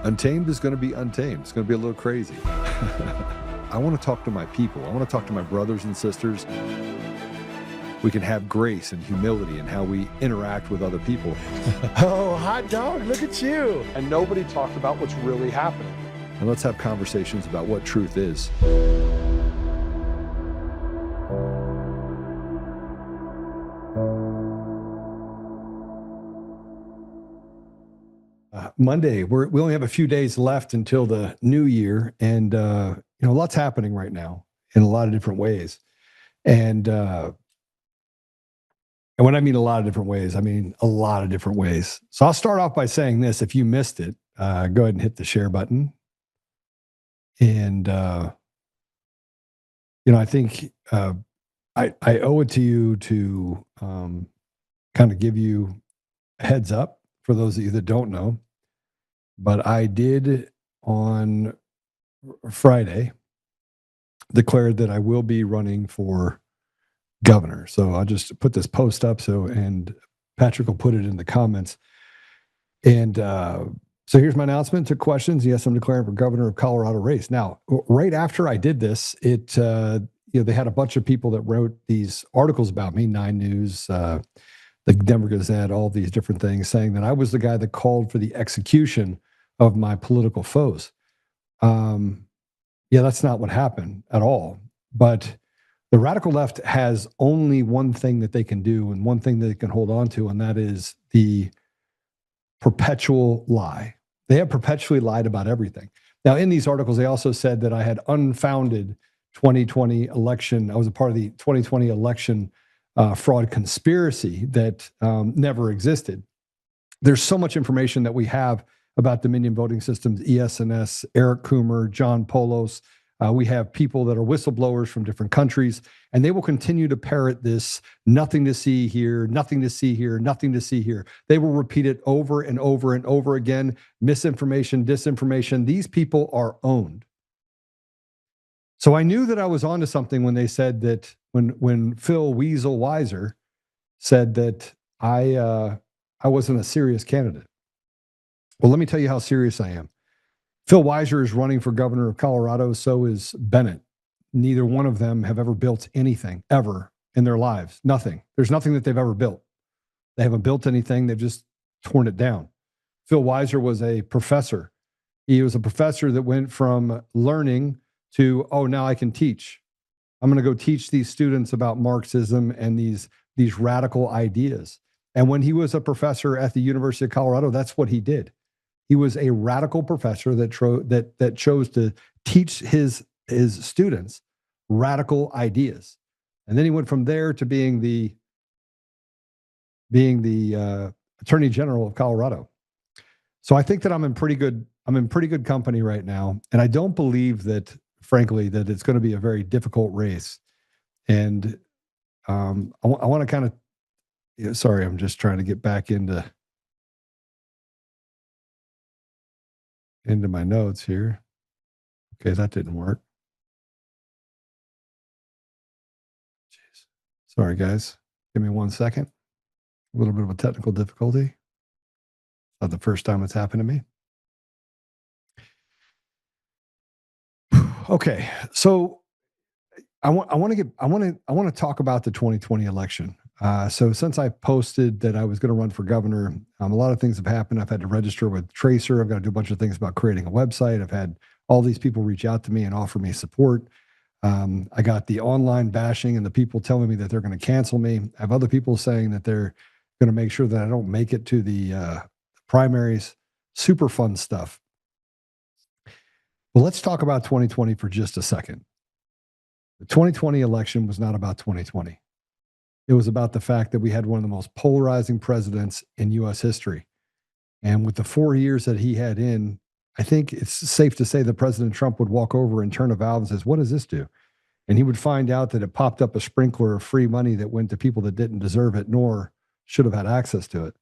Untamed is going to be untamed. It's going to be a little crazy. I want to talk to my people. I want to talk to my brothers and sisters. We can have grace and humility in how we interact with other people. Oh, hot dog, look at you. And nobody talked about what's really happening. And let's have conversations about what truth is. Monday, we only have a few days left until the new year. And, lots happening right now in a lot of different ways. And when I mean a lot of different ways, I mean a lot of different ways. So I'll start off by saying this. If you missed it, go ahead and hit the share button. And, I think I owe it to you to kind of give you a heads up for those of you that don't know. But I did on Friday declared that I will be running for governor. So I'll just put this post up and Patrick will put it in the comments. And so here's my announcement to questions. Yes, I'm declaring for governor of Colorado race. Now, right after I did this, they had a bunch of people that wrote these articles about me, 9 News, the Denver Gazette, all these different things, saying that I was the guy that called for the execution of my political foes. That's not what happened at all. But the radical left has only one thing that they can do and one thing that they can hold on to, and that is the perpetual lie. They have perpetually lied about everything. Now, in these articles, they also said that I had unfounded 2020 election. I was a part of the 2020 election fraud conspiracy that never existed. There's so much information that we have about Dominion voting systems, ES&S, Eric Coomer, John Polos. We have people that are whistleblowers from different countries, and they will continue to parrot this nothing to see here, nothing to see here, nothing to see here. They will repeat it over and over and over again. Misinformation, disinformation. These people are owned. So I knew that I was onto something when they said that when Phil Weasel Weiser said that I wasn't a serious candidate. Well, let me tell you how serious I am. Phil Weiser is running for governor of Colorado. So is Bennett. Neither one of them have ever built anything ever in their lives. Nothing. There's nothing that they've ever built. They haven't built anything. They've just torn it down. Phil Weiser was a professor. He was a professor that went from learning to, now I can teach. I'm going to go teach these students about Marxism and these radical ideas. And when he was a professor at the University of Colorado, that's what he did. He was a radical professor that chose to teach his students radical ideas. And then he went from there to being the Attorney General of Colorado. So I think that I'm in pretty good company right now. And I don't believe that, frankly, that it's going to be a very difficult race. And I want to kind of, sorry, I'm just trying to get back into my notes here. Okay, that didn't work. Jeez. Sorry, guys. Give me 1 second. A little bit of a technical difficulty. Not the first time it's happened to me. Okay, so I want to talk about the 2020 election. So since I posted that I was going to run for governor, a lot of things have happened. I've had to register with Tracer. I've got to do a bunch of things about creating a website. I've had all these people reach out to me and offer me support. I got the online bashing and the people telling me that they're going to cancel me. I have other people saying that they're going to make sure that I don't make it to the primaries. Super fun stuff. Well, let's talk about 2020 for just a second. The 2020 election was not about 2020. It was about the fact that we had one of the most polarizing presidents in U.S. history. And with the 4 years that he had in, I think it's safe to say that President Trump would walk over and turn a valve and says, what does this do? And he would find out that it popped up a sprinkler of free money that went to people that didn't deserve it, nor should have had access to it.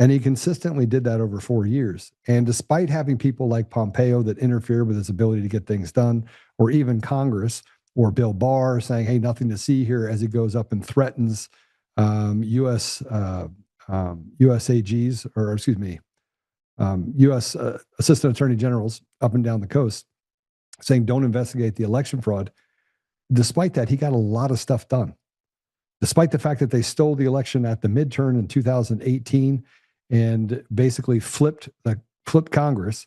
And he consistently did that over 4 years. And despite having people like Pompeo that interfere with his ability to get things done, or even Congress, or Bill Barr saying, hey, nothing to see here, as he goes up and threatens U.S. AGs, or excuse me, U.S. Assistant Attorney Generals up and down the coast saying don't investigate the election fraud. Despite that, he got a lot of stuff done. Despite the fact that they stole the election at the midterm in 2018 and basically flipped Congress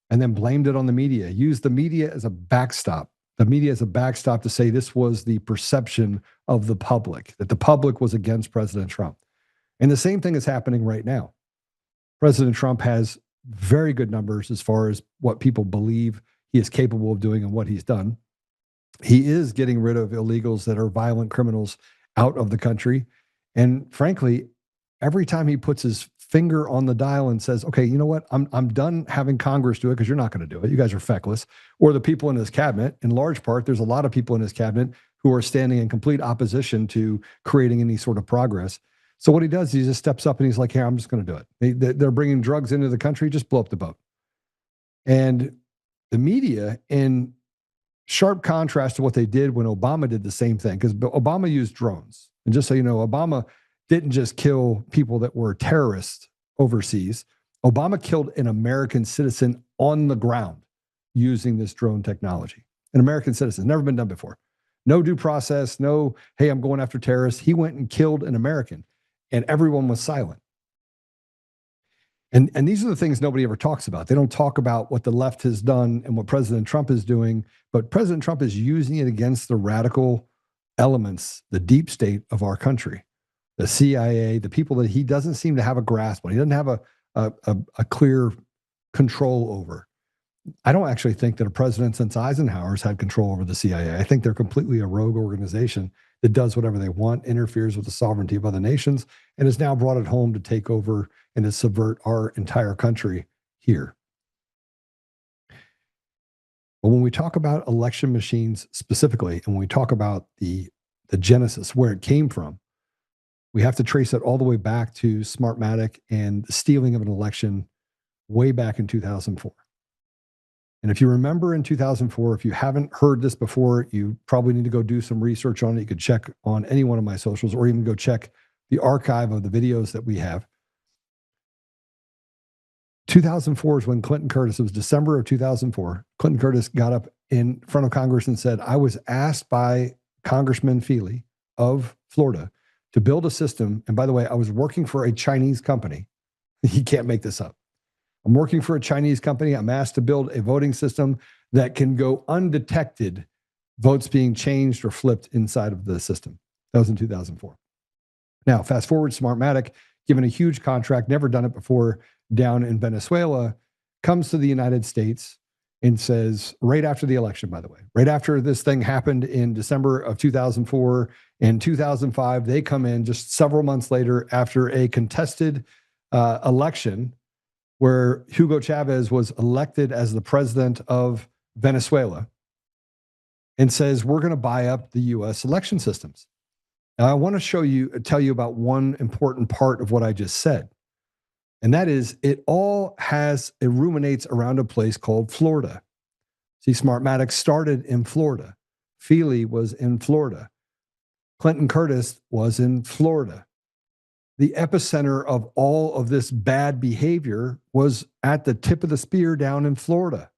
and then blamed it on the media, used the media as a backstop. The media as a backstop to say this was the perception of the public, that the public was against President Trump. And the same thing is happening right now. President Trump has very good numbers as far as what people believe he is capable of doing and what he's done. He is getting rid of illegals that are violent criminals out of the country. And frankly, every time he puts his finger on the dial and says, okay, you know what? I'm done having Congress do it because you're not going to do it. You guys are feckless. Or the people in his cabinet, in large part, there's a lot of people in his cabinet who are standing in complete opposition to creating any sort of progress. So what he does, he just steps up and he's like, hey, I'm just going to do it. They're bringing drugs into the country, just blow up the boat. And the media, in sharp contrast to what they did when Obama did the same thing, because Obama used drones. And just so you know, Obama didn't just kill people that were terrorists overseas. Obama killed an American citizen on the ground using this drone technology. An American citizen, never been done before. No due process, no, hey, I'm going after terrorists. He went and killed an American, and everyone was silent. And these are the things nobody ever talks about. They don't talk about what the left has done and what President Trump is doing, but President Trump is using it against the radical elements, the deep state of our country, the CIA, the people that he doesn't seem to have a grasp on. He doesn't have a clear control over. I don't actually think that a president since Eisenhower's had control over the CIA. I think they're completely a rogue organization that does whatever they want, interferes with the sovereignty of other nations, and has now brought it home to take over and to subvert our entire country here. But when we talk about election machines specifically, and when we talk about the genesis, where it came from, we have to trace it all the way back to SmartMatic and the stealing of an election way back in 2004. And if you remember in 2004, if you haven't heard this before, you probably need to go do some research on it. You could check on any one of my socials or even go check the archive of the videos that we have. 2004 is when Clinton Curtis, it was December of 2004, Clinton Curtis got up in front of Congress and said, I was asked by Congressman Feely of Florida to build a system. And by the way, I was working for a Chinese company. He can't make this up. I'm working for a Chinese company. I'm asked to build a voting system that can go undetected, votes being changed or flipped inside of the system. That was in 2004. Now, fast forward, SmartMatic, given a huge contract, never done it before, down in Venezuela, comes to the United States and says, right after the election, by the way, right after this thing happened in December of 2004, in 2005, they come in just several months later after a contested election where Hugo Chavez was elected as the president of Venezuela, and says, we're going to buy up the U.S. election systems. Now, I want to tell you about one important part of what I just said. And that is, it ruminates around a place called Florida. See, SmartMatic started in Florida. Feely was in Florida. Clinton Curtis was in Florida. The epicenter of all of this bad behavior was at the tip of the spear down in Florida.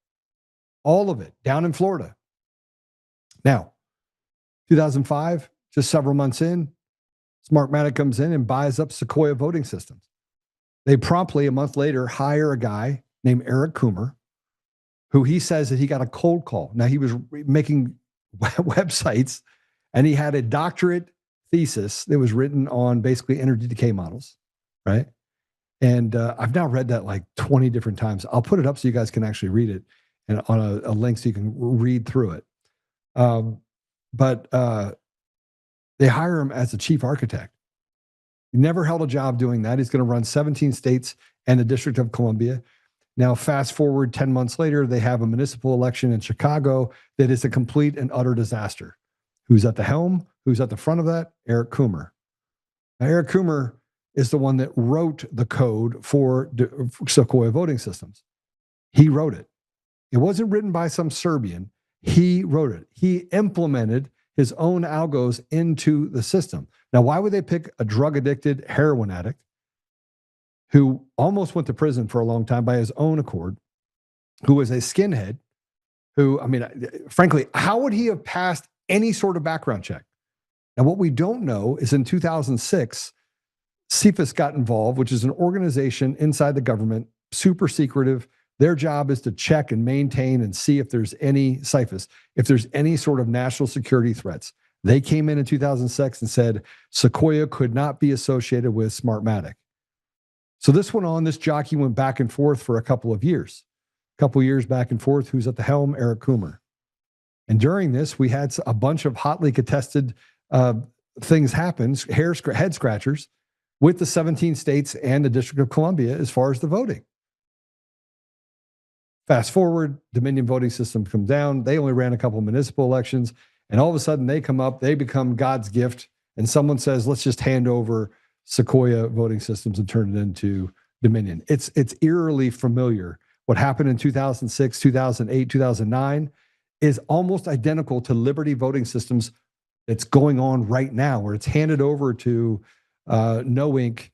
All of it down in Florida. Now, 2005, just several months in, SmartMatic comes in and buys up Sequoia voting systems. They promptly, a month later, hire a guy named Eric Coomer, who he says that he got a cold call. Now, he was making websites, and he had a doctorate thesis that was written on basically energy decay models, right? And I've now read that like 20 different times. I'll put it up so you guys can actually read it and on a link so you can read through it. But they hire him as the chief architect. He never held a job doing that. He's going to run 17 states and the District of Columbia. Now, fast forward 10 months later, they have a municipal election in Chicago that is a complete and utter disaster. Who's at the helm? Who's at the front of that? Eric Coomer. Now, Eric Coomer is the one that wrote the code for Sequoia voting systems. He wrote it. It wasn't written by some Serbian. He wrote it. He implemented his own algos into the system. Now, why would they pick a drug-addicted heroin addict who almost went to prison for a long time by his own accord, who was a skinhead, who, I mean, frankly, how would he have passed any sort of background check? Now, what we don't know is in 2006, CFIS got involved, which is an organization inside the government, super secretive. Their job is to check and maintain and see if there's any CFIS, if there's any sort of national security threats. They came in 2006 and said Sequoia could not be associated with SmartMatic. So this went on. This jockey went back and forth for a couple of years. Back and forth. Who's at the helm? Eric Coomer. And during this, we had a bunch of hotly contested things happen, head scratchers, with the 17 states and the District of Columbia as far as the voting. Fast forward, Dominion voting system comes down. They only ran a couple of municipal elections, and all of a sudden they come up, they become God's gift, and someone says, let's just hand over Sequoia voting systems and turn it into Dominion. It's eerily familiar. What happened in 2006, 2008, 2009 is almost identical to Liberty voting systems that's going on right now, where it's handed over to No Inc.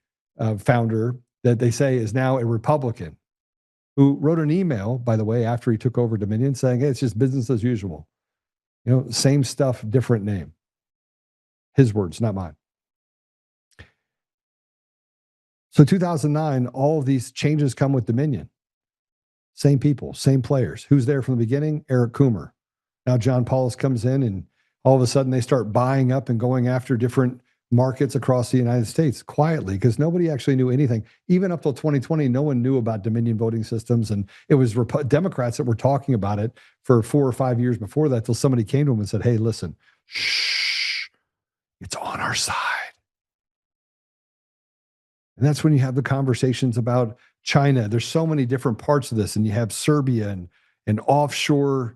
Founder that they say is now a Republican, who wrote an email, by the way, after he took over Dominion saying, hey, it's just business as usual. You know, same stuff, different name. His words, not mine. So 2009, all of these changes come with Dominion. Same people, same players. Who's there from the beginning? Eric Coomer. Now John Paulus comes in, and all of a sudden they start buying up and going after different markets across the United States quietly, because nobody actually knew anything. Even up till 2020, no one knew about Dominion voting systems. And it was Democrats that were talking about it for 4 or 5 years before that, till somebody came to them and said, hey, listen, shh, it's on our side. And that's when you have the conversations about China. There's so many different parts of this, and you have Serbia and offshore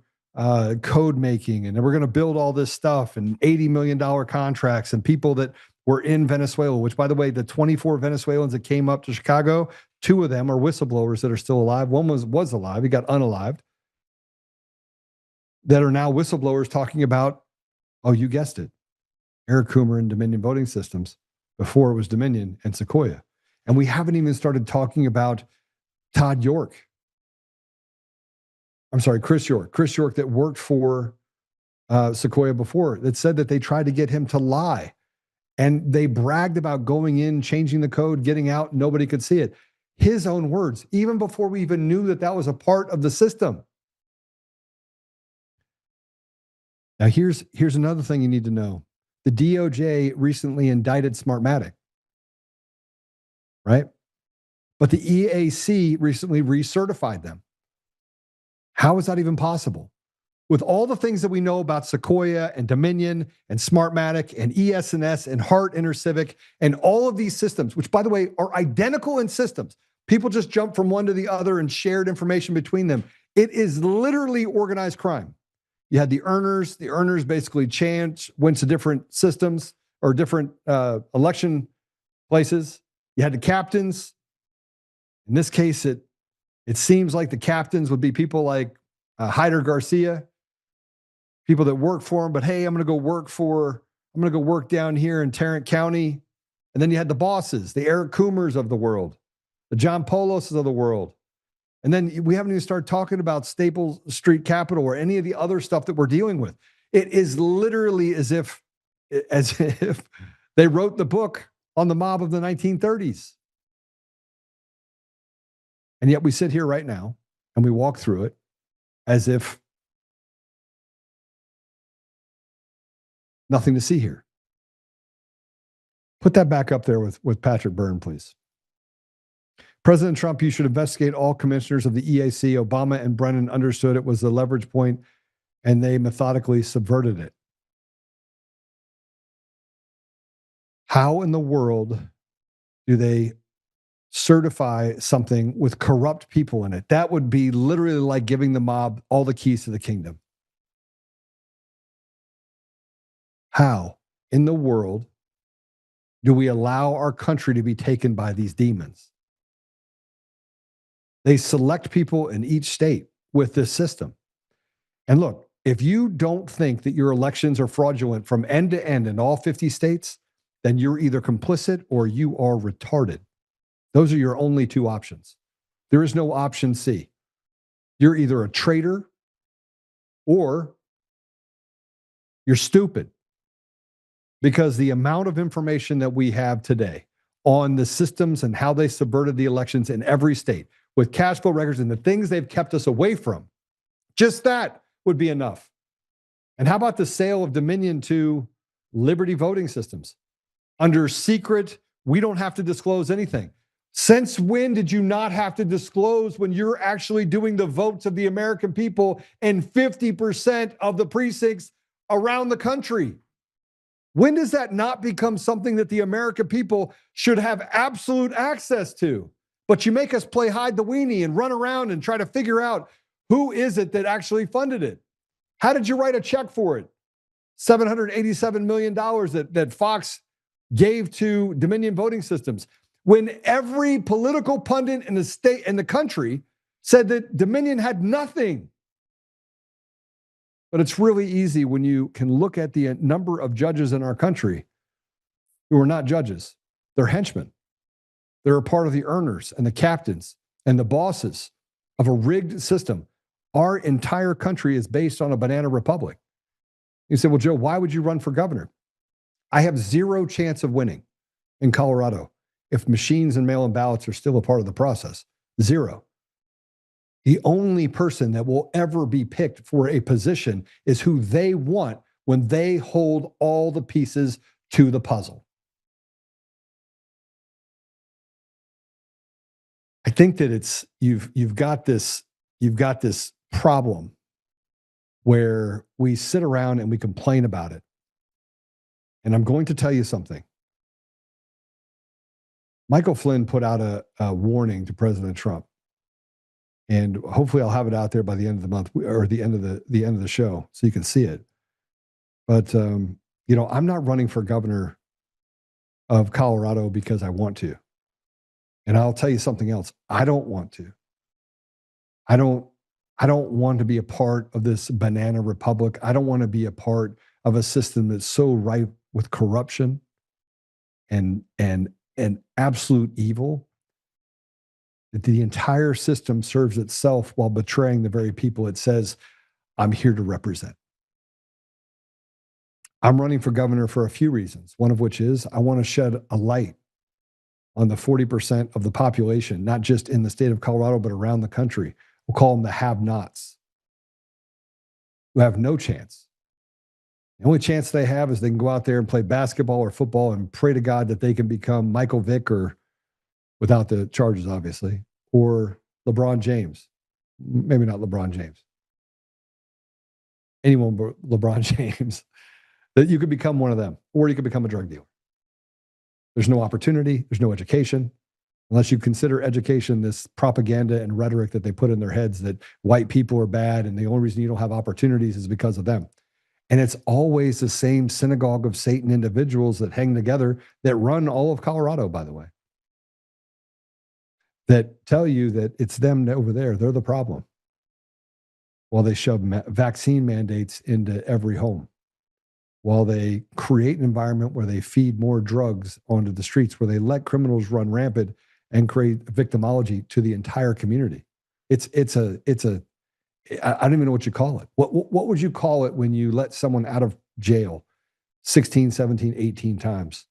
code making, and we're going to build all this stuff, and $80 million contracts, and people that were in Venezuela, which, by the way, the 24 Venezuelans that came up to Chicago, 2 of them are whistleblowers that are still alive. One was alive. He got unalived. That are now whistleblowers talking about, oh, you guessed it, Eric Coomer and Dominion voting systems before it was Dominion and Sequoia. And we haven't even started talking about Chris York. Chris York that worked for Sequoia before, that said that they tried to get him to lie. And they bragged about going in, changing the code, getting out, nobody could see it. His own words, even before we even knew that that was a part of the system. Now, here's another thing you need to know. The DOJ recently indicted SmartMatic, right? But the EAC recently recertified them. How is that even possible? With all the things that we know about Sequoia and Dominion and SmartMatic and ES&S and Hart InterCivic and all of these systems, which, by the way, are identical in systems. People just jump from one to the other and shared information between them. It is literally organized crime. You had the earners. The earners basically went to different systems or different election places. You had the captains. In this case, it seems like the captains would be people like Hyder Garcia, people that work for him, but hey, I'm going to go work down here in Tarrant County. And then you had the bosses, the Eric Coomers of the world, the John Poloses of the world. And then we haven't even started talking about Staples Street Capital or any of the other stuff that we're dealing with. It is literally as if they wrote the book on the mob of the 1930s. And yet we sit here right now and we walk through it as if nothing to see here. Put that back up there with Patrick Byrne, please. President Trump, you should investigate all commissioners of the EAC. Obama and Brennan understood it was the leverage point, and they methodically subverted it. How in the world do they certify something with corrupt people in it? That would be literally like giving the mob all the keys to the kingdom. How in the world do we allow our country to be taken by these demons? They select people in each state with this system. And look, if you don't think that your elections are fraudulent from end to end in all 50 states, then you're either complicit or you are retarded. Those are your only two options. There is no option C. You're either a traitor or you're stupid. Because the amount of information that we have today on the systems and how they subverted the elections in every state with cash flow records and the things they've kept us away from, just that would be enough. And how about the sale of Dominion to Liberty voting systems? Under secret, we don't have to disclose anything. Since when did you not have to disclose when you're actually doing the votes of the American people in 50% of the precincts around the country? When does that not become something that the American people should have absolute access to? But you make us play hide the weenie and run around and try to figure out who is it that actually funded it? How did you write a check for it? $787 million that Fox gave to Dominion voting systems. When every political pundit in the state and the country said that Dominion had nothing. But it's really easy when you can look at the number of judges in our country who are not judges. They're henchmen. They're a part of the earners and the captains and the bosses of a rigged system. Our entire country is based on a banana republic. You say, well, Joe, why would you run for governor? I have zero chance of winning in Colorado if machines and mail-in ballots are still a part of the process. Zero. The only person that will ever be picked for a position is who they want when they hold all the pieces to the puzzle. I think that it's you've got this problem where we sit around and we complain about it. And I'm going to tell you something. Michael Flynn put out a warning to President Trump. And hopefully I'll have it out there by the end of the month or the end of the show so you can see it. But I'm not running for governor of Colorado because I want to. And I'll tell you something else. I don't want to. I don't want to be a part of this banana republic. I don't want to be a part of a system that's so rife with corruption and absolute evil that the entire system serves itself while betraying the very people it says, I'm here to represent. I'm running for governor for a few reasons, one of which is I want to shed a light on the 40% of the population, not just in the state of Colorado, but around the country. We'll call them the have-nots, who have no chance. The only chance they have is they can go out there and play basketball or football and pray to God that they can become Michael Vick or, without the charges, obviously, or LeBron James. Maybe not LeBron James. Anyone but LeBron James. That you could become one of them, or you could become a drug dealer. There's no opportunity. There's no education. Unless you consider education this propaganda and rhetoric that they put in their heads that white people are bad and the only reason you don't have opportunities is because of them. And it's always the same synagogue of Satan individuals that hang together that run all of Colorado, by the way, that tell you that it's them over there. They're the problem. While they shove vaccine mandates into every home, while they create an environment where they feed more drugs onto the streets, where they let criminals run rampant and create victimology to the entire community. I don't even know what you call it. What would you call it when you let someone out of jail 16, 17, 18 times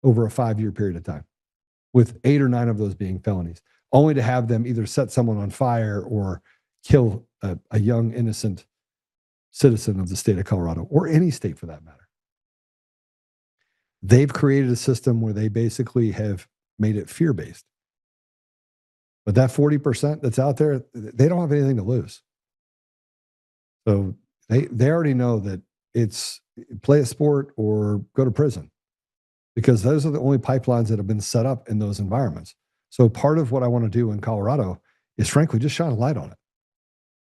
over a 5-year period of time, with 8 or 9 of those being felonies, only to have them either set someone on fire or kill a young, innocent citizen of the state of Colorado, or any state for that matter? They've created a system where they basically have made it fear-based. But that 40% that's out there, they don't have anything to lose. So they already know that it's play a sport or go to prison, because those are the only pipelines that have been set up in those environments. So part of what I want to do in Colorado is, frankly, just shine a light on it.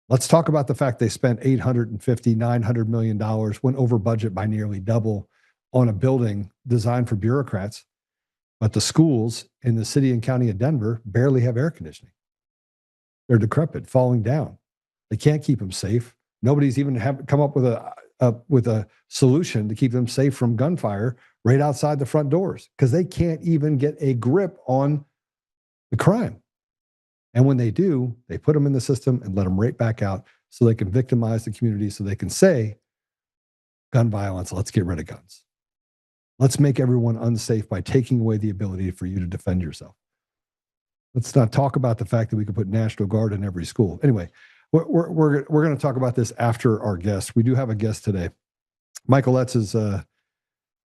Let's talk about the fact they spent $850, $900 million, went over budget by nearly double on a building designed for bureaucrats. But the schools in the city and county of Denver barely have air conditioning. They're decrepit, falling down. They can't keep them safe. Nobody's even come up with a solution to keep them safe from gunfire right outside the front doors, because they can't even get a grip on the crime. And when they do, they put them in the system and let them right back out so they can victimize the community, so they can say, gun violence, let's get rid of guns. Let's make everyone unsafe by taking away the ability for you to defend yourself. Let's not talk about the fact that we could put National Guard in every school. Anyway, we're going to talk about this after our guest. We do have a guest today. Michael Letts is going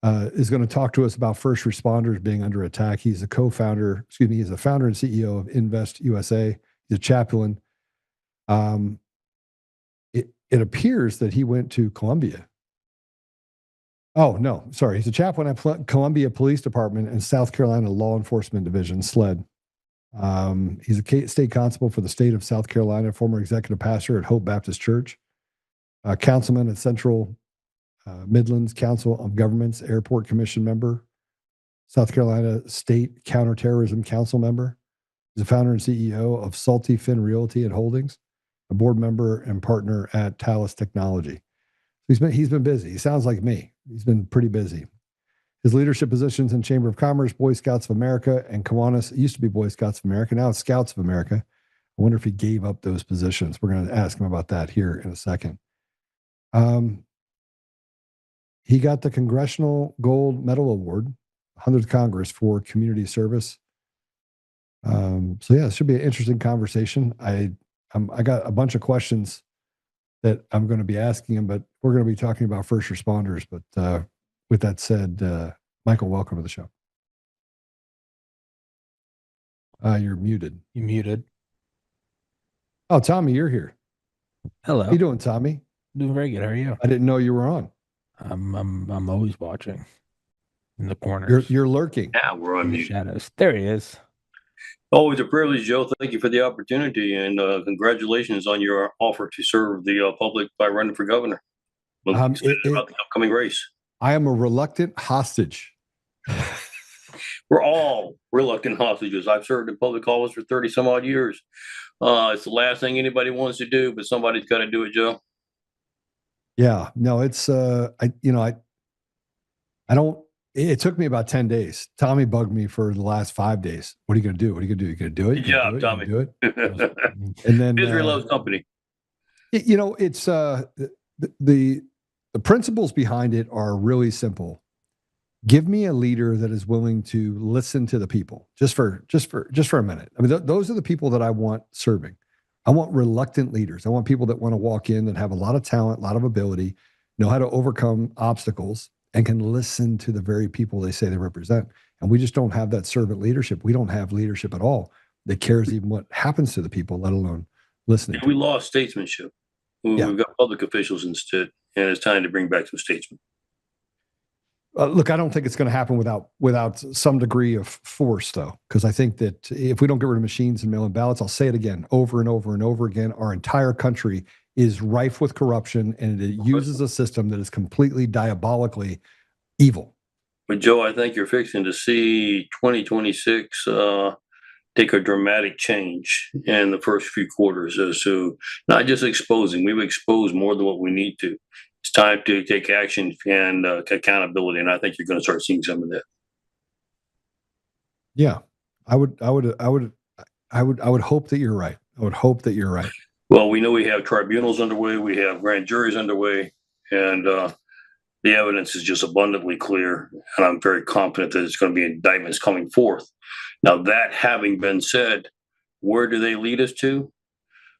to talk to us about first responders being under attack. He's a founder and CEO of Invest USA. He's a chaplain. It appears that he went to Columbia. Oh, no, sorry. He's a chaplain at Columbia Police Department and South Carolina Law Enforcement Division, SLED. He's a state constable for the state of South Carolina, former executive pastor at Hope Baptist Church, councilman at Central Midlands Council of Governments, Airport Commission member, South Carolina State Counterterrorism Council member. He's a founder and CEO of Salty Fin Realty and Holdings, a board member and partner at Talis Technology. He's been busy. He sounds like me. He's been pretty busy. His leadership positions in Chamber of Commerce, Boy Scouts of America, and Kiwanis. It used to be Boy Scouts of America. Now it's Scouts of America. I wonder if he gave up those positions. We're going to ask him about that here in a second. He got the Congressional Gold Medal Award, 100th Congress, for community service. It should be an interesting conversation. I got a bunch of questions that I'm going to be asking him, but we're going to be talking about first responders. But with that said, Michael, welcome to the show. You're muted. You muted. Oh, Tommy, you're here. Hello. How you doing, Tommy? Doing very good. How are you? I didn't know you were on. I'm always watching in the corners. You're lurking. Yeah, we're on the shadows. There he is. Always a privilege, Joe. Thank you for the opportunity, and congratulations on your offer to serve the public by running for governor. About the upcoming race. I am a reluctant hostage. We're all reluctant hostages. I've served in public office for 30 some odd years. It's the last thing anybody wants to do, but somebody's got to do it, Joe. Yeah, no, it's I don't. It took me about 10 days. Tommy bugged me for the last 5 days. What are you going to do? What are you going to do? You going to do it? Good job, Tommy. Do it. And then Misery loves company. It's the principles behind it are really simple. Give me a leader that is willing to listen to the people just for a minute. I mean, those are the people that I want serving. I want reluctant leaders. I want people that want to walk in and have a lot of talent, a lot of ability, know how to overcome obstacles, and can listen to the very people they say they represent. And we just don't have that servant leadership. We don't have leadership at all that cares even what happens to the people, let alone listening. We lost statesmanship. We've got public officials instead, and it's time to bring back some statesmen. Look, I don't think it's going to happen without some degree of force, though, because I think that if we don't get rid of machines and mail-in ballots, I'll say it again, over and over and over again, our entire country is rife with corruption, and it uses a system that is completely diabolically evil. But Joe, I think you're fixing to see 2026 take a dramatic change in the first few quarters as to not just exposing. We've exposed more than what we need to. It's time to take action and accountability, and I think you're going to start seeing some of that. Yeah, I would hope that you're right. I would hope that you're right. Well, we know we have tribunals underway, we have grand juries underway, and the evidence is just abundantly clear. And I'm very confident that there's going to be indictments coming forth. Now, that having been said, where do they lead us to?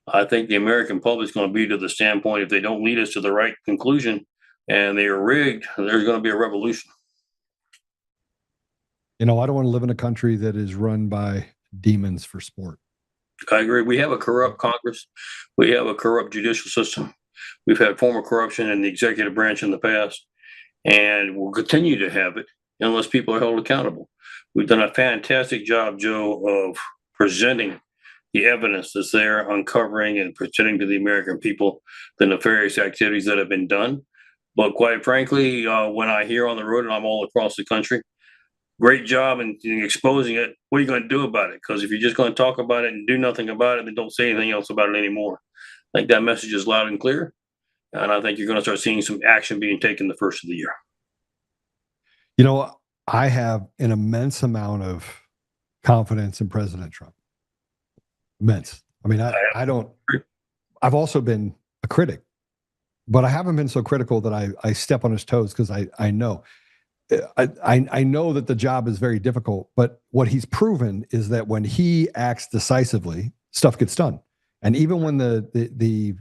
I think the American public is going to be to the standpoint, if they don't lead us to the right conclusion and they are rigged, there's going to be a revolution. I don't want to live in a country that is run by demons for sport. I agree. We have a corrupt Congress. We have a corrupt judicial system. We've had former corruption in the executive branch in the past, and we'll continue to have it unless people are held accountable. We've done a fantastic job, Joe, of presenting the evidence that's there, uncovering and presenting to the American people the nefarious activities that have been done. But quite frankly, when I hear on the road, and I'm all across the country, great job in exposing it. What are you going to do about it? Because if you're just going to talk about it and do nothing about it, then don't say anything else about it anymore. I think that message is loud and clear. And I think you're going to start seeing some action being taken the first of the year. I have an immense amount of confidence in President Trump. Immense. I mean, I've also been a critic, but I haven't been so critical that I step on his toes, because I know. I know that the job is very difficult, but what he's proven is that when he acts decisively, stuff gets done. And even when the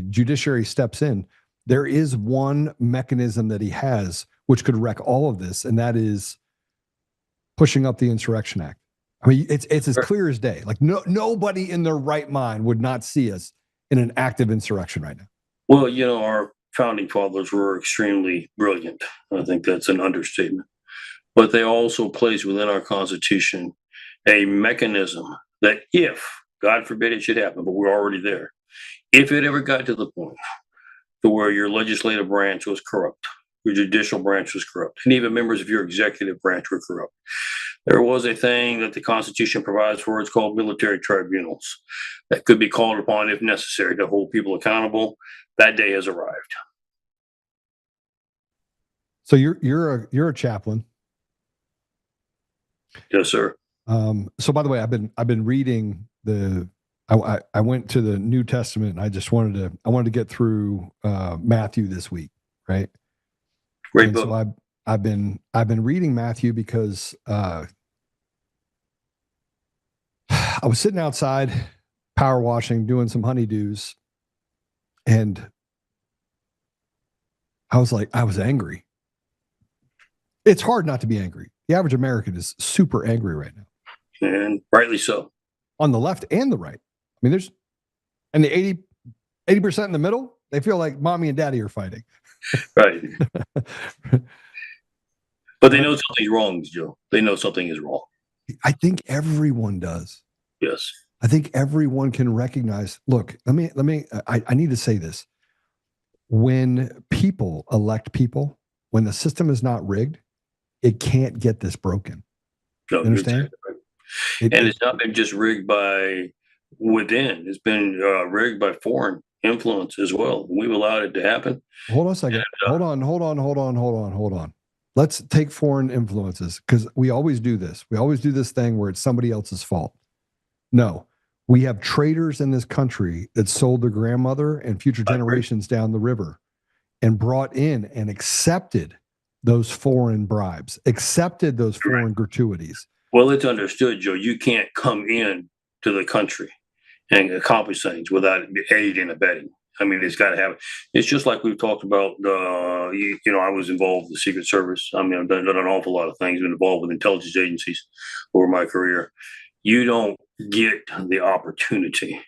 judiciary steps in, there is one mechanism that he has which could wreck all of this, and that is pushing up the Insurrection Act. I mean, it's as clear as day. Like nobody in their right mind would not see us in an active insurrection right now. Well, our founding fathers were extremely brilliant. I think that's an understatement. But they also placed within our Constitution a mechanism that if, God forbid it should happen, but we're already there, if it ever got to the point to where your legislative branch was corrupt, your judicial branch was corrupt, and even members of your executive branch were corrupt, there was a thing that the Constitution provides for. It's called military tribunals that could be called upon if necessary to hold people accountable. That day has arrived. So you're a chaplain. Yes, sir. So by the way, I've been reading I went to the New Testament, and I wanted to get through Matthew this week, right? Great book. So I've been reading Matthew because I was sitting outside power washing, doing some honeydews, and I was angry. It's hard not to be angry. The average American is super angry right now. And rightly so. On the left and the right. I mean, and the 80% in the middle, they feel like mommy and daddy are fighting. Right. But they know something's wrong, Joe. They know something is wrong. I think everyone does. Yes. I think everyone can recognize, look, I need to say this. When people elect people, when the system is not rigged, it can't get this broken. No, you understand? Exactly right. And it's not been just rigged by within. It's been rigged by foreign influence as well. We've allowed it to happen. Hold on a second. Hold on. Let's take foreign influences, because we always do this. We always do this thing where it's somebody else's fault. No, we have traitors in this country that sold their grandmother and future generations down the river and brought in and accepted those foreign bribes, accepted those foreign gratuities. Well, it's understood, Joe. You can't come in to the country and accomplish things without aid and abetting. I mean, it's got to happen. It's just like we've talked about. I was involved with the Secret Service. I mean, I've done an awful lot of things. Been involved with intelligence agencies over my career. You don't get the opportunity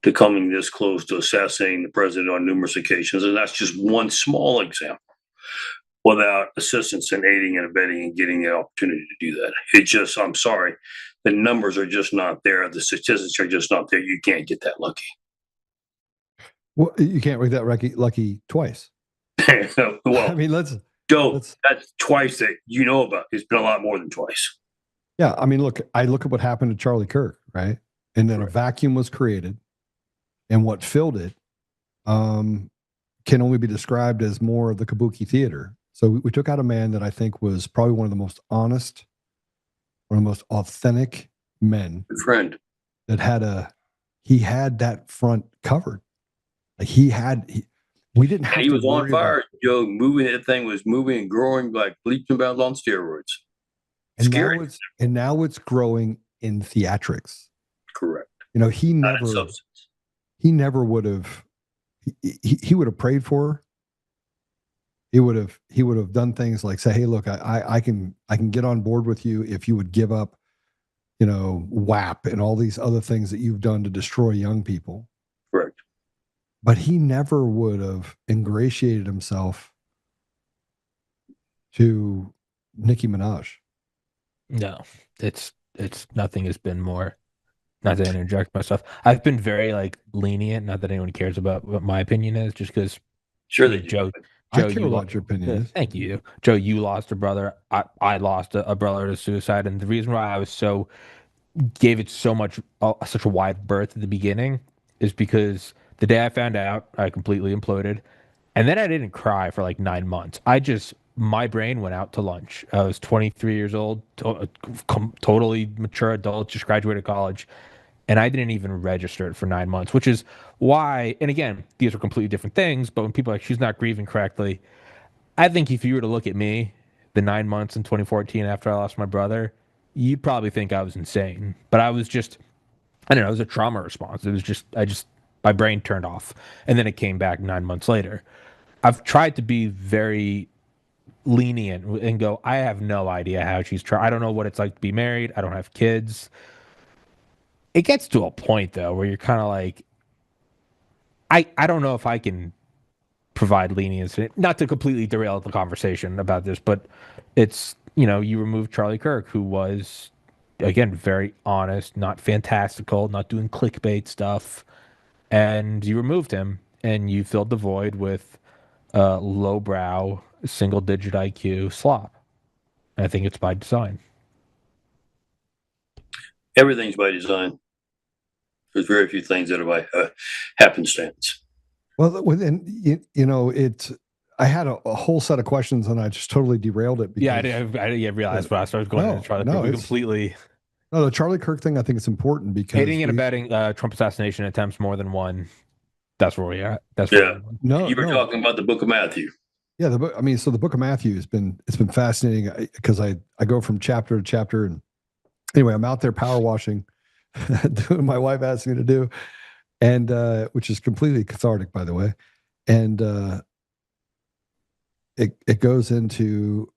to coming this close to assassinating the president on numerous occasions, and that's just one small example, without assistance and aiding and abetting and getting the opportunity to do that. I'm sorry, the numbers are just not there. The statistics are just not there. You can't get that lucky. Well, you can't make that lucky twice. Well, I mean, Joe, that's twice that you know about. It's been a lot more than twice. Yeah, I mean, I look at what happened to Charlie Kirk, right? And then a vacuum was created, and what filled it can only be described as more of the kabuki theater. So we took out a man that I think was probably one of the most honest, one of the most authentic men. Good friend. That he had that front covered. Like we didn't have. And he was on fire, Joe. That thing was moving and growing like leaps and bounds on steroids. Scary. Now it's growing in theatrics. Correct. He never would have. He would have prayed for her. He would have done things like say, "Hey, look, I can get on board with you if you would give up, WAP and all these other things that you've done to destroy young people." Correct. But he never would have ingratiated himself to Nicki Minaj. No, it's nothing has been more. Not to interject myself, I've been very lenient. Not that anyone cares about what my opinion is, just because. Sure, Joe, I care about your opinion. Thank you, Joe. You lost a brother. I lost a brother to suicide, and the reason why I was gave it so much such a wide berth at the beginning is because the day I found out, I completely imploded, and then I didn't cry for 9 months. I just my brain went out to lunch. I was 23 years old, totally mature adult, just graduated college, and I didn't even register it for 9 months, which is why, and again, these are completely different things, but when people are like, she's not grieving correctly, I think if you were to look at me, the 9 months in 2014 after I lost my brother, you'd probably think I was insane. But I was just, I don't know, it was a trauma response. It was just, my brain turned off. And then it came back 9 months later. I've tried to be very lenient and go, I have no idea how she's trying. I don't know what it's like to be married. I don't have kids. It gets to a point, though, where you're kind of like, I don't know if I can provide leniency. Not to completely derail the conversation about this, but it's, you remove Charlie Kirk, who was, again, very honest, not fantastical, not doing clickbait stuff, and you removed him and you filled the void with lowbrow, single digit IQ slop. And I think it's by design. Everything's by design. There's very few things that are by happenstance. Well, and it's. I had a whole set of questions, and I just totally derailed it. Because, I didn't realize when I started going into Charlie Kirk. Completely. No, the Charlie Kirk thing, I think it's important because aiding and abetting Trump assassination attempts, more than one. That's where we are. That's you were talking about the Book of Matthew. Yeah, the book. I mean, so the Book of Matthew it's been fascinating because I go from chapter to chapter, and anyway, I'm out there power washing, doing what my wife asked me to do, and which is completely cathartic, by the way, and it goes into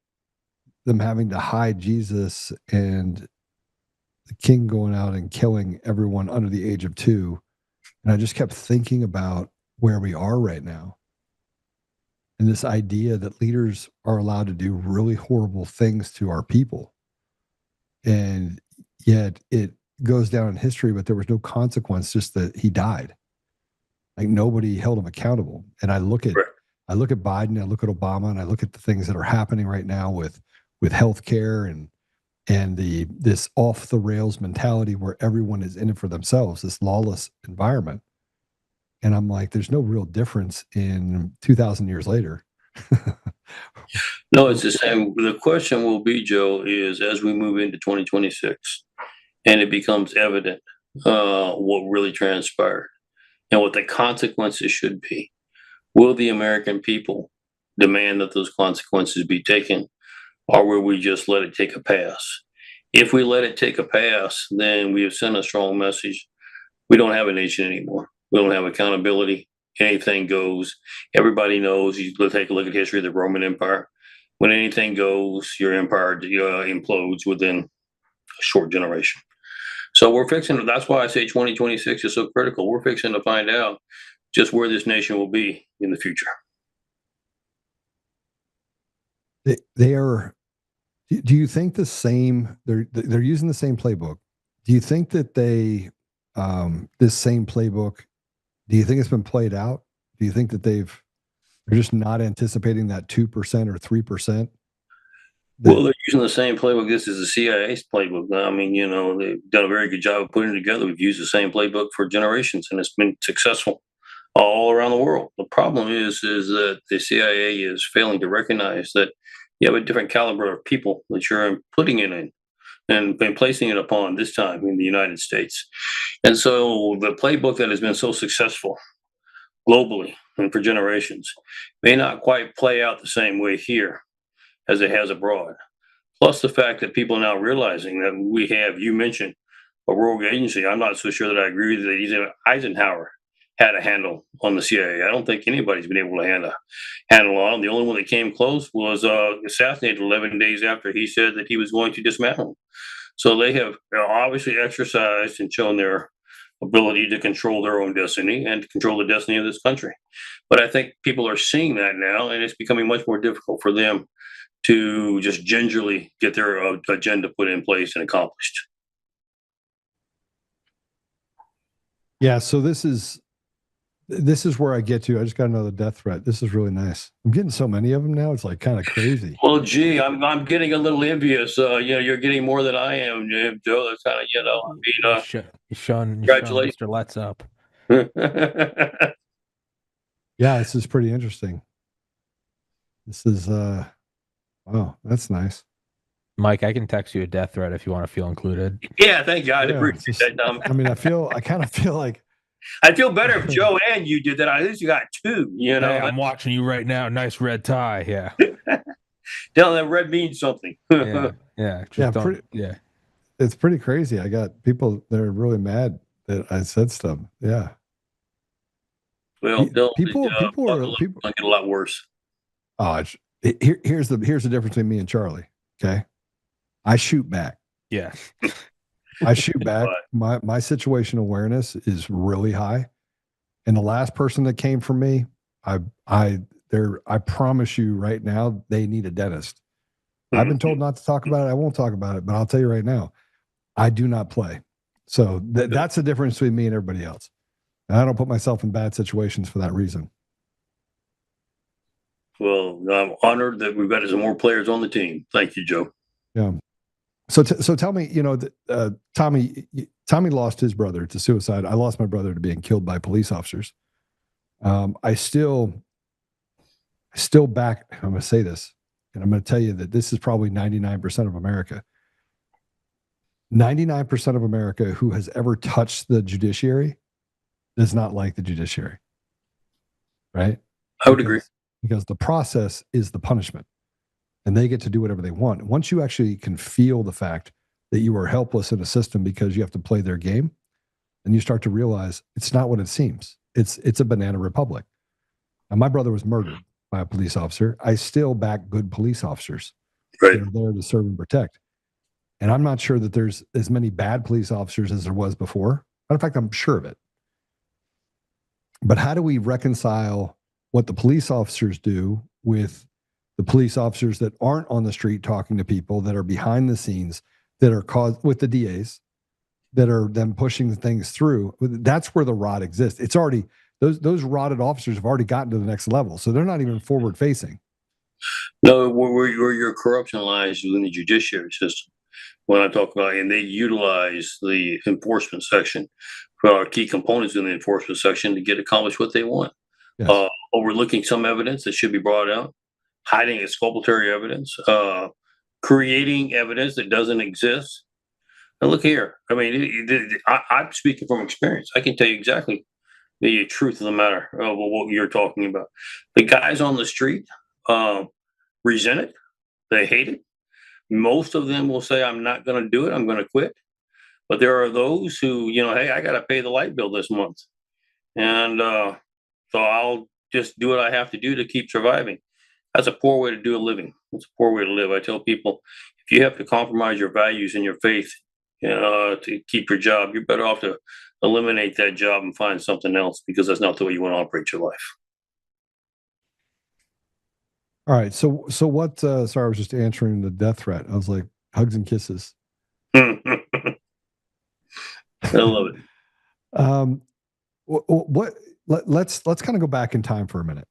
them having to hide Jesus and the king going out and killing everyone under the age of 2, and I just kept thinking about where we are right now. And this idea that leaders are allowed to do really horrible things to our people. And yet it goes down in history, but there was no consequence, just that he died. Like nobody held him accountable. And I look at Biden, I look at Obama, and I look at the things that are happening right now with healthcare and this off the rails mentality where everyone is in it for themselves, this lawless environment. And I'm like, there's no real difference in 2,000 years later. No, it's the same. The question will be, Joe, is as we move into 2026 and it becomes evident what really transpired and what the consequences should be, will the American people demand that those consequences be taken, or will we just let it take a pass? If we let it take a pass, then we have sent a strong message. We don't have a nation anymore. We don't have accountability. Anything goes. Everybody knows. You take a look at history of the Roman Empire. When anything goes, your empire implodes within a short generation. So we're fixing. That's why I say 2026 is so critical. We're fixing to find out just where this nation will be in the future. They are. Do you think the same? They're using the same playbook. Do you think that this same playbook? Do you think it's been played out? Do you think that they're just not anticipating that 2% or 3%? Well, they're using the same playbook. This is the CIA's playbook. I mean, they've done a very good job of putting it together. We've used the same playbook for generations, and it's been successful all around the world. The problem is that the CIA is failing to recognize that you have a different caliber of people that you're putting it in and placing it upon this time in the United States. And so the playbook that has been so successful globally and for generations may not quite play out the same way here as it has abroad. Plus the fact that people are now realizing that we have, you mentioned, a rogue agency. I'm not so sure that I agree that even Eisenhower had a handle on the CIA. I don't think anybody's been able to handle on them. The only one that came close was assassinated 11 days after he said that he was going to dismantle them. So they have obviously exercised and shown their ability to control their own destiny and to control the destiny of this country. But I think people are seeing that now, and it's becoming much more difficult for them to just gingerly get their agenda put in place and accomplished. Yeah, so this is where I get to. I just got another death threat. This is really nice. I'm getting so many of them now. It's like kind of crazy. Well, gee, I'm getting a little envious. You're getting more than I am, Joe. That's kind of, you're showing congratulations. Mr. Let's up. Yeah, this is pretty interesting. This is Wow, that's nice. Mike, I can text you a death threat if you want to feel included. Yeah, thank you. I'd Yeah, appreciate just- that, Tom. I mean, I kind of feel like I'd feel better if Joe and you did that. At least you got two, you know. Hey, I'm watching you right now. Nice red tie. Yeah. Tell that red means something. Yeah. Yeah. Just Yeah, don't. Yeah. it's pretty crazy. I got people that are really mad that I said stuff. Yeah. Well, People are it's gonna get a lot worse. Oh, here's the difference between me and Charlie. Okay, I shoot back. Yeah. I shoot back. My situational awareness is really high, and the last person that came from me, I promise you right now, they need a dentist. I've been told not to talk about it. I won't talk about it, but I'll tell you right now, I do not play. So that's the difference between me and everybody else. And I don't put myself in bad situations for that reason. Well, I'm honored that we've got some more players on the team. Thank you, Joe. Yeah. So tell me, Tommy lost his brother to suicide. I lost my brother to being killed by police officers. I still back. I'm going to say this, and I'm going to tell you that this is probably 99% of America. 99% of America who has ever touched the judiciary does not like the judiciary. Right? I would agree. Because the process is the punishment, and they get to do whatever they want. Once you actually can feel the fact that you are helpless in a system because you have to play their game, then you start to realize it's not what it seems. It's a banana republic. And my brother was murdered by a police officer. I still back good police officers right. that are there to serve and protect. And I'm not sure that there's as many bad police officers as there was before. In fact, I'm sure of it. But how do we reconcile what the police officers do with the police officers that aren't on the street talking to people, that are behind the scenes, that are caused with the DAs, that are them pushing things through? That's where the rot exists. It's already, those rotted officers have already gotten to the next level. So they're not even forward facing. No, where your corruption lies within the judiciary system. When I talk about, and they utilize the enforcement section for our key components in the enforcement section to get accomplished what they want. Yes. Overlooking some evidence that should be brought out, hiding exculpatory evidence, creating evidence that doesn't exist. And look here, I mean, I'm speaking from experience. I can tell you exactly the truth of the matter of what you're talking about. The guys on the street resent it. They hate it. Most of them will say, I'm not going to do it. I'm going to quit. But there are those who, hey, I got to pay the light bill this month. And so I'll just do what I have to do to keep surviving. That's a poor way to do a living. It's a poor way to live. I tell people, if you have to compromise your values and your faith to keep your job, you're better off to eliminate that job and find something else, because that's not the way you want to operate your life. All right. So what, sorry, I was just answering the death threat. I was like, hugs and kisses. I love it. Let's kind of go back in time for a minute.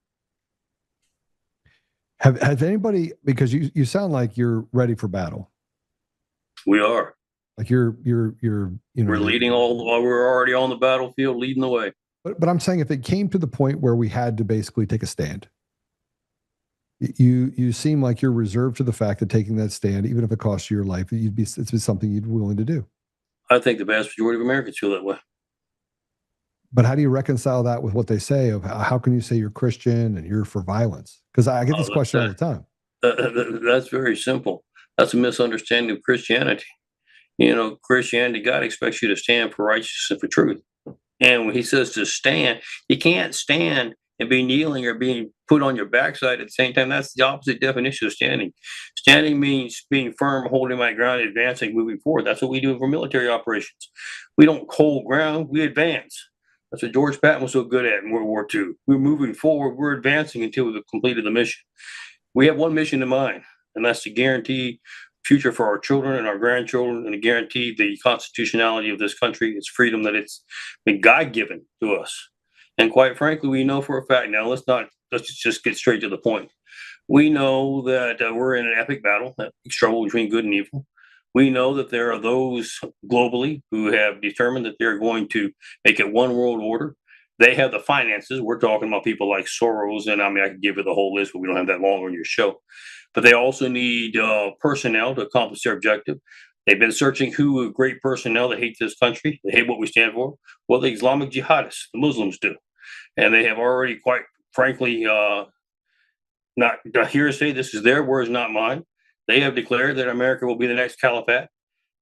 Have anybody, because you sound like you're ready for battle. We are. Like you're we're leading we're already on the battlefield, leading the way. But I'm saying, if it came to the point where we had to basically take a stand, you seem like you're reserved to the fact that taking that stand, even if it costs you your life, it's something you'd be willing to do. I think the vast majority of Americans feel that way. But how do you reconcile that with what they say of how can you say you're Christian and you're for violence? Because I get this question all the time. That's very simple. That's a misunderstanding of Christianity. Christianity, God expects you to stand for righteousness and for truth. And when he says to stand, you can't stand and be kneeling or being put on your backside at the same time. That's the opposite definition of standing. Standing means being firm, holding my ground, advancing, moving forward. That's what we do for military operations. We don't hold ground, we advance. That's what George Patton was so good at in World War II. We're moving forward, we're advancing until we've completed the mission. We have one mission in mind, and that's to guarantee future for our children and our grandchildren, and to guarantee the constitutionality of this country, its freedom that it's been God-given to us. And quite frankly, we know for a fact now, let's just get straight to the point. We know that we're in an epic battle, a struggle between good and evil. We know that there are those globally who have determined that they're going to make it one world order, They have the finances. We're talking about people like Soros, and I mean, I could give you the whole list, but we don't have that long on your show. But they also need personnel to accomplish their objective. They've been searching who are great personnel that hate this country, they hate what we stand for. Well, the Islamic jihadists, the Muslims do. And they have already, quite frankly, not hearsay, this is their words, not mine. They have declared that America will be the next caliphate,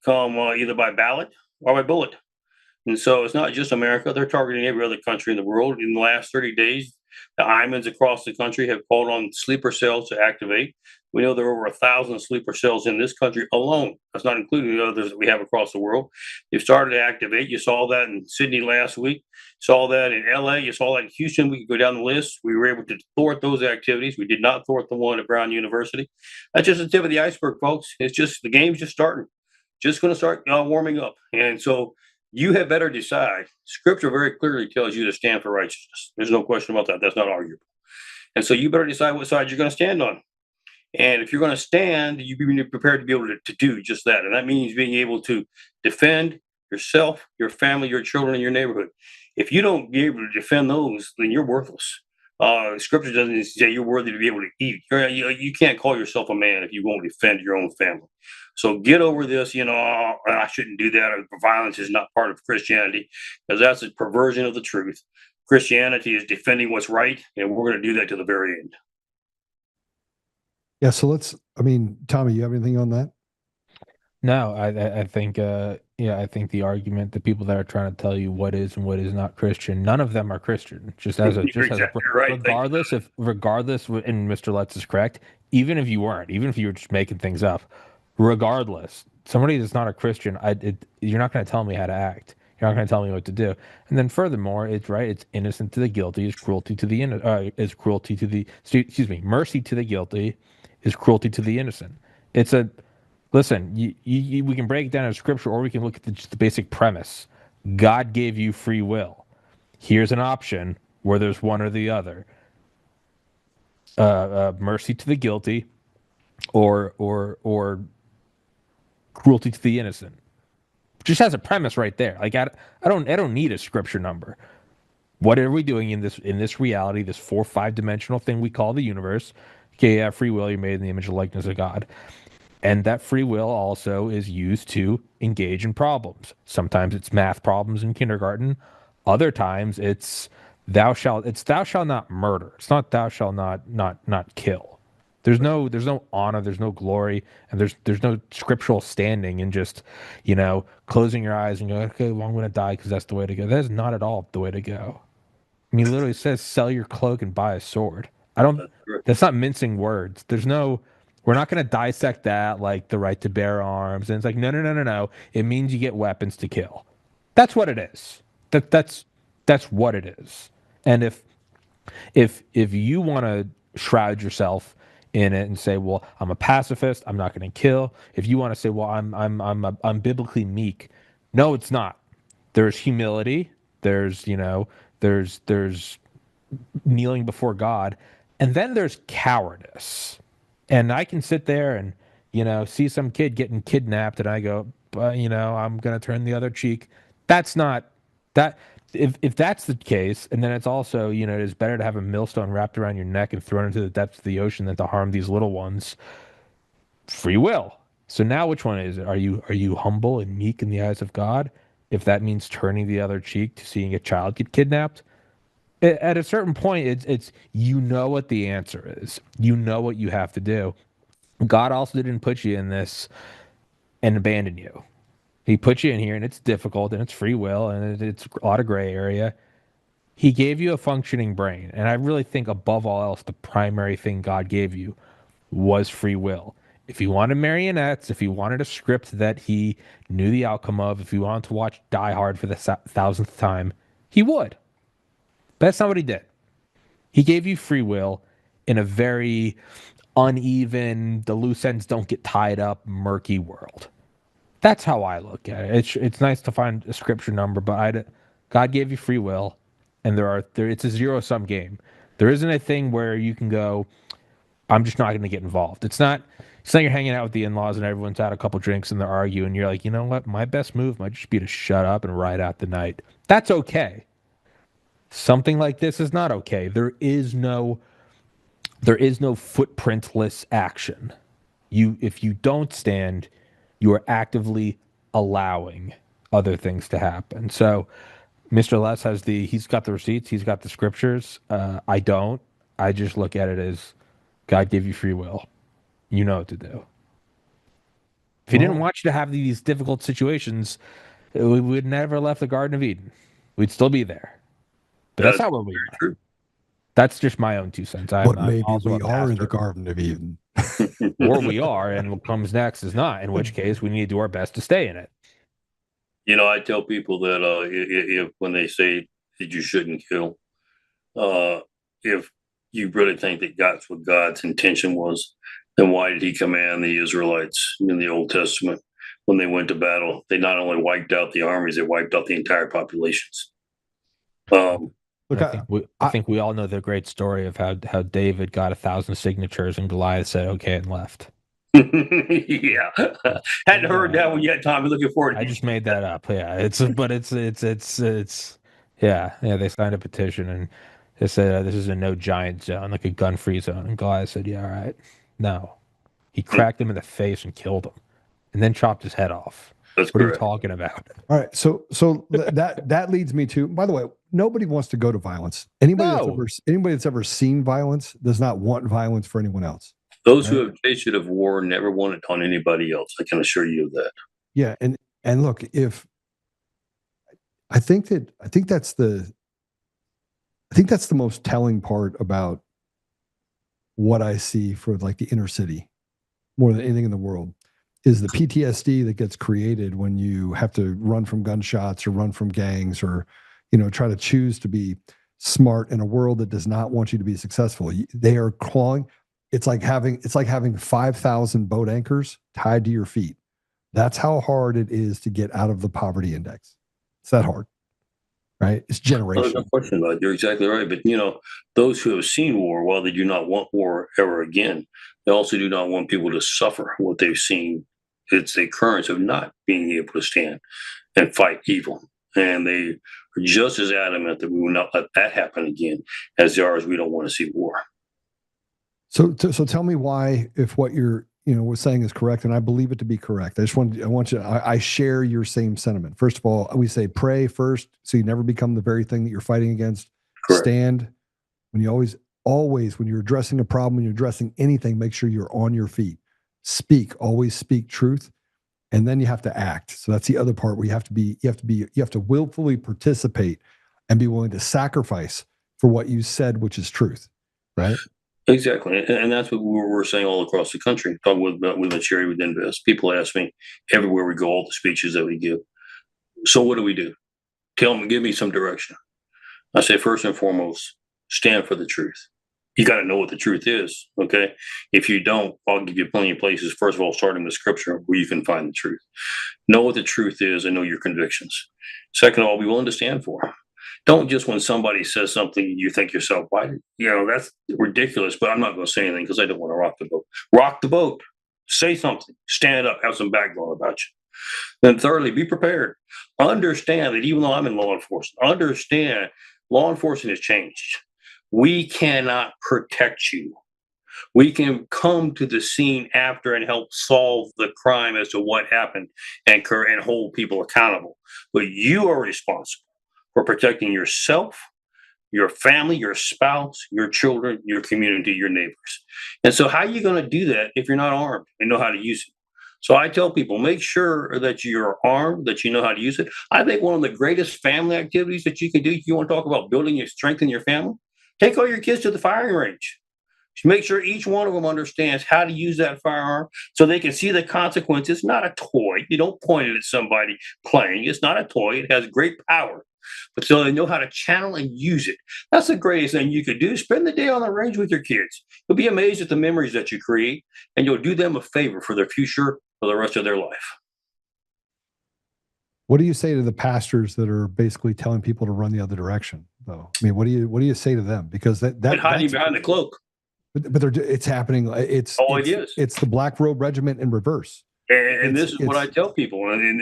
come either by ballot or by bullet. And so it's not just America. They're targeting every other country in the world. In the last 30 days, the imams across the country have called on sleeper cells to activate. We know there are over 1,000 sleeper cells in this country alone. That's not including the others that we have across the world. They've started to activate. You saw that in Sydney last week. Saw that in LA. You saw that in Houston. We could go down the list. We were able to thwart those activities. We did not thwart the one at Brown University. That's just the tip of the iceberg, folks. It's just the game's just starting. Just going to start warming up. And so you had better decide. Scripture very clearly tells you to stand for righteousness. There's no question about that. That's not arguable. And so you better decide what side you're going to stand on. And if you're going to stand, you be prepared to be able to do just that. And that means being able to defend yourself, your family, your children, and your neighborhood. If you don't be able to defend those, then you're worthless. Scripture doesn't say you're worthy to be able to eat. You can't call yourself a man if you won't defend your own family. So get over this, I shouldn't do that. Violence is not part of Christianity, because that's a perversion of the truth. Christianity is defending what's right, and we're going to do that to the very end. Yeah. So Tommy, you have anything on that? No, I think I think the argument, the people that are trying to tell you what is and what is not Christian, none of them are Christian. Right. Regardless, and Mr. Lutz is correct, even if you weren't, even if you were just making things up, regardless, somebody that's not a Christian, you're not going to tell me how to act. You're not going to tell me what to do. And then furthermore, it's innocent to the guilty is cruelty to the mercy to the guilty is cruelty to the innocent. Listen, we can break it down in scripture, or we can look at just the basic premise. God gave you free will. Here's an option where there's one or the other. Mercy to the guilty, or cruelty to the innocent. Just has a premise right there. Like I don't need a scripture number. What are we doing in this reality, this 4 or 5 dimensional thing we call the universe? Okay, you have free will. You're made in the image and likeness of God. And that free will also is used to engage in problems. Sometimes it's math problems in kindergarten. Other times it's thou shalt not murder. It's not thou shalt not kill. There's no honor, there's no glory, and there's no scriptural standing in just, closing your eyes and go, okay, well, I'm going to die because that's the way to go. That is not at all the way to go. I mean, it literally says, sell your cloak and buy a sword. That's not mincing words. We're not going to dissect that like the right to bear arms. And it's like, no. It means you get weapons to kill. That's what it is. That's what it is. And if you want to shroud yourself in it and say, well, I'm a pacifist, I'm not going to kill. If you want to say, well, I'm biblically meek. No, it's not. There's humility. There's kneeling before God, and then there's cowardice. And I can sit there and, see some kid getting kidnapped, and I go, I'm going to turn the other cheek. That's not that. If that's the case, and then it's also, it is better to have a millstone wrapped around your neck and thrown into the depths of the ocean than to harm these little ones. Free will. So now which one is it? Are you humble and meek in the eyes of God? If that means turning the other cheek to seeing a child get kidnapped? At a certain point, it's what the answer is. You know what you have to do. God also didn't put you in this and abandon you. He put you in here, and it's difficult, and it's free will, and it's a lot of gray area. He gave you a functioning brain, and I really think above all else, the primary thing God gave you was free will. If he wanted marionettes, if he wanted a script that he knew the outcome of, if he wanted to watch Die Hard for the 1,000th time, he would. But that's not what he did. He gave you free will in a very uneven, the loose ends don't get tied up, murky world. That's how I look at it. It's nice to find a scripture number, but God gave you free will, and it's a zero-sum game. There isn't a thing where you can go, I'm just not going to get involved. It's not you're hanging out with the in-laws and everyone's had a couple drinks and they're arguing, and you're like, you know what? My best move might just be to shut up and ride out the night. That's okay. something like this is not okay. There is no footprintless action. If you don't stand, you are actively allowing other things to happen. So Mr. Les he's got the receipts, he's got the scriptures. I don't. I just look at it as God gave you free will. You know what to do. If he didn't want you to have these difficult situations, we would never left the Garden of Eden. We'd still be there. But that's not what we are. True. That's just my own 2 cents. But maybe we are in the Garden of Eden. Or we are, and what comes next is not, in which case we need to do our best to stay in it. You know, I tell people that if when they say that you shouldn't kill, if you really think that that's what God's intention was, then why did he command the Israelites in the Old Testament when they went to battle? They not only wiped out the armies, they wiped out the entire populations. Look, I think we all know the great story of how David got 1,000 signatures and Goliath said okay and left. Yeah, hadn't heard that one yet, Tommy. Looking forward. I just made that up. Yeah, it's yeah. They signed a petition and they said this is a no giant zone, like a gun-free zone. And Goliath said, "Yeah, all right." No, he cracked him in the face and killed him, and then chopped his head off. That's what correct. are you talking about? All right, so that leads me to. By the way, nobody wants to go to violence. Anybody that's ever seen violence does not want violence for anyone else. Those who have tasted of war never want it on anybody else. I can assure you of that. Yeah, and look, if I think that's the most telling part about what I see for like the inner city more than anything in the world is the PTSD that gets created when you have to run from gunshots or run from gangs or, try to choose to be smart in a world that does not want you to be successful. They are clawing. It's like having 5,000 boat anchors tied to your feet. That's how hard it is to get out of the poverty index. It's that hard, right? It's generational. There's no question about it. You're exactly right. But, those who have seen war, while they do not want war ever again, they also do not want people to suffer what they've seen. It's the occurrence of not being able to stand and fight evil. And they are just as adamant that we will not let that happen again as they are as we don't want to see war. So tell me why, if what you're was saying is correct, and I believe it to be correct. I share your same sentiment. First of all, we say pray first, so you never become the very thing that you're fighting against. Correct. Stand. When you always when you're addressing a problem, when you're addressing anything, make sure you're on your feet. Speak. Always speak truth, and then you have to act. So that's the other part where you have to willfully participate and be willing to sacrifice for what you said, which is truth, right? Exactly. And that's what we're saying all across the country. Talking with the Cherry with Invest. People ask me everywhere we go, all the speeches that we give. So what do we do? Tell them, give me some direction. I say, first and foremost, stand for the truth. You got to know what the truth is. Okay. If you don't, I'll give you plenty of places. First of all, starting with scripture where you can find the truth. Know what the truth is and know your convictions. Second of all, be willing to stand for them. Don't just when somebody says something, you think yourself, why? That's ridiculous, but I'm not going to say anything because I don't want to rock the boat. Rock the boat. Say something. Stand up. Have some backbone about you. Then thirdly, be prepared. Understand that even though I'm in law enforcement, understand law enforcement has changed. We cannot protect you. We can come to the scene after and help solve the crime as to what happened and hold people accountable. But you are responsible for protecting yourself, your family, your spouse, your children, your community, your neighbors. And so how are you going to do that if you're not armed and know how to use it? So I tell people, make sure that you're armed, that you know how to use it. I think one of the greatest family activities that you can do, if you want to talk about building your strength in your family, take all your kids to the firing range. Make sure each one of them understands how to use that firearm so they can see the consequences. It's not a toy. You don't point it at somebody playing. It's not a toy. It has great power. But so they know how to channel and use it. That's the greatest thing you could do. Spend the day on the range with your kids. You'll be amazed at the memories that you create, and you'll do them a favor for their future for the rest of their life. What do you say to the pastors that are basically telling people to run the other direction, though? I mean, what do you say to them? Because that hiding behind the cloak. But it's happening. It's the Black Robe Regiment in reverse. And this is what I tell people. And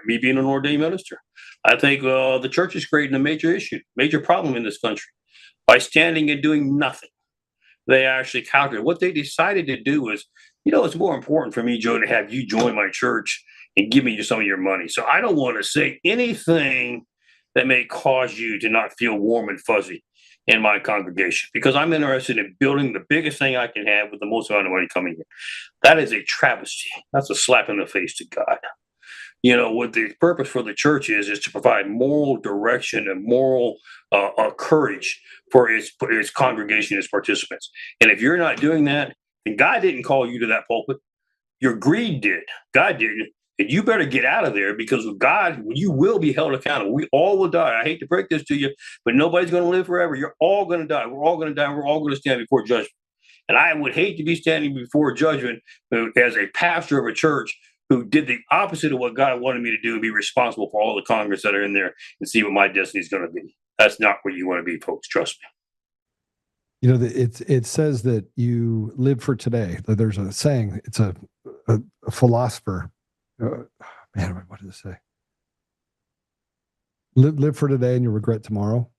me being an ordained minister, I think the church is creating a major problem in this country by standing and doing nothing. They actually calculate. What they decided to do is, it's more important for me, Joe, to have you join my church and give me some of your money. So I don't want to say anything that may cause you to not feel warm and fuzzy in my congregation, because I'm interested in building the biggest thing I can have with the most amount of money coming in. That is a travesty. That's a slap in the face to God. What the purpose for the church is to provide moral direction and moral courage for its congregation, its participants. And if you're not doing that, then God didn't call you to that pulpit. Your greed did. God didn't. And you better get out of there, because with God, you will be held accountable. We all will die. I hate to break this to you, but nobody's going to live forever. You're all going to die. We're all going to die. We're all going to stand before judgment. And I would hate to be standing before judgment as a pastor of a church who did the opposite of what God wanted me to do, and be responsible for all the Congress that are in there and see what my destiny is going to be. That's not where you want to be, folks. Trust me. It says that you live for today. There's a saying. It's a philosopher. Man, what does it say? Live for today and you'll regret tomorrow.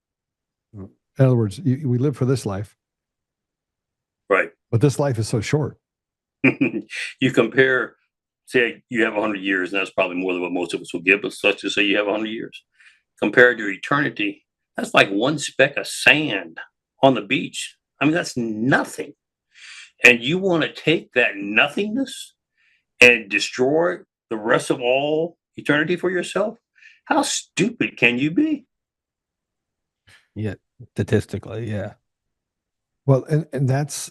In other words, we live for this life. Right. But this life is so short. You compare, say you have 100 years, and that's probably more than what most of us will give, but let's just say you have 100 years. Compared to eternity, that's like one speck of sand on the beach. I mean, that's nothing. And you want to take that nothingness and destroy the rest of all eternity for yourself? How stupid can you be? Yeah, statistically, yeah. Well, and that's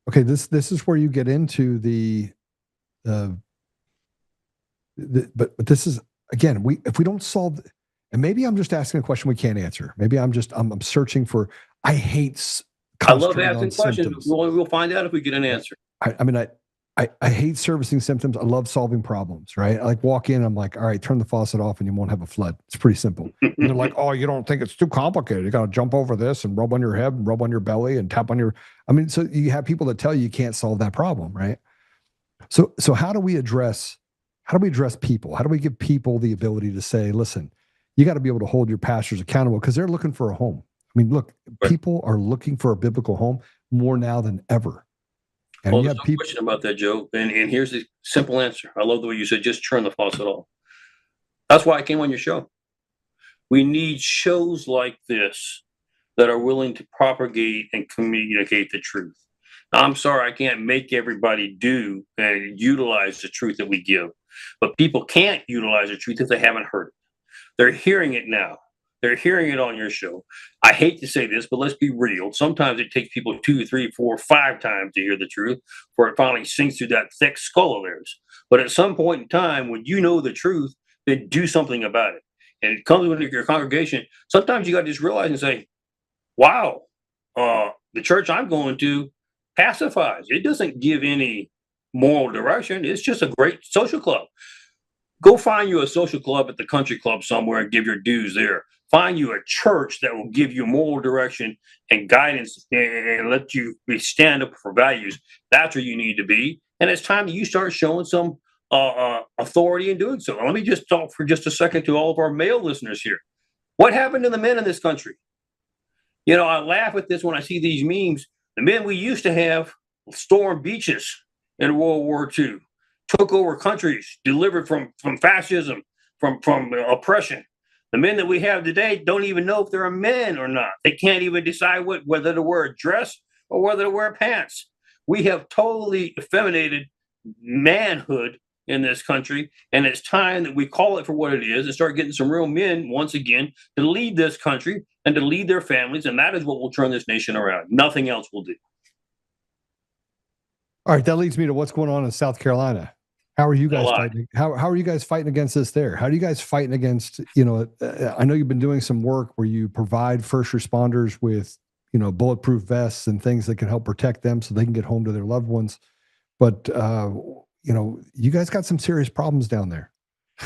okay. This is where you get into but this is, again, if we don't solve, and maybe I'm just asking a question we can't answer. Maybe I'm searching for. I love asking questions. We'll find out if we get an answer. I hate servicing symptoms. I love solving problems, right? I walk in, I'm like, all right, turn the faucet off and you won't have a flood. It's pretty simple. And they're like, oh, you don't think it's too complicated. You got to jump over this and rub on your head and rub on your belly and tap on your, so you have people that tell you can't solve that problem, right? So how do we address people? How do we give people the ability to say, listen, you got to be able to hold your pastors accountable, because they're looking for a home. Look, people are looking for a biblical home more now than ever. And there's no question about that, Joe. And here's the simple answer. I love the way you said, just turn the faucet off. That's why I came on your show. We need shows like this that are willing to propagate and communicate the truth. Now, I'm sorry, I can't make everybody do and utilize the truth that we give. But people can't utilize the truth if they haven't heard it. They're hearing it now. They're hearing it on your show. I hate to say this, but let's be real. Sometimes it takes people 2, 3, 4, 5 times to hear the truth before it finally sinks through that thick skull of theirs. But at some point in time, when you know the truth, then do something about it. And it comes with your congregation. Sometimes you got to just realize and say, wow, the church I'm going to pacifies. It doesn't give any moral direction. It's just a great social club. Go find you a social club at the country club somewhere and give your dues there. Find you a church that will give you moral direction and guidance and let you stand up for values. That's where you need to be. And it's time that you start showing some authority in doing so. Let me just talk for just a second to all of our male listeners here. What happened to the men in this country? I laugh at this when I see these memes. The men we used to have stormed beaches in World War II, took over countries, delivered from fascism, from oppression. The men that we have today don't even know if they're men or not. They can't even decide whether to wear a dress or whether to wear pants. We have totally effeminated manhood in this country, and it's time that we call it for what it is and start getting some real men once again to lead this country and to lead their families, and that is what will turn this nation around. Nothing else will do. All right, that leads me to what's going on in South Carolina. How are you guys fighting? How are you guys fighting against this there? How are you guys fighting against, I know you've been doing some work where you provide first responders with, bulletproof vests and things that can help protect them so they can get home to their loved ones. But, you guys got some serious problems down there.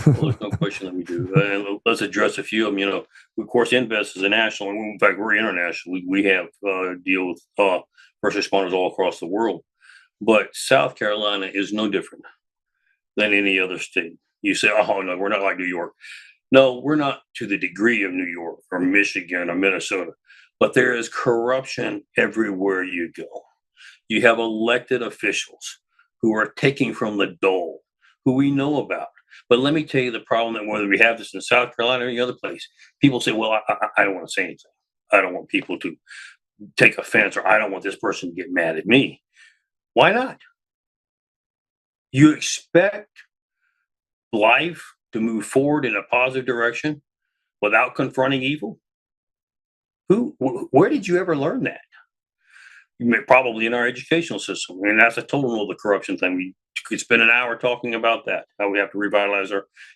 Well, there's no question that we do. And let's address a few of them. Of course, Invest is a national, and in fact, we're international. We have deal with first responders all across the world. But South Carolina is no different. than any other state. You say, oh, no, we're not like New York. No, we're not to the degree of New York or Michigan or Minnesota, but there is corruption everywhere you go. You have elected officials who are taking from the dole, who we know about. But let me tell you the problem that whether we have this in South Carolina or any other place, people say, well, I don't want to say anything. I don't want people to take offense, or I don't want this person to get mad at me. Why not? You expect life to move forward in a positive direction without confronting evil? Where did you ever learn that? Probably in our educational system. And that's a total of the corruption thing. We could spend an hour talking about that, how we have to revitalize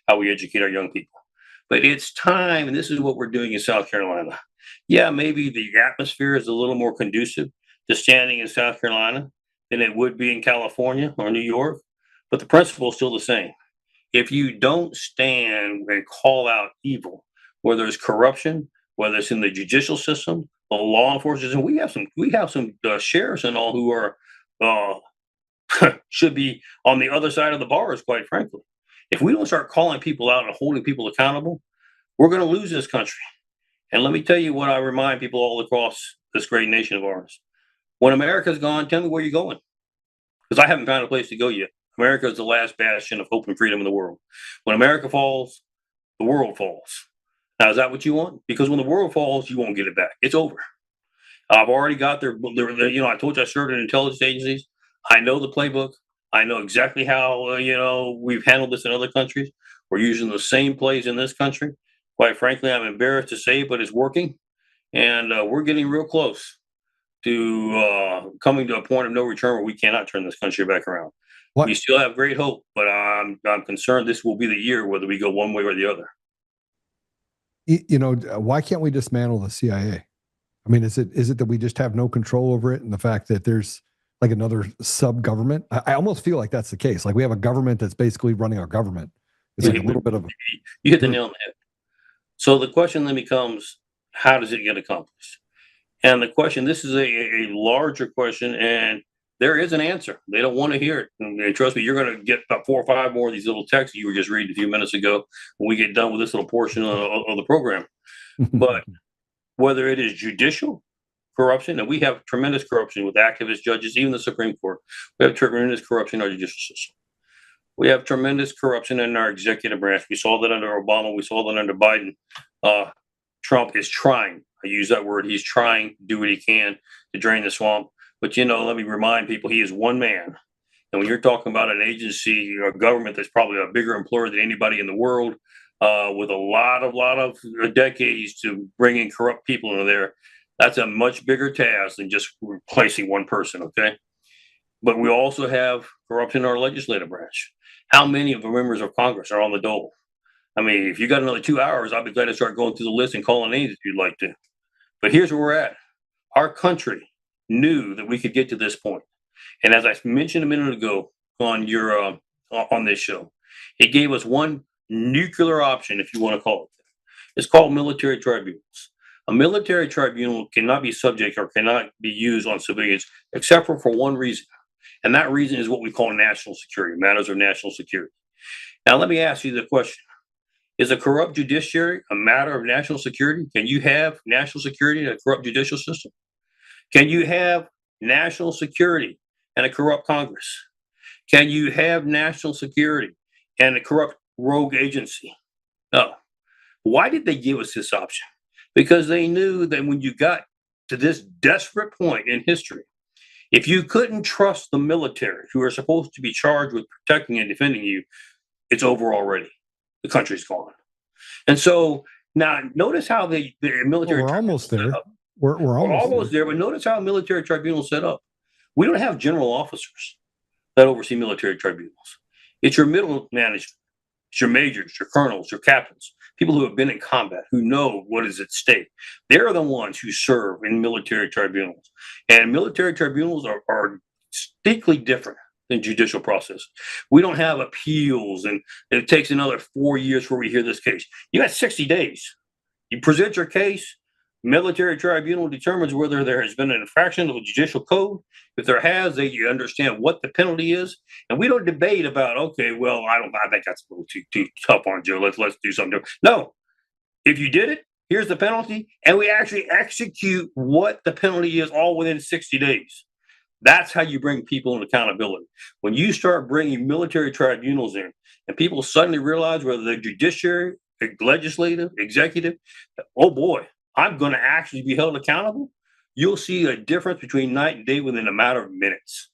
how we educate our young people. But it's time, and this is what we're doing in South Carolina. Yeah, maybe the atmosphere is a little more conducive to standing in South Carolina than it would be in California or New York, but the principle is still the same. If you don't stand and call out evil, whether it's corruption, whether it's in the judicial system, the law enforcement, and we have some sheriffs and all who are should be on the other side of the bars, quite frankly. If we don't start calling people out and holding people accountable, we're going to lose this country. And let me tell you what I remind people all across this great nation of ours. When America's gone, tell me where you're going. Because I haven't found a place to go yet. America is the last bastion of hope and freedom in the world. When America falls, the world falls. Now, is that what you want? Because when the world falls, you won't get it back. It's over. I've already got their I told you I served in intelligence agencies. I know the playbook. I know exactly how, we've handled this in other countries. We're using the same plays in this country. Quite frankly, I'm embarrassed to say, but it's working. And we're getting real close to coming to a point of no return where we cannot turn this country back around. What? We still have great hope, but I'm concerned this will be the year whether we go one way or the other. Why can't we dismantle the CIA? I mean, is it that we just have no control over it, and the fact that there's like another sub-government? I almost feel like that's the case. Like we have a government that's basically running our government. It's like a little bit of you hit the nail on the head. So the question then becomes, how does it get accomplished? And the question, this is a larger question, and there is an answer. They don't want to hear it. And trust me, you're going to get about 4 or 5 more of these little texts you were just reading a few minutes ago when we get done with this little portion of the program. But whether it is judicial corruption, and we have tremendous corruption with activist judges, even the Supreme Court. We have tremendous corruption in our judicial system. We have tremendous corruption in our executive branch. We saw that under Obama. We saw that under Biden. Trump is trying. I use that word. He's trying to do what he can to drain the swamp. But, let me remind people, he is one man. And when you're talking about an agency, a government that's probably a bigger employer than anybody in the world, with a lot of decades to bring in corrupt people into there, that's a much bigger task than just replacing one person, okay? But we also have corruption in our legislative branch. How many of the members of Congress are on the dole? I mean, if you got another 2 hours, I'll be glad to start going through the list and calling names if you'd like to. But here's where we're at. Our country knew that we could get to this point. And as I mentioned a minute ago on your on this show, it gave us one nuclear option, if you want to call it that. It's called military tribunals. A military tribunal cannot be subject or cannot be used on civilians except for one reason. And that reason is what we call national security, matters of national security. Now, let me ask you the question. Is a corrupt judiciary a matter of national security? Can you have national security in a corrupt judicial system? Can you have national security and a corrupt Congress? Can you have national security and a corrupt rogue agency? No. Why did they give us this option? Because they knew that when you got to this desperate point in history, if you couldn't trust the military, who are supposed to be charged with protecting and defending you, it's over already. The country's gone. And so now notice how the military... We're almost there. We're almost there, but notice how a military tribunal is set up. We don't have general officers that oversee military tribunals. It's your middle management. It's your majors, your colonels, your captains, people who have been in combat, who know what is at stake. They're the ones who serve in military tribunals. And military tribunals are distinctly different than judicial process. We don't have appeals, and it takes another 4 years before we hear this case. You got 60 days. You present your case, Military tribunal determines whether there has been an infraction of the judicial code. If there has, they understand what the penalty is, and we don't debate about. Okay, well, I think that's a little too tough on Joe. Let's do something different. No, if you did it, here's the penalty, and we actually execute what the penalty is all within 60 days. That's how you bring people in accountability. When you start bringing military tribunals in, and people suddenly realize whether the judiciary, legislative, executive, oh boy, I'm going to actually be held accountable. You'll see a difference between night and day within a matter of minutes.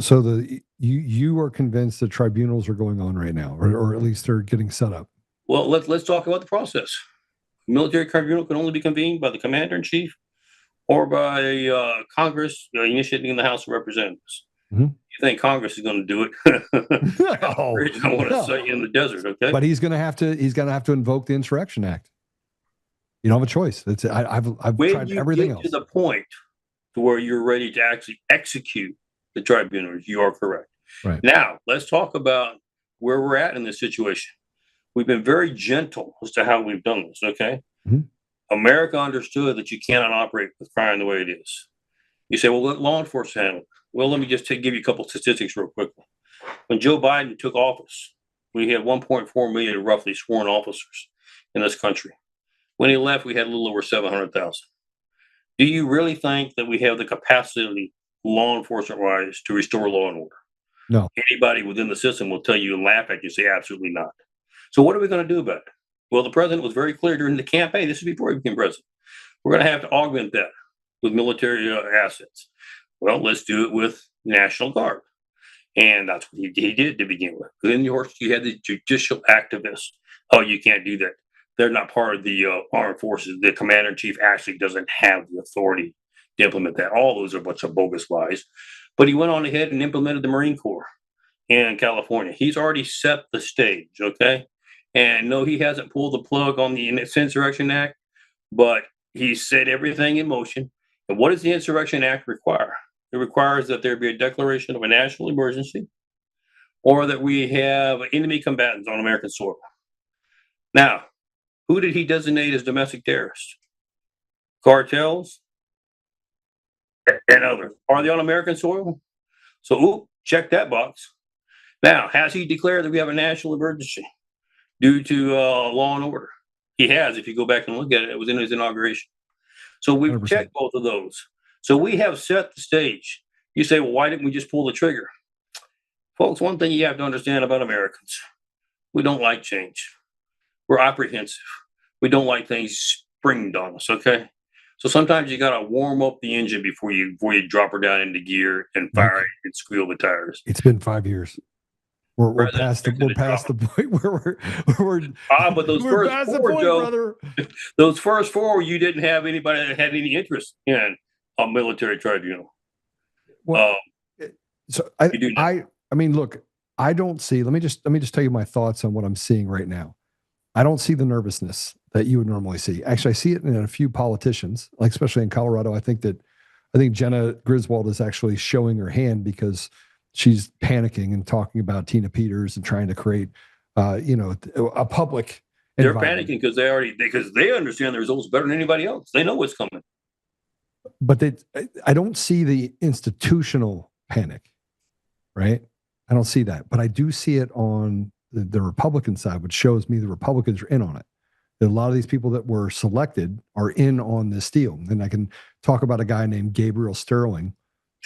So you are convinced that tribunals are going on right now, or at least they're getting set up. Well, let's talk about the process. Military tribunal can only be convened by the commander in chief or by Congress initiating in the House of Representatives. Mm-hmm. You think Congress is going to do it? I want to say in the desert, okay? But he's going to have to invoke the Insurrection Act. You don't have a choice. I've tried everything else. To the point to where you're ready to actually execute the tribunals, you are correct. Right. Now, let's talk about where we're at in this situation. We've been very gentle as to how we've done this, okay? Mm-hmm. America understood that you cannot operate with crime the way it is. You say, well, let law enforcement handle it. Well, let me just give you a couple of statistics real quickly. When Joe Biden took office, we had 1.4 million roughly sworn officers in this country. When he left, we had a little over 700,000. Do you really think that we have the capacity, law enforcement-wise, to restore law and order? No. Anybody within the system will tell you and laugh at you and say, absolutely not. So what are we going to do about it? Well, the president was very clear during the campaign. This is before he became president. We're going to have to augment that with military assets. Well, let's do it with National Guard. And that's what he did to begin with. Then you had the judicial activists. Oh, you can't do that. They're not part of the armed forces. The commander-in-chief actually doesn't have the authority to implement that. All those are a bunch of bogus lies. But he went on ahead and implemented the Marine Corps in California. He's already set the stage, okay? And no, he hasn't pulled the plug on the Insurrection Act, but he set everything in motion. And what does the Insurrection Act require? It requires that there be a declaration of a national emergency or that we have enemy combatants on American soil. Now, who did he designate as domestic terrorists? Cartels and others. Are they on American soil? So, check that box. Now, has he declared that we have a national emergency due to law and order? He has. If you go back and look at it, it was in his inauguration. So we've 100%. checked both of those. So we have set the stage. You say, well, why didn't we just pull the trigger? Folks, one thing you have to understand about Americans, we don't like change. We're apprehensive. We don't like things springed on us, okay? So sometimes you got to warm up the engine before you drop her down into gear and fire it and squeal the tires. It's been 5 years. We're past the point where we're but those first past four, the point, Joe, brother. Those first four, you didn't have anybody that had any interest in a military tribunal. Well, so I mean, look, I don't see. Let me just tell you my thoughts on what I'm seeing right now. I don't see the nervousness that you would normally see. Actually, I see it in a few politicians, like especially in Colorado. I think Jenna Griswold is actually showing her hand because she's panicking and talking about Tina Peters and trying to create, a public. They're panicking because they understand the results better than anybody else. They know what's coming. But I don't see the institutional panic, right? I don't see that, but I do see it on the Republican side, which shows me the Republicans are in on it. A lot of these people that were selected are in on this deal. And I can talk about a guy named Gabriel Sterling,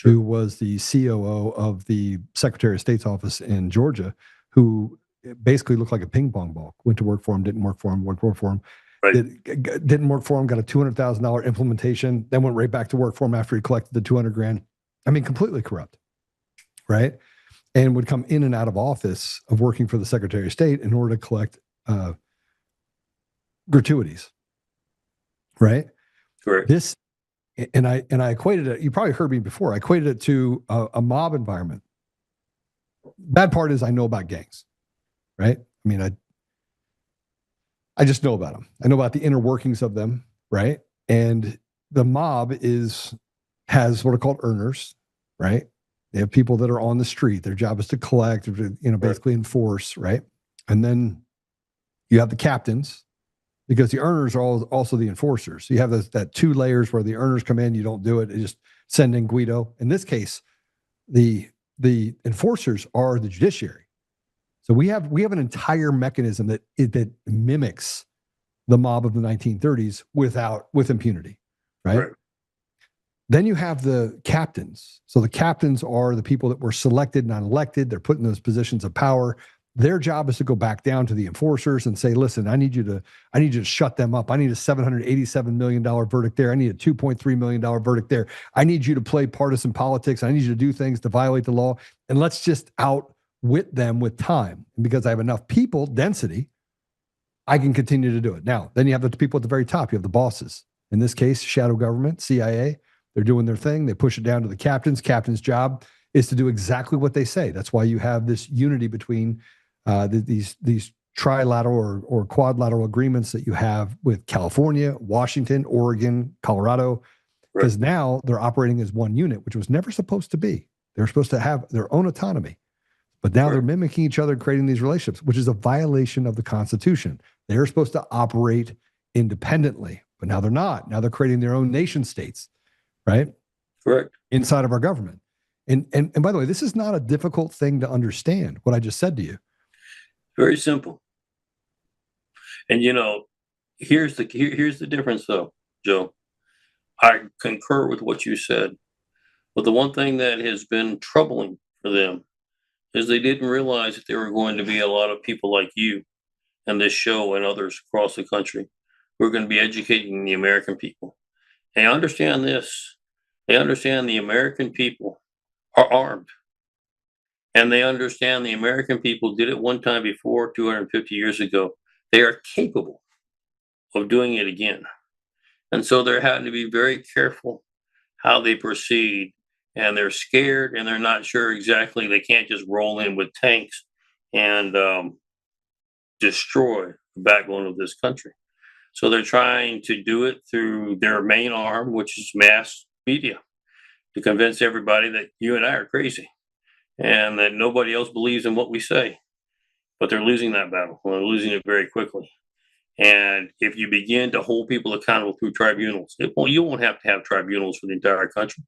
who was the COO of the Secretary of State's office in Georgia, who basically looked like a ping pong ball. Went to work for him, didn't work for him, worked for him. Right. Didn't work for him, got a $200,000 implementation, then went right back to work for him after he collected the $200,000. I mean, completely corrupt, right? And would come in and out of office of working for the Secretary of State in order to collect gratuities, right? Correct. This, and I equated it. You probably heard me before. I equated it to a mob environment. Bad part is I know about gangs, right? I mean, I just know about them. I know about the inner workings of them, right? And the mob has what are called earners, right? They have people that are on the street. Their job is to collect, basically enforce, right? And then you have the captains, because the earners are also the enforcers. So you have that two layers where the earners come in, you don't do it, they just send in Guido. In this case, the enforcers are the judiciary. So we have an entire mechanism that mimics the mob of the 1930s with impunity, right? Then you have the captains. So the captains are the people that were selected, not elected. They're put in those positions of power. Their job is to go back down to the enforcers and say, listen, I need you to shut them up. I need a $787 million verdict there. I need a $2.3 million verdict there. I need you to play partisan politics. I need you to do things to violate the law. And let's just outwit them with time. And because I have enough people, density, I can continue to do it. Now, then you have the people at the very top. You have the bosses. In this case, shadow government, CIA. They're doing their thing. They push it down to the captains. Captain's job is to do exactly what they say. That's why you have this unity between these trilateral or quadrilateral agreements that you have with California, Washington, Oregon, Colorado, because now they're operating as one unit, which was never supposed to be. They're supposed to have their own autonomy. But now they're mimicking each other, creating these relationships, which is a violation of the Constitution. They're supposed to operate independently, but now they're not. Now they're creating their own nation states, right? Correct. Inside of our government. And by the way, this is not a difficult thing to understand, what I just said to you. Very simple. And here's the difference though, Joe. I concur with what you said. But the one thing that has been troubling for them is they didn't realize that there were going to be a lot of people like you and this show and others across the country who are going to be educating the American people. And understand this. They understand the American people are armed. And they understand the American people did it one time before, 250 years ago. They are capable of doing it again. And so they're having to be very careful how they proceed. And they're scared and they're not sure exactly. They can't just roll in with tanks and destroy the backbone of this country. So they're trying to do it through their main arm, which is mass media, to convince everybody that you and I are crazy and that nobody else believes in what we say. But they're losing that battle. They're losing it very quickly. And if you begin to hold people accountable through tribunals, you won't have to have tribunals for the entire country.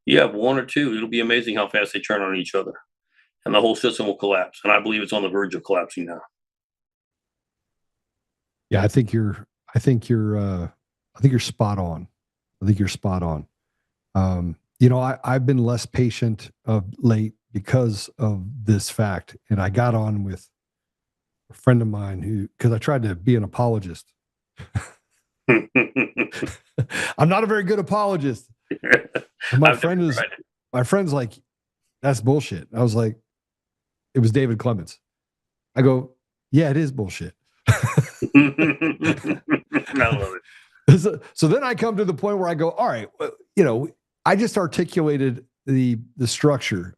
You have one or two, it'll be amazing how fast they turn on each other. And the whole system will collapse. And I believe it's on the verge of collapsing now. Yeah, I think you're spot on. I think you're spot on. I've been less patient of late because of this fact. And I got on with a friend of mine because I tried to be an apologist. I'm not a very good apologist. My friend's like, that's bullshit. I was like, it was David Clements. I go, yeah, it is bullshit. I love it. So then I come to the point where I go, all right, I just articulated the structure.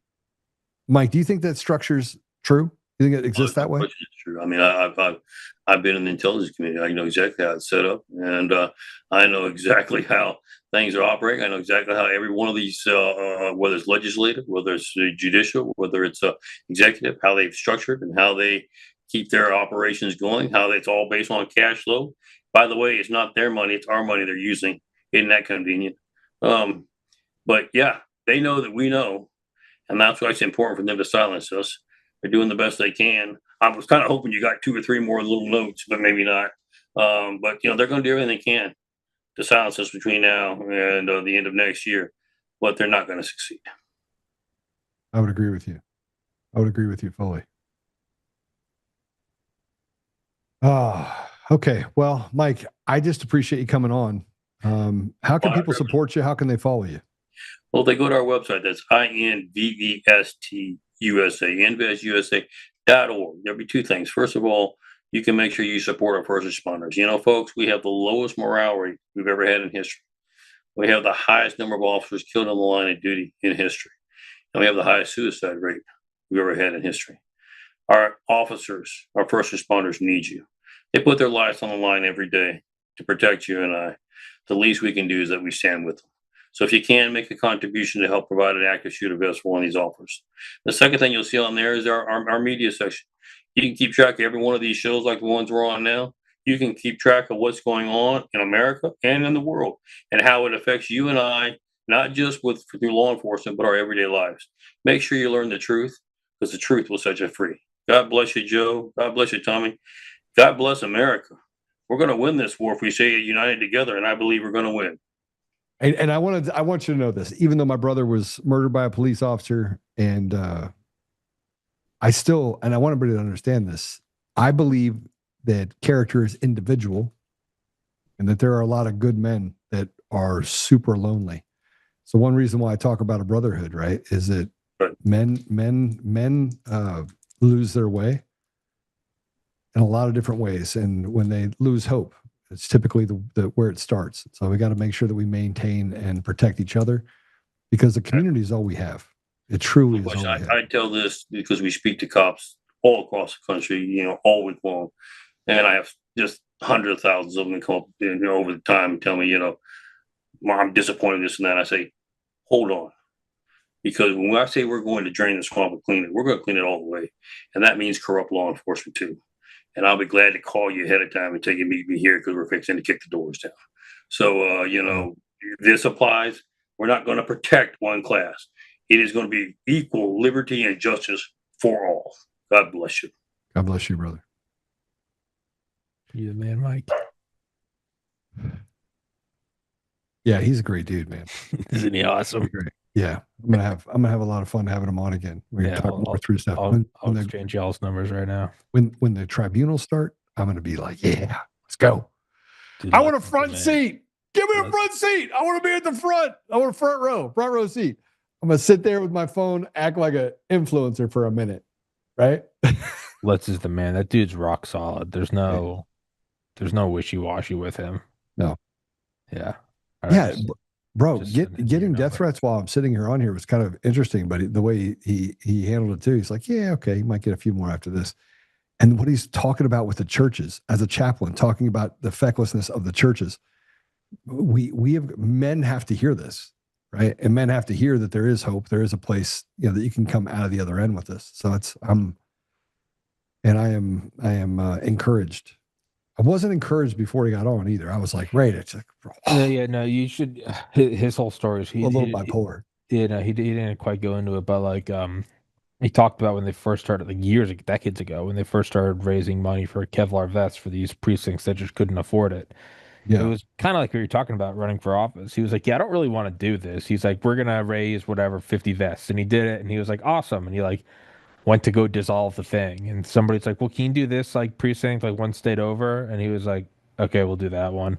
Mike, do you think that structure's true? You think it exists that way? It's true. I mean, I've been in the intelligence community. I know exactly how it's set up, and I know exactly how things are operating. I know exactly how every one of these, whether it's legislative, whether it's judicial, whether it's executive, how they've structured and how they keep their operations going, how it's all based on cash flow. By the way, it's not their money, it's our money they're using. Isn't that convenient? But yeah, they know that we know, and that's why it's important for them to silence us. They're doing the best they can. I was kind of hoping you got 2 or 3 more little notes, but maybe not. But they're going to do everything they can to silence us between now and the end of next year, but they're not going to succeed. I would agree with you. I would agree with you fully. Okay. Well, Mike, I just appreciate you coming on. How can people support you? How can they follow you? Well, they go to our website. That's INVEST USA, investusa.org. There'll be 2 things. First of all, you can make sure you support our first responders. Folks, we have the lowest morale rate we've ever had in history. We have the highest number of officers killed on the line of duty in history. And we have the highest suicide rate we've ever had in history. Our officers, our first responders need you. They put their lives on the line every day to protect you and I. The least we can do is that we stand with them. So if you can, make a contribution to help provide an active shooter vest for one of these offers. The second thing you'll see on there is our media section. You can keep track of every one of these shows like the ones we're on now. you can keep track of what's going on in America and in the world and how it affects you and I, not just through law enforcement, but our everyday lives. Make sure you learn the truth, because the truth will set you free. God bless you, Joe. God bless you, Tommy. God bless America. We're going to win this war if we stay united together, and I believe we're going to win. And I want you to know this, even though my brother was murdered by a police officer, and I want everybody to understand this, I believe that character is individual and that there are a lot of good men that are super lonely. So one reason why I talk about a brotherhood, right, is that men lose their way in a lot of different ways. And when they lose hope, it's typically the where it starts. So we got to make sure that we maintain and protect each other, because the community is all we have. It truly is all we have. I tell this because we speak to cops all across the country, all week long. And I have just hundreds of thousands of them come up over the time and tell me, I'm disappointed, this and that. I say, hold on. Because when I say we're going to drain the swamp and clean it, we're going to clean it all the way. And that means corrupt law enforcement too. And I'll be glad to call you ahead of time and tell you meet me here, because we're fixing to kick the doors down. So, this applies. We're not going to protect one class. It is going to be equal liberty and justice for all. God bless you. God bless you, brother. You the man, Mike. Yeah, he's a great dude, man. Isn't he awesome? Great. Yeah, I'm gonna have a lot of fun having him on again. We're gonna talk more through stuff. I'll exchange y'all's numbers right now. When the tribunals start, I'm gonna be like, yeah, let's go. Dude, I want a front seat. Give me a front seat. I want to be at the front. I want a front row seat. I'm gonna sit there with my phone, act like an influencer for a minute, right? Let's is the man. That dude's rock solid. There's no wishy-washy with him. No. Yeah. Yeah, bro, getting death threats while I'm sitting here on here was kind of interesting, but the way he handled it too, he's like, yeah, okay, you might get a few more after this. And what he's talking about with the churches as a chaplain, talking about the fecklessness of the churches, men have to hear this, right? And men have to hear that there is hope, there is a place, that you can come out of the other end with this. So I am encouraged. I wasn't encouraged before he got on either. I was like, right. It's like, you should. His whole story is a little bipolar. He didn't quite go into it, but like, he talked about when they first started, like decades ago, when they first started raising money for Kevlar vests for these precincts that just couldn't afford it. Yeah. It was kind of like what you're talking about running for office. He was like, yeah, I don't really want to do this. He's like, we're going to raise 50 vests. And he did it. And he was like, awesome. And he went to go dissolve the thing, and somebody's like, well, can you do this precinct one state over? And he was like, okay, we'll do that one.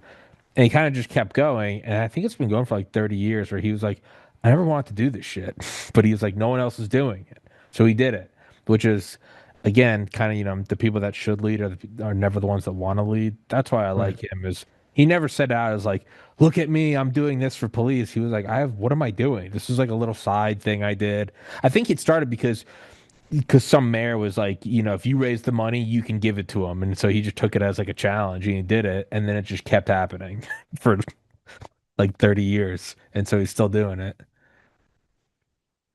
And he kind of just kept going, and I think it's been going for 30 years, where he was like, I never wanted to do this shit, but he was like, no one else is doing it, so he did it, which is, again, kind of, the people that should lead are never the ones that want to lead. That's why I like him, is he never set out as look at me, I'm doing this for police. He was like, what am I doing? This is a little side thing I did. I think it started because some mayor was like, if you raise the money, you can give it to him. And so he just took it as a challenge, and he did it. And then it just kept happening for 30 years. And so he's still doing it.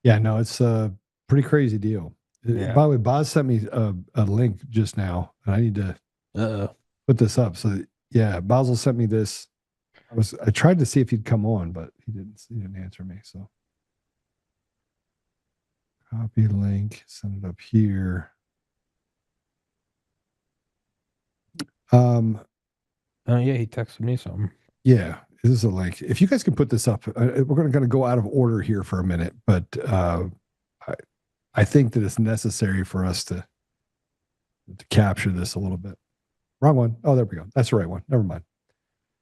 Yeah, no, it's a pretty crazy deal. Yeah. By the way, Boz sent me a link just now, and I need to put this up. So yeah, Basil sent me this. I tried to see if he'd come on, but he didn't answer me. So copy link, send it up here. Oh yeah, he texted me something. Yeah, this is a link. If you guys can put this up, we're going to go out of order here for a minute, but I think that it's necessary for us to capture this a little bit. Wrong one. Oh, there we go. That's the right one. Never mind.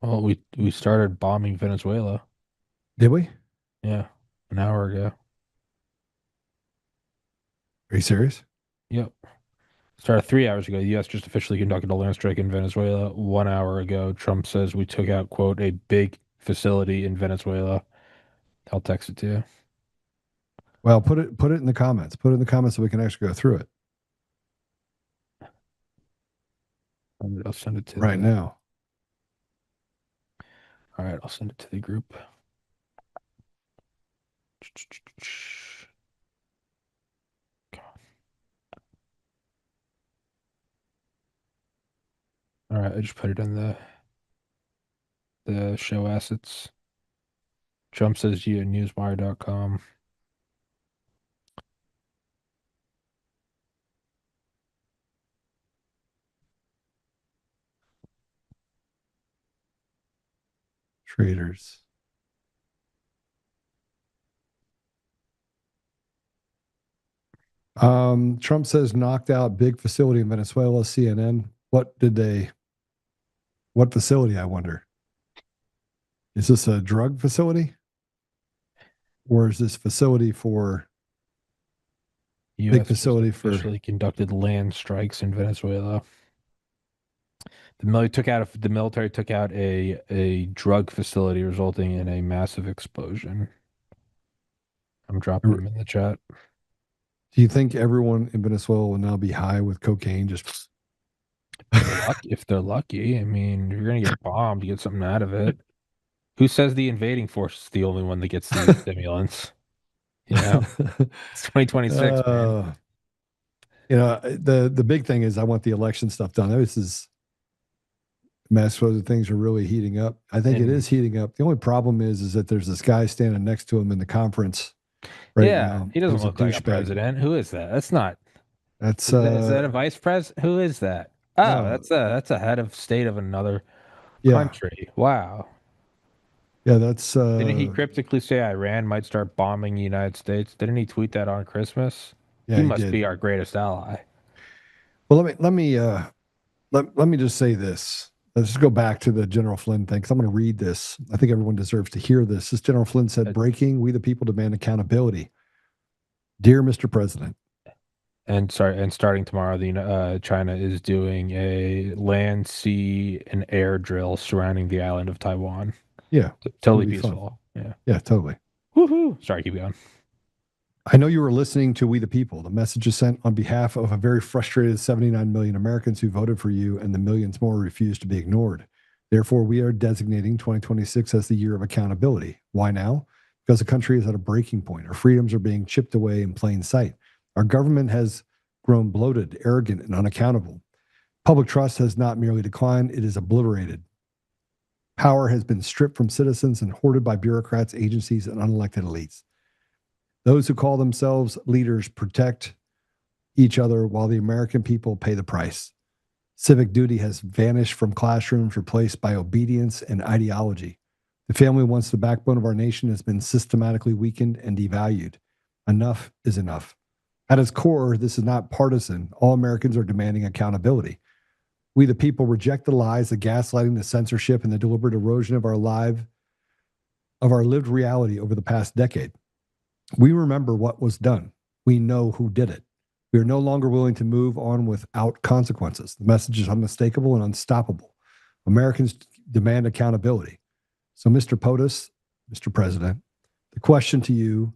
Well, we started bombing Venezuela. Did we? Yeah, an hour ago. Are you serious? Yep. Started 3 hours ago. The U.S. just officially conducted a land strike in Venezuela. 1 hour ago, Trump says we took out, quote, a big facility in Venezuela. I'll text it to you. Well, put it in the comments. Put it in the comments so we can actually go through it. I'll send it to right now. All right, I'll send it to the group. All right, I just put it in the show assets. Trump says you at newswire.com. Traitors. Trump says knocked out big facility in Venezuela. CNN. What facility, I wonder? Is this a drug facility? Or is this facility for U.S. big facility for officially conducted land strikes in Venezuela. The military took out a drug facility, resulting in a massive explosion. I'm dropping them in the chat. Do you think everyone in Venezuela will now be high with cocaine? Just if they're lucky. I mean, you're gonna get bombed, you get something out of it. Who says the invading force is the only one that gets these stimulants? You know, it's 2026, man. The big thing is I want the election stuff done. This is Venezuela, things are really heating up. I think it is heating up. The only problem is that there's this guy standing next to him in the conference right now. He doesn't look like a president. Who is that? That's not. That's is that a vice president? Who is that? Oh, that's a head of state of another country. Wow. Yeah, that's Didn't he cryptically say Iran might start bombing the United States? Didn't he tweet that on Christmas? Yeah, he must be our greatest ally. Well, let me just say this. Let's just go back to the General Flynn thing, because I'm going to read this. I think everyone deserves to hear this. This General Flynn said, breaking, we the people demand accountability. Dear Mr. President. And starting tomorrow, China is doing a land, sea, and air drill surrounding the island of Taiwan. Yeah. Totally peaceful. Fun. Yeah, totally. Woohoo. Sorry, keep going. I know you were listening to We the People. The message is sent on behalf of a very frustrated 79 million Americans who voted for you and the millions more who refused to be ignored. Therefore, we are designating 2026 as the year of accountability. Why now? Because the country is at a breaking point. Our freedoms are being chipped away in plain sight. Our government has grown bloated, arrogant, and unaccountable. Public trust has not merely declined, it is obliterated. Power has been stripped from citizens and hoarded by bureaucrats, agencies, and unelected elites. Those who call themselves leaders protect each other while the American people pay the price. Civic duty has vanished from classrooms, replaced by obedience and ideology. The family, once the backbone of our nation, has been systematically weakened and devalued. Enough is enough. At its core, this is not partisan. All Americans are demanding accountability. We, the people, reject the lies, the gaslighting, the censorship, and the deliberate erosion of our lived reality over the past decade. We remember what was done. We know who did it. We are no longer willing to move on without consequences. The message is unmistakable and unstoppable. Americans demand accountability. So, Mr. POTUS, Mr. President, the question to you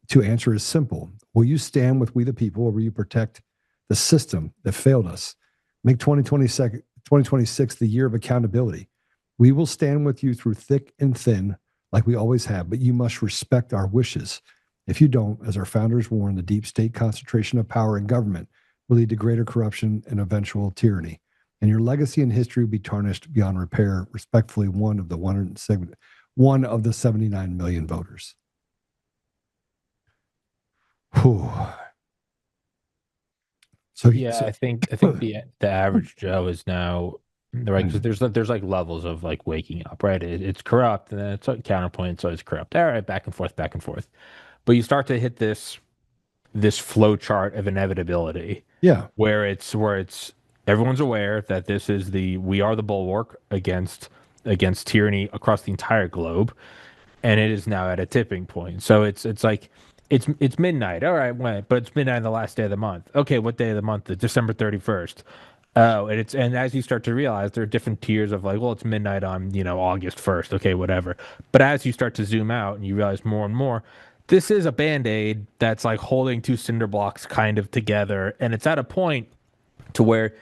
to answer is simple. Will you stand with We the People, or will you protect the system that failed us? Make 2026 the year of accountability. We will stand with you through thick and thin, like we always have, but you must respect our wishes. If you don't, as our founders warned, the deep state concentration of power in government will lead to greater corruption and eventual tyranny. And your legacy and history will be tarnished beyond repair. Respectfully, one of the 79 million voters. Whew. I think the average Joe is now right, because there's like levels of like waking up, right? It's corrupt, and then it's like counterpoint, so it's corrupt. All right, back and forth, but you start to hit this flow chart of inevitability. Yeah, where it's everyone's aware that we are the bulwark against tyranny across the entire globe, and it is now at a tipping point. So it's like it's midnight. All right, but it's midnight on the last day of the month. Okay, what day of the month? December 31st. Oh, and as you start to realize, there are different tiers of like, well, it's midnight on August 1st. Okay, whatever. But as you start to zoom out and you realize more and more, this is a Band-Aid that's like holding two cinder blocks kind of together, and it's at a point to where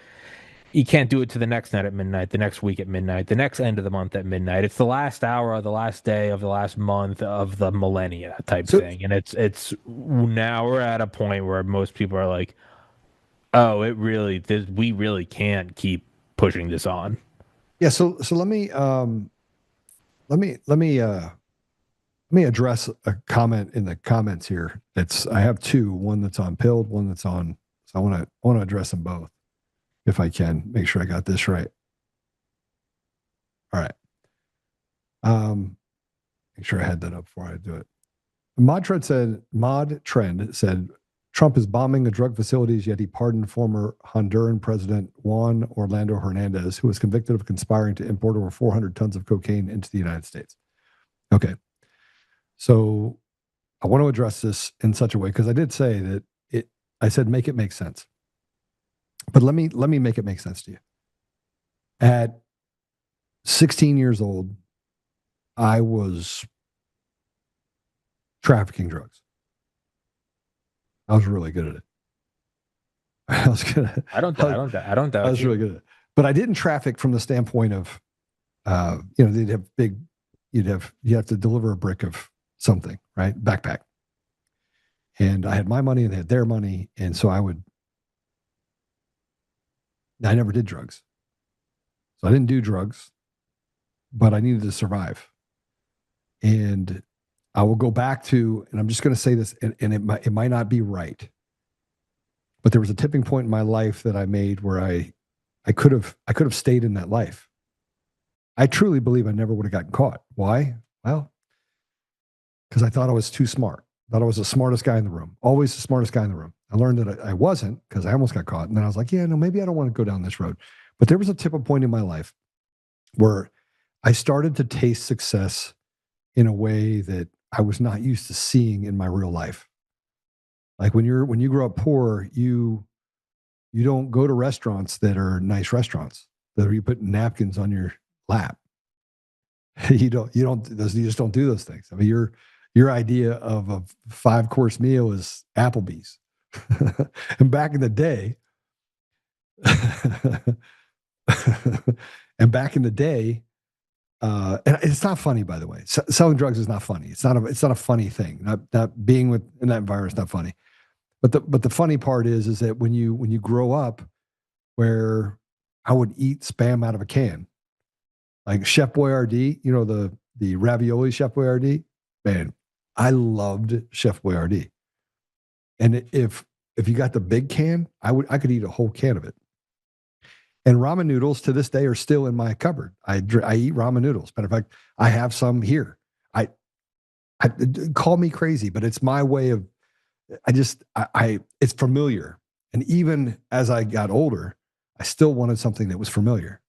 you can't do it to the next night at midnight, the next week at midnight, the next end of the month at midnight. It's the last hour of the last day of the last month of the millennia type thing. And it's now we're at a point where most people are like, oh, we really can't keep pushing this on. Yeah. So let me address a comment in the comments here. I have two, one that's on pilled, one that's on. So I want to address them both if I can. Make sure I got this right. All right. Make sure I had that up before I do it. Mod Trend said Trump is bombing the drug facilities, yet he pardoned former Honduran President Juan Orlando Hernandez, who was convicted of conspiring to import over 400 tons of cocaine into the United States. Okay. So I want to address this in such a way, because I did say that I said, make it make sense. But let me make it make sense to you. At 16 years old, I was trafficking drugs. I was really good at it. I was good at it. I don't doubt I was really good at it. But I didn't traffic from the standpoint of, they'd have you have to deliver a brick of something, right? Backpack. And I had my money and they had their money. And so I never did drugs. So I didn't do drugs, but I needed to survive. And I will go back to, and I'm just going to say this, and it might not be right, but there was a tipping point in my life that I made where I could have stayed in that life. I truly believe I never would have gotten caught. Why? Well, because I thought I was too smart. I thought I was the smartest guy in the room, always the smartest guy in the room. I learned that I wasn't, because I almost got caught. And then I was like, yeah, no, maybe I don't want to go down this road. But there was a tipping point in my life where I started to taste success in a way that I was not used to seeing in my real life. Like when you grow up poor, you don't go to restaurants that are nice restaurants that are you put napkins on your lap. You just don't do those things. I mean, your idea of a 5-course meal is Applebee's. And back in the day, and it's not funny, by the way. Selling drugs is not funny. It's not a funny thing. Not being in that environment is not funny. But the funny part is that when you grow up, where I would eat Spam out of a can, like Chef Boyardee, the ravioli Chef Boyardee, man, I loved Chef Boyardee. And if you got the big can, I could eat a whole can of it. And ramen noodles to this day are still in my cupboard. I eat ramen noodles. Matter of fact, I have some here. I call me crazy, but it's my way of. It's familiar. And even as I got older, I still wanted something that was familiar.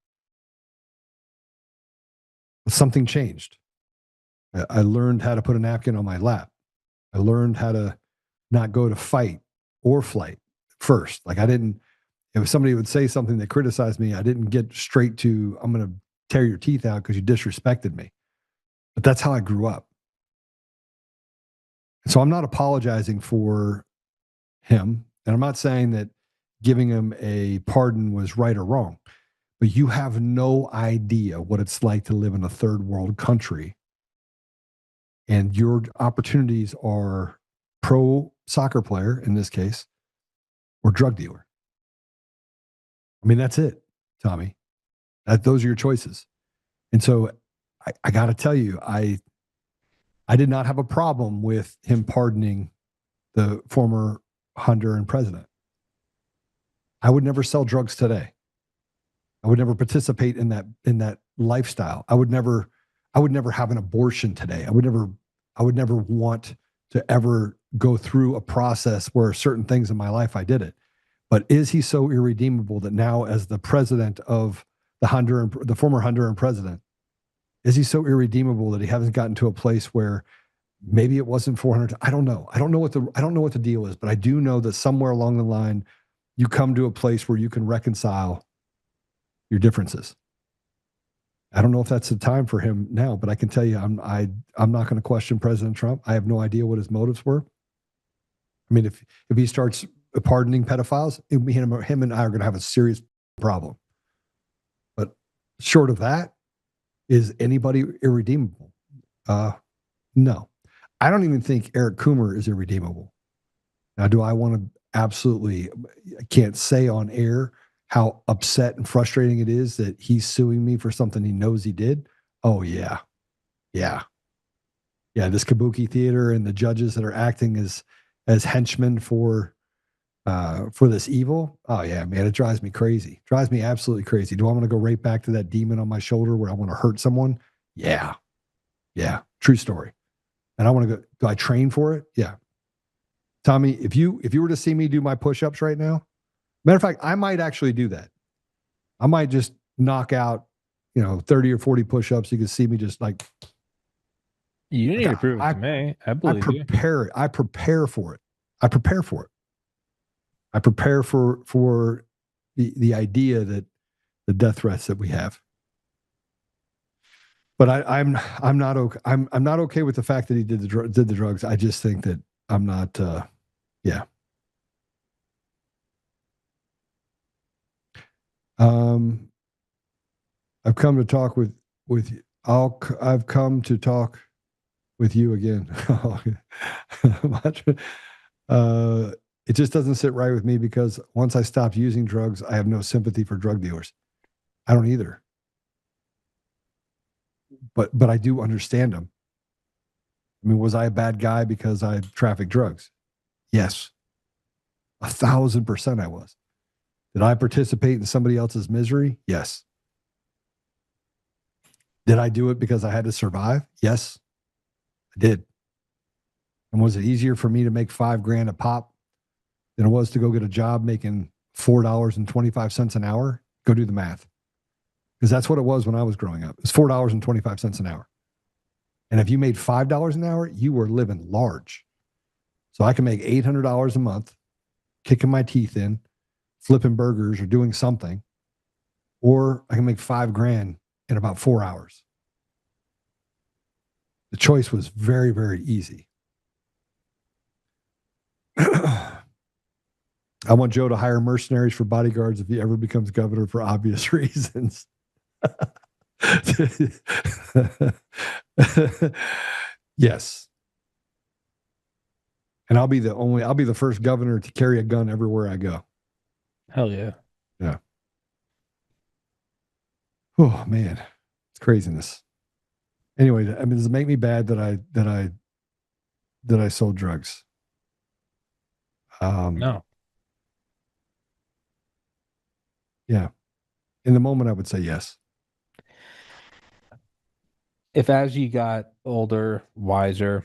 But something changed. I learned how to put a napkin on my lap. I learned how to not go to fight or flight first. Like if somebody would say something that criticized me, I didn't get straight to, I'm going to tear your teeth out because you disrespected me. But that's how I grew up. And so I'm not apologizing for him. And I'm not saying that giving him a pardon was right or wrong. But you have no idea what it's like to live in a third world country. And your opportunities are pro soccer player, in this case, or drug dealer. I mean, that's it, Tommy. Those are your choices. And so I got to tell you, I did not have a problem with him pardoning the former Honduran president. I would never sell drugs today. I would never participate in that lifestyle. I would never have an abortion today. I would never want to ever go through a process where certain things in my life I did it. But is he so irredeemable that now, as the president of the former Honduran president, is he so irredeemable that he hasn't gotten to a place where maybe it wasn't 400? I don't know. I don't know what the deal is, but I do know that somewhere along the line, you come to a place where you can reconcile your differences. I don't know if that's the time for him now, but I can tell you, I'm not going to question President Trump. I have no idea what his motives were. I mean, if he starts pardoning pedophiles, him and I are going to have a serious problem. But short of that, is anybody irredeemable? No. I don't even think Eric Coomer is irredeemable. Now, do I want to absolutely, I can't say on air how upset and frustrating it is that he's suing me for something he knows he did. Oh yeah. Yeah. Yeah. This kabuki theater and the judges that are acting as henchmen for this evil. Oh yeah, man, it drives me crazy. Drives me absolutely crazy. Do I want to go right back to that demon on my shoulder where I want to hurt someone? Yeah. Yeah. True story. And I want to go, do I train for it? Yeah. Tommy, if you were to see me do my push-ups right now, matter of fact, I might actually do that. I might just knock out, 30 or 40 push-ups. You can see me just like. You need to prove it to me. I believe you. I prepare for it. I prepare for it. I prepare for the idea that the death threats that we have. But I'm not okay. I'm not okay with the fact that he did the drugs. I just think that I'm not. Yeah. I've come to talk with you. I've come to talk with you again. It just doesn't sit right with me because once I stopped using drugs, I have no sympathy for drug dealers. I don't either. But I do understand them. I mean, was I a bad guy because I trafficked drugs? Yes. 1,000% I was. Did I participate in somebody else's misery? Yes. Did I do it because I had to survive? Yes, I did. And was it easier for me to make $5,000 a pop than it was to go get a job making $4.25 an hour? Go do the math. Because that's what it was when I was growing up. It's $4.25 an hour. And if you made $5 an hour, you were living large. So I can make $800 a month, kicking my teeth in, flipping burgers or doing something. Or I can make $5,000 in about 4 hours. The choice was very, very easy. I want Joe to hire mercenaries for bodyguards if he ever becomes governor for obvious reasons. Yes. And I'll be the first governor to carry a gun everywhere I go. Hell yeah. Yeah. Oh man, it's craziness. Anyway, I mean, does it make me bad that I sold drugs? No. Yeah. In the moment, I would say yes. If as you got older, wiser,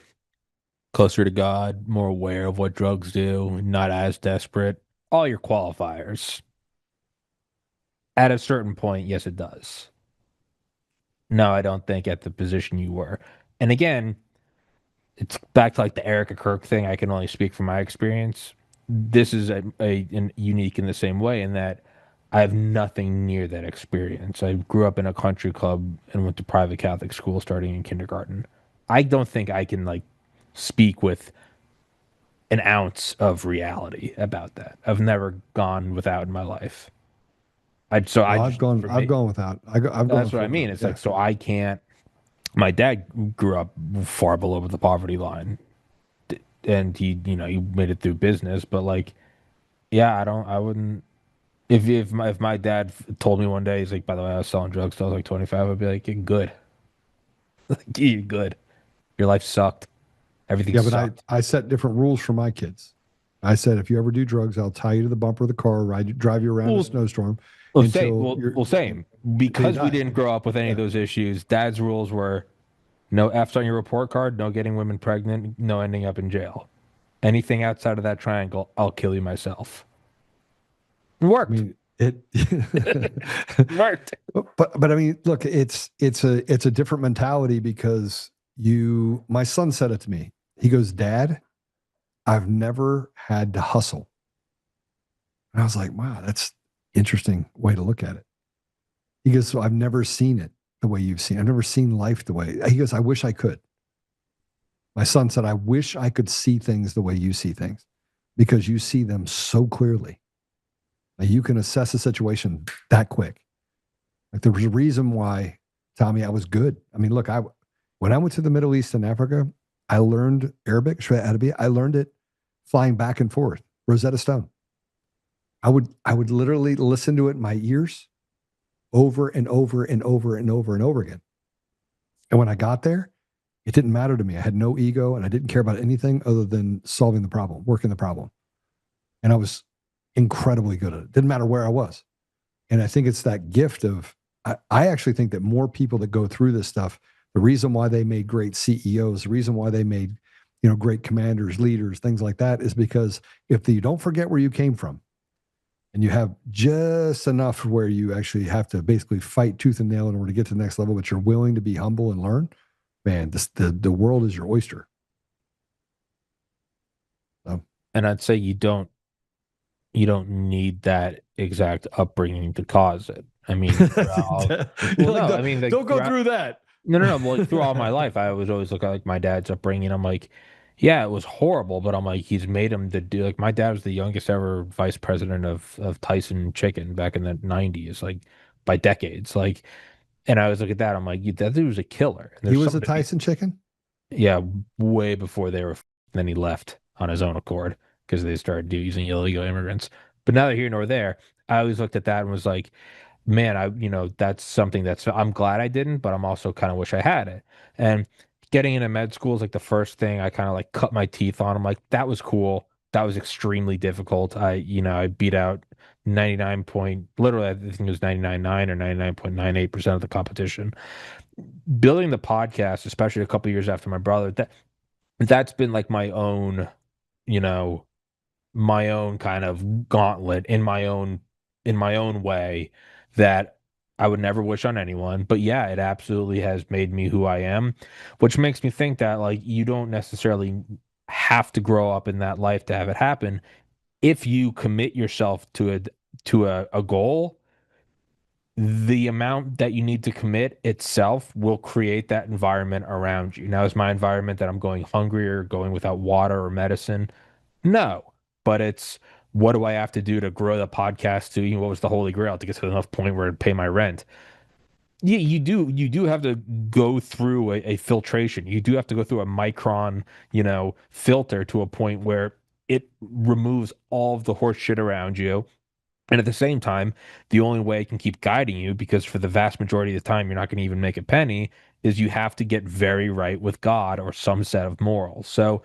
closer to God, more aware of what drugs do, not as desperate, all your qualifiers, at a certain point, yes, it does. No, I don't think at the position you were. And again, it's back to like the Erica Kirk thing. I can only speak from my experience. This is a unique in the same way in that I have nothing near that experience. I grew up in a country club and went to private Catholic school starting in kindergarten. I don't think I can like speak with an ounce of reality about that. I've never gone without in my life. I've gone without. That's what I mean. It's like, so I can't. My dad grew up far below the poverty line, and he made it through business. But like, yeah, I wouldn't. If my dad told me one day, he's like, by the way, I was selling drugs till I was like 25, I'd be like, you're good. Like, you're good. Your life sucked. Everything sucked. I set different rules for my kids. I said, if you ever do drugs, I'll tie you to the bumper of the car, drive you around a snowstorm. Same. Because we didn't grow up with any of those issues, Dad's rules were no F's on your report card, no getting women pregnant, no ending up in jail. Anything outside of that triangle, I'll kill you myself. It worked. I mean, it worked. But I mean, look, it's a different mentality because my son said it to me. He goes, Dad, I've never had to hustle. And I was like, wow, that's interesting way to look at it. He goes, so I've never seen it the way you've seen. I've never seen life the way. He goes, I wish I could. My son said, I wish I could see things the way you see things because you see them so clearly. Like you can assess a situation that quick. Like there was a reason why, Tommy, I was good. I mean, look, when I went to the Middle East and Africa, I learned Arabic, I learned it flying back and forth, Rosetta Stone. I would literally listen to it in my ears over and over and over and over and over again. And when I got there, it didn't matter to me. I had no ego and I didn't care about anything other than solving the problem, working the problem. And I was incredibly good at it. Didn't matter where I was. And I think it's that gift of, I actually think that more people that go through this stuff, the reason why they made great CEOs, the reason why they made, great commanders, leaders, things like that, is because if you don't forget where you came from and you have just enough where you actually have to basically fight tooth and nail in order to get to the next level, but you're willing to be humble and learn, man, the world is your oyster. So. And I'd say you don't need that exact upbringing to cause it. I mean, don't go through that. No. Well, through all my life, I was always look at like my dad's upbringing. I'm like, yeah, it was horrible, but I'm like, he's made him to do. Like, my dad was the youngest ever vice president of Tyson Chicken back in the '90s, like by decades. Like, and I was looking at that. I'm like, that dude was a killer. He was a Tyson Chicken. Yeah, way before they were. Then he left on his own accord because they started using illegal immigrants. But neither here nor there. I always looked at that and was like, man, that's something I'm glad I didn't, but I'm also kind of wish I had it. And getting into med school is like the first thing I kind of like cut my teeth on. I'm like, that was cool. That was extremely difficult. I beat out literally, I think it was 99.9 or 99.98% of the competition. Building the podcast, especially a couple years after my brother, that's been like my own kind of gauntlet in my own way that I would never wish on anyone. But yeah, it absolutely has made me who I am, which makes me think that like you don't necessarily have to grow up in that life to have it happen. If you commit yourself to a goal, the amount that you need to commit itself will create that environment around you. Now, is my environment that I'm going hungry or going without water or medicine? No, but it's what do I have to do to grow the podcast to, what was the holy grail to get to enough point where I'd pay my rent? Yeah, you do have to go through a filtration. You do have to go through a micron, filter to a point where it removes all of the horse shit around you. And at the same time, the only way it can keep guiding you, because for the vast majority of the time, you're not going to even make a penny, is you have to get very right with God or some set of morals. So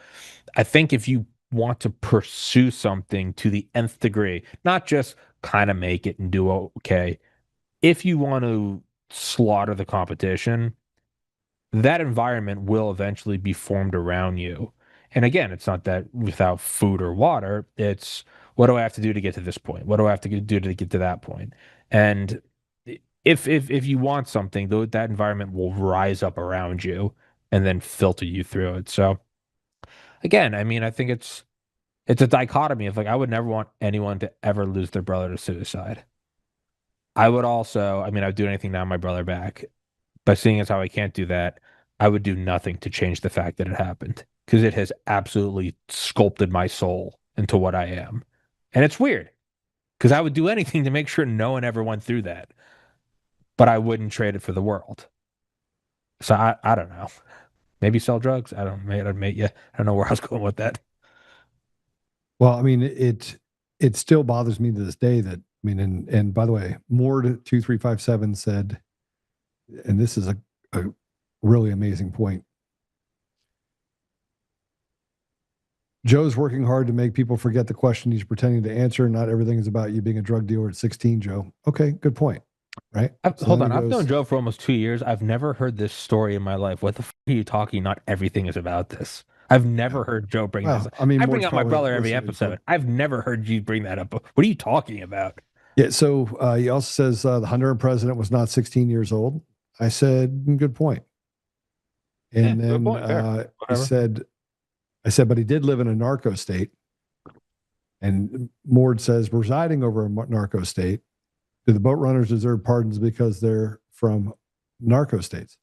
I think if you want to pursue something to the nth degree, not just kind of make it and do okay, if you want to slaughter the competition, that environment will eventually be formed around you. And again, it's not that without food or water, it's what do I have to do to get to this point? What do I have to do to get to that point? And if you want something, though, that environment will rise up around you and then filter you through it. So again, I mean, I think it's a dichotomy of like, I would never want anyone to ever lose their brother to suicide. I would also, I mean, I would do anything to have my brother back. But seeing as how I can't do that, I would do nothing to change the fact that it happened, because it has absolutely sculpted my soul into what I am. And it's weird because I would do anything to make sure no one ever went through that, but I wouldn't trade it for the world. So I don't know. Maybe sell drugs. I don't know where I was going with that. Well, I mean, it still bothers me to this day that, I mean, and by the way, Mord2357 said, and this is a really amazing point. Joe's working hard to make people forget the question he's pretending to answer. Not everything is about you being a drug dealer at 16, Joe. Okay, good point. Right? Hold on. I've known Joe for almost 2 years. I've never heard this story in my life. What the f are you talking? Not everything is about this. I've never heard Joe bring this up. I mean, I bring up my brother every episode. I've never heard you bring that up. What are you talking about? Yeah, so he also says the Honduran president was not 16 years old. I said, good point. And then I said, but he did live in a narco state. And Mord says, residing over a narco state, do the boat runners deserve pardons because they're from narco states?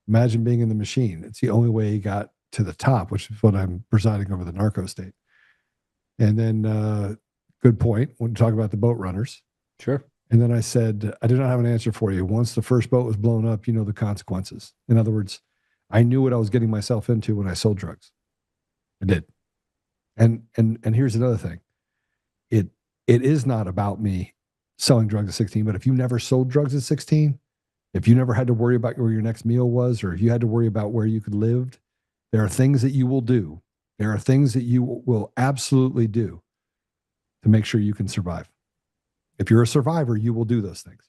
Imagine being in the machine. It's the only way he got to the top, which is what I'm presiding over the narco state. And then, good point when you talk about the boat runners. Sure. And then I said, I do not have an answer for you. Once the first boat was blown up, you know the consequences. In other words, I knew what I was getting myself into when I sold drugs. I did. And here's another thing. it is not about me selling drugs at 16, but if you never sold drugs at 16, if you never had to worry about where your next meal was, or if you had to worry about where you could live, there are things that you will do. There are things that you will absolutely do to make sure you can survive. If you're a survivor, you will do those things.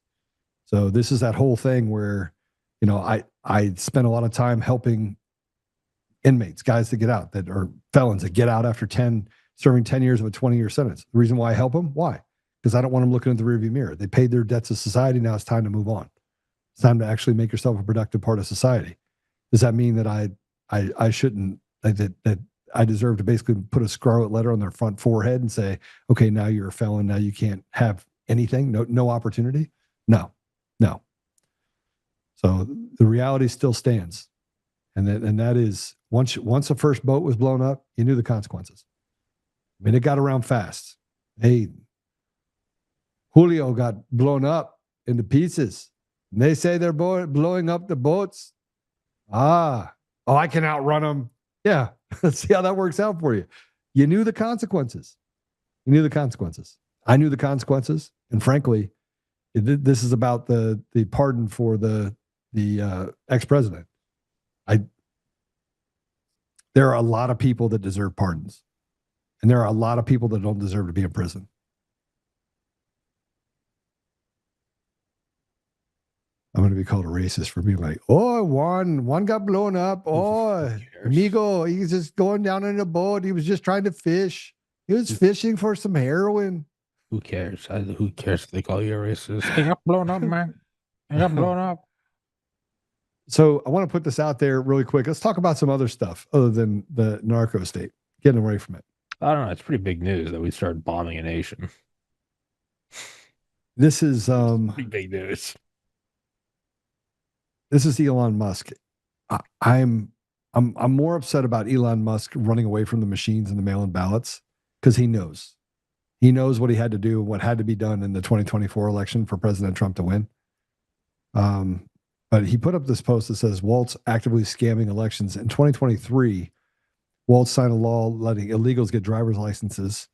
So this is that whole thing where, you know, I spent a lot of time helping inmates, guys that get out, that are felons that get out after serving 10 years of a 20-year sentence. The reason why I help them, why? Because I don't want them looking in the rearview mirror. They paid their debts to society. Now it's time to move on. It's time to actually make yourself a productive part of society. Does that mean that I shouldn't, that I deserve to basically put a scarlet letter on their front forehead and say, okay, now you're a felon. Now you can't have anything, no opportunity? No. So the reality still stands. And that is, once the first boat was blown up, you knew the consequences. I mean, it got around fast. Hey, Julio got blown up into pieces. And they say they're blowing up the boats. I can outrun them. Yeah, let's see how that works out for you. You knew the consequences. I knew the consequences. And frankly, this is about the pardon for the ex-president. There are a lot of people that deserve pardons. And there are a lot of people that don't deserve to be in prison. I'm going to be called a racist for being like, one got blown up. Oh, amigo, he's just going down in a boat. He was just trying to fish. He was fishing for some heroin. Who cares? Who cares if they call you a racist? He got blown up, man. He got blown up. So I want to put this out there really quick. Let's talk about some other stuff other than the narco state. Getting away from it. I don't know. It's pretty big news that we started bombing a nation. This is pretty big news. This is Elon Musk. I'm more upset about Elon Musk running away from the machines and the mail-in ballots because he knows what he had to do, what had to be done in the 2024 election for President Trump to win. But he put up this post that says Walz actively scamming elections. In 2023, Walz signed a law letting illegals get driver's licenses.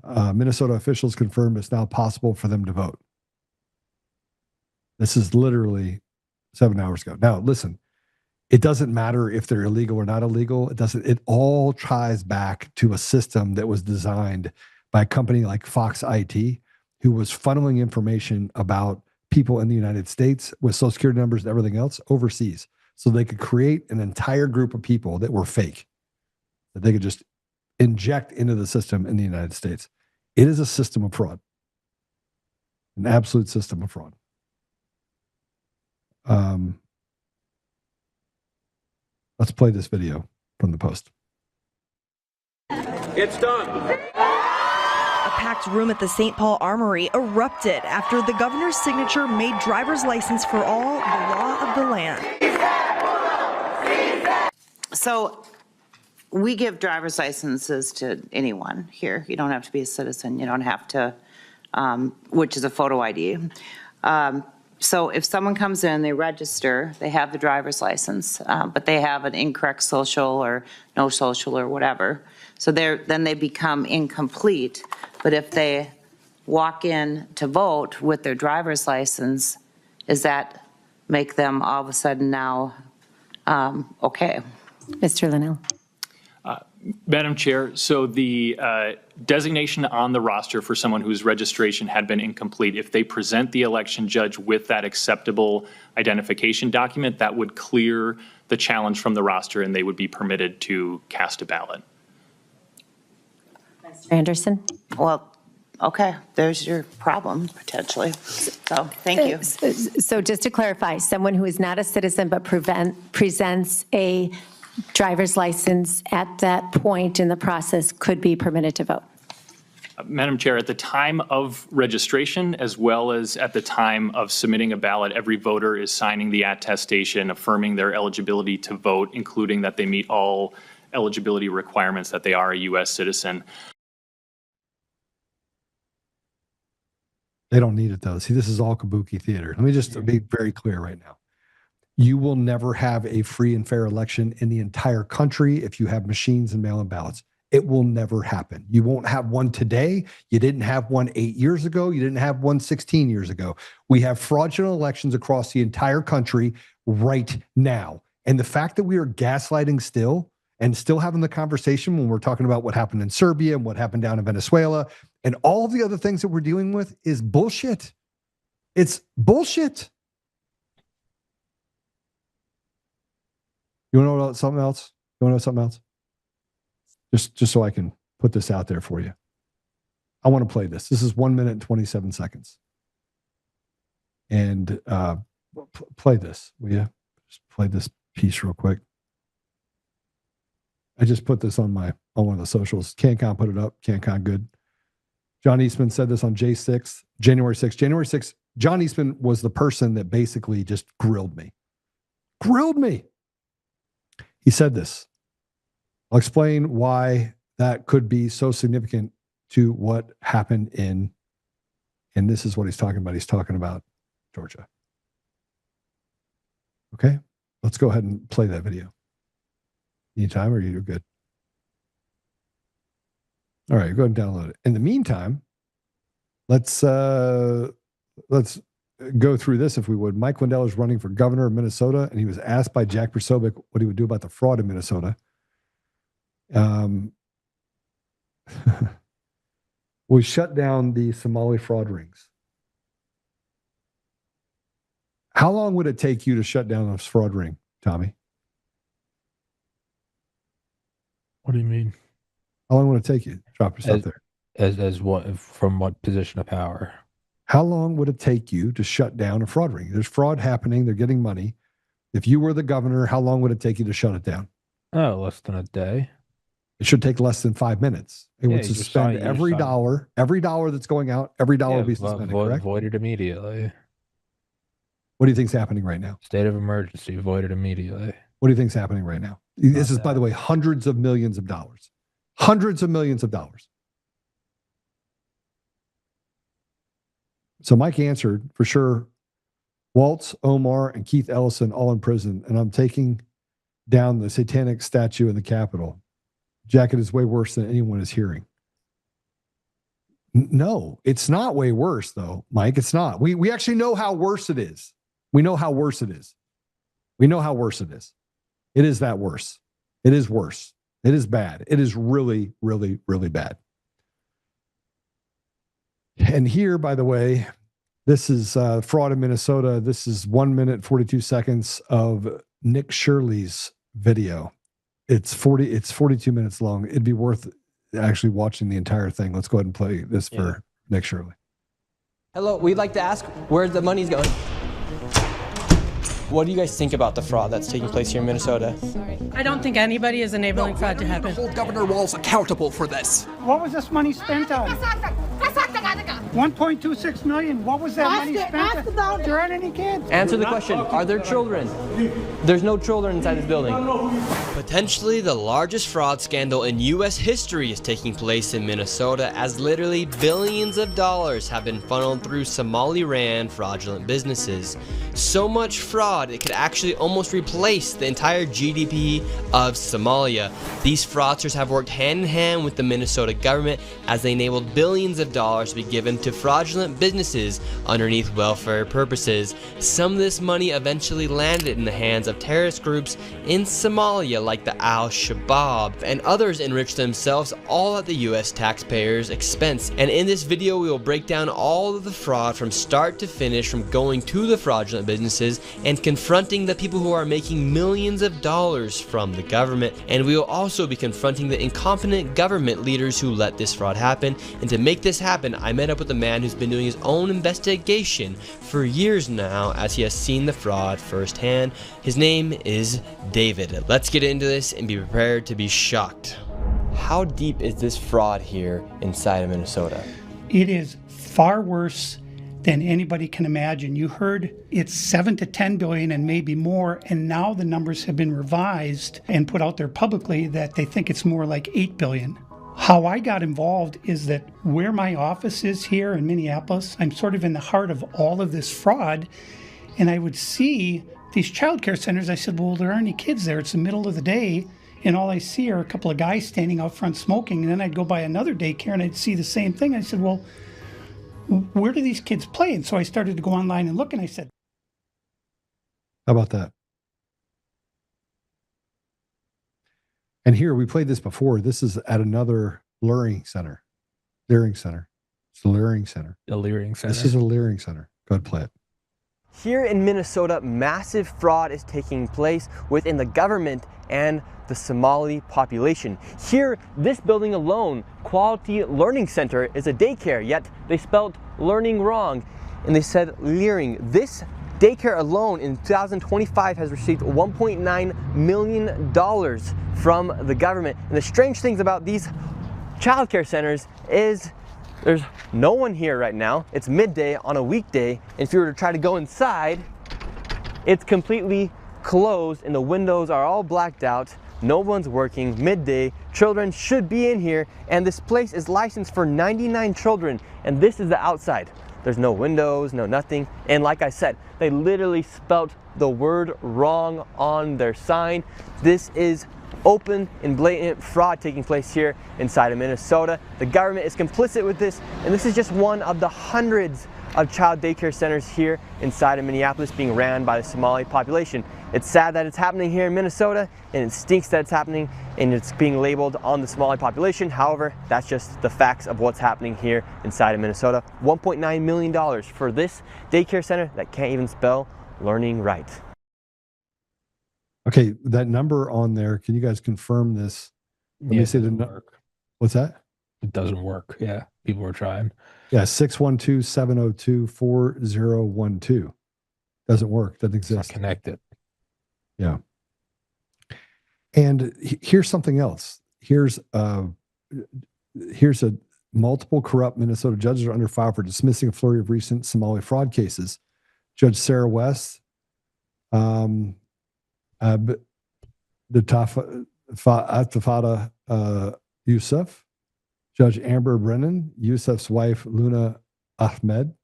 Minnesota officials confirmed it's now possible for them to vote. This is literally 7 hours ago. Now, listen, it doesn't matter if they're illegal or not illegal. It all ties back to a system that was designed by a company like Fox IT, who was funneling information about people in the United States with social security numbers and everything else overseas. So they could create an entire group of people that were fake, that they could just inject into the system in the United States. It is a system of fraud, an absolute system of fraud. Let's play this video from the Post. It's done. A packed room at the St. Paul Armory erupted after the governor's signature made driver's license for all the law of the land. So we give driver's licenses to anyone here. You don't have to be a citizen. You don't have to, which is a photo ID. So if someone comes in, they register, they have the driver's license, but they have an incorrect social or no social or whatever. So then they become incomplete. But if they walk in to vote with their driver's license, does that make them all of a sudden now okay? Mr. Lindell. Madam Chair, so the designation on the roster for someone whose registration had been incomplete, if they present the election judge with that acceptable identification document, that would clear the challenge from the roster and they would be permitted to cast a ballot. Mr. Anderson. Well, okay, there's your problem potentially. So thank you. So just to clarify, someone who is not a citizen but presents a driver's license at that point in the process could be permitted to vote. Madam Chair, at the time of registration, as well as at the time of submitting a ballot, every voter is signing the attestation affirming their eligibility to vote, including that they meet all eligibility requirements, that they are a U.S. citizen. They don't need it though. See, this is all kabuki theater. Let me just be very clear right now. You will never have a free and fair election in the entire country if you have machines and mail-in ballots. It will never happen. You won't have one today. You didn't have one 8 years ago. You didn't have one 16 years ago. We have fraudulent elections across the entire country right now. And the fact that we are gaslighting still and still having the conversation when we're talking about what happened in Serbia and what happened down in Venezuela and all of the other things that we're dealing with is bullshit. It's bullshit. You want to know something else? You want to know something else? Just so I can put this out there for you. I want to play this. This is 1 minute and 27 seconds. And play this, will you? Just play this piece real quick. I just put this on one of the socials. CanCon put it up. CanCon good. John Eastman said this on January 6th. January 6th, John Eastman was the person that basically just grilled me. He said this. I'll explain why that could be so significant to what happened and this is what he's talking about. He's talking about Georgia. Okay, let's go ahead and play that video. Need time or you're good? All right, go ahead and download it. In the meantime, let's go through this if we would. Mike Lindell is running for governor of Minnesota, and he was asked by Jack Posobiec what he would do about the fraud in Minnesota. We shut down the Somali fraud rings. How long would it take you to shut down a fraud ring, Tommy? What do you mean? How long would it take you? Drop yourself there. As what, from what position of power? How long would it take you to shut down a fraud ring? There's fraud happening. They're getting money. If you were the governor, how long would it take you to shut it down? Oh, less than a day. It should take less than 5 minutes. It would suspend every dollar that's going out, every dollar would be suspended, correct? Voided immediately. What do you think's happening right now? State of emergency, voided immediately. What do you think's happening right now? This is, by the way, hundreds of millions of dollars. Hundreds of millions of dollars. So Mike answered, for sure, Walz, Omar, and Keith Ellison all in prison, and I'm taking down the satanic statue in the Capitol. Jack, it is way worse than anyone is hearing. No, it's not way worse, though, Mike. It's not. We actually know how worse it is. We know how worse it is. We know how worse it is. It is that worse. It is worse. It is bad. It is really, really, really bad. And here, by the way, this is fraud in Minnesota. This is 1 minute, 42 seconds of Nick Shirley's video. It's 42 minutes long. It'd be worth actually watching the entire thing. Let's go ahead and play this for Nick Shirley. Hello, we'd like to ask where the money's going. What do you guys think about the fraud that's taking place here in Minnesota? I don't think anybody is enabling fraud to happen. Hold Governor Walz accountable for this. What was this money spent on? 1.26 million. What was that money spent on? There aren't any kids. Answer the question. Are there children? There's no children inside this building. Potentially the largest fraud scandal in U.S. history is taking place in Minnesota, as literally billions of dollars have been funneled through Somali-ran fraudulent businesses. So much fraud, it could actually almost replace the entire GDP of Somalia. These fraudsters have worked hand in hand with the Minnesota government as they enabled billions of dollars to be given to fraudulent businesses underneath welfare purposes. Some of this money eventually landed in the hands of terrorist groups in Somalia like the Al-Shabaab, and others enriched themselves all at the US taxpayers' expense. And in this video we will break down all of the fraud from start to finish, from going to the fraudulent businesses and confronting the people who are making millions of dollars from the government. And we will also be confronting the incompetent government leaders who let this fraud happen. And to make this happen, I met up with a man who's been doing his own investigation for years now, as he has seen the fraud firsthand. His name is David. Let's get into this and be prepared to be shocked. How deep is this fraud here inside of Minnesota? It is far worse than anybody can imagine. You heard it's 7 to 10 billion and maybe more, and now the numbers have been revised and put out there publicly that they think it's more like 8 billion. How I got involved is that where my office is here in Minneapolis, I'm sort of in the heart of all of this fraud, and I would see these child care centers. I said, well, there aren't any kids there. It's the middle of the day, and all I see are a couple of guys standing out front smoking. And then I'd go by another daycare and I'd see the same thing. I said, well, where do these kids play? And so I started to go online and look, and I said, how about that? And here, we played this before. This is at another luring center. Luring center. It's the luring center. The luring center. This is a luring center. Go ahead, play it. Here in Minnesota, massive fraud is taking place within the government and the Somali population. Here, this building alone, Quality Learning Center, is a daycare, yet they spelled learning wrong and they said leering. This daycare alone in 2025 has received $1.9 million from the government. And the strange things about these childcare centers is there's no one here right now. It's midday on a weekday. And if you were to try to go inside, it's completely closed and the windows are all blacked out. No one's working, midday. Children should be in here. And this place is licensed for 99 children. And this is the outside. There's no windows, no nothing. And like I said, they literally spelt the word wrong on their sign. This is open and blatant fraud taking place here inside of Minnesota. The government is complicit with this, and this is just one of the hundreds of child daycare centers here inside of Minneapolis being ran by the Somali population. It's sad that it's happening here in Minnesota, and it stinks that it's happening and it's being labeled on the Somali population. However, that's just the facts of what's happening here inside of Minnesota. $1.9 million for this daycare center that can't even spell learning right. Okay, that number on there, can you guys confirm this? Let me see the number. What's that? It doesn't work. Yeah, people are trying. Yeah, 612-702-4012. Doesn't work. Doesn't exist. It's not connected. Yeah. And here's something else. Here's a multiple corrupt Minnesota judges are under fire for dismissing a flurry of recent Somali fraud cases. Judge Sarah West, the Atafada Yusuf, Judge Amber Brennan, Yusuf's wife Luna Ahmed,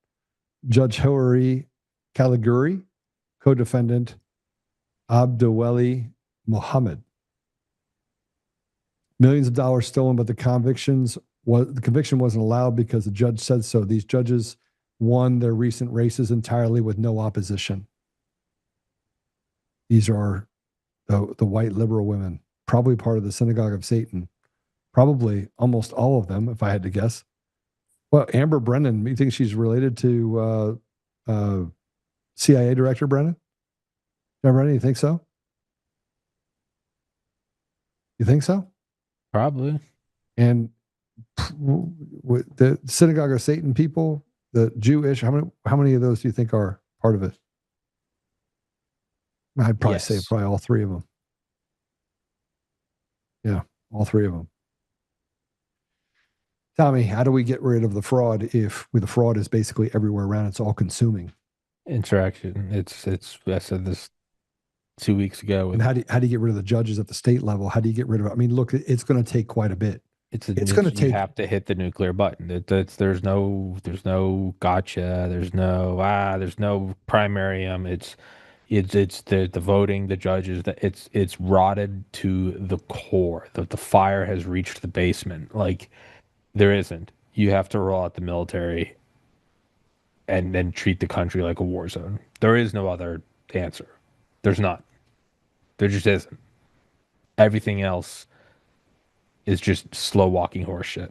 Judge Hilary Caliguri, co-defendant Abdulweli Mohammed. Millions of dollars stolen, but the conviction wasn't allowed because the judge said so. These judges won their recent races entirely with no opposition. These are the white liberal women, probably part of the synagogue of Satan. Probably almost all of them, if I had to guess. Well, Amber Brennan, you think she's related to CIA Director Brennan? Brennan, you think so? You think so? Probably. And the synagogue of Satan people, the Jewish, how many of those do you think are part of it? I'd probably say probably all three of them. Yeah, all three of them. Tommy, how do we get rid of the fraud if the fraud is basically everywhere around? It's all consuming. Interaction. I said this 2 weeks ago. And how do you get rid of the judges at the state level? How do you get rid of it? I mean, look, it's going to take quite a bit. It's going to take. You have to hit the nuclear button. There's no gotcha. There's no primarium. It's the voting, the judges. It's rotted to the core. The fire has reached the basement. Like there isn't. You have to roll out the military and then treat the country like a war zone. There is no other answer. There's not. There just isn't. Everything else is just slow walking horseshit.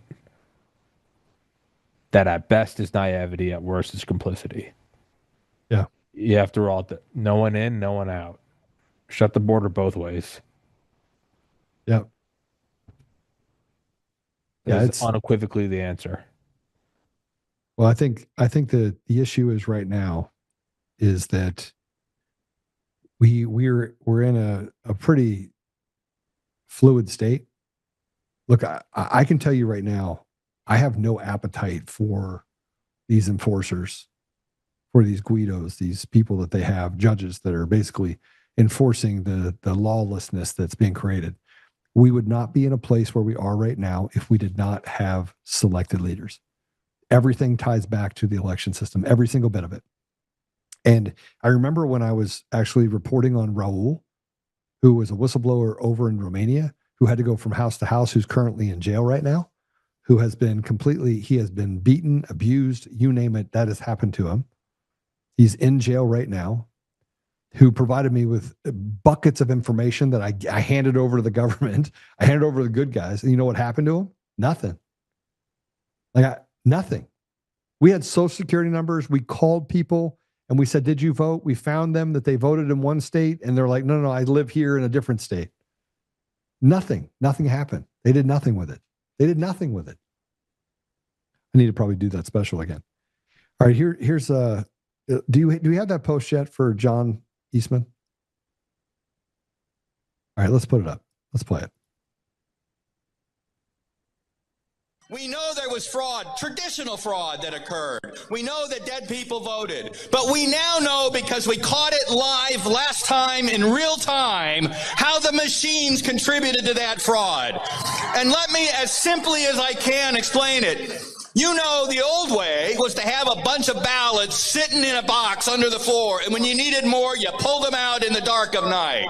That at best is naivety, at worst is complicity. Yeah. You have to roll out no one in, no one out. Shut the border both ways. Yep. Yeah, it's unequivocally the answer. Well, I think the issue is right now is that we're in a pretty fluid state. Look, I can tell you right now, I have no appetite for these enforcers, for these Guidos, these people that they have, judges that are basically enforcing the lawlessness that's being created. We would not be in a place where we are right now if we did not have selected leaders. Everything ties back to the election system, every single bit of it. And I remember when I was actually reporting on Raul, who was a whistleblower over in Romania, who had to go from house to house, who's currently in jail right now, who has been he has been beaten, abused, you name it, that has happened to him. He's in jail right now, who provided me with buckets of information that I handed over to the government. I handed over to the good guys. And you know what happened to him? Nothing. Nothing. We had social security numbers. We called people and we said, did you vote? We found them that they voted in one state. And they're like, no, I live here in a different state. Nothing happened. They did nothing with it. I need to probably do that special again. All right, here's do you have that post yet for John Eastman? All right, let's put it up. Let's play it. We know there was fraud, traditional fraud that occurred. We know that dead people voted. But we now know, because we caught it live last time in real time, how the machines contributed to that fraud. And let me, as simply as I can, explain it. You know, the old way was to have a bunch of ballots sitting in a box under the floor, and when you needed more, you pulled them out in the dark of night.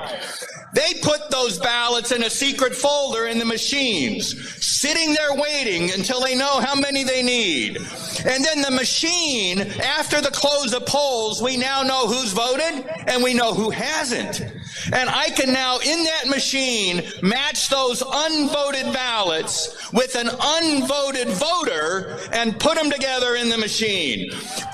They put those ballots in a secret folder in the machines, sitting there waiting until they know how many they need. And then the machine, after the close of polls, we now know who's voted and we know who hasn't. And I can now, in that machine, match those unvoted ballots with an unvoted voter and put them together in the machine.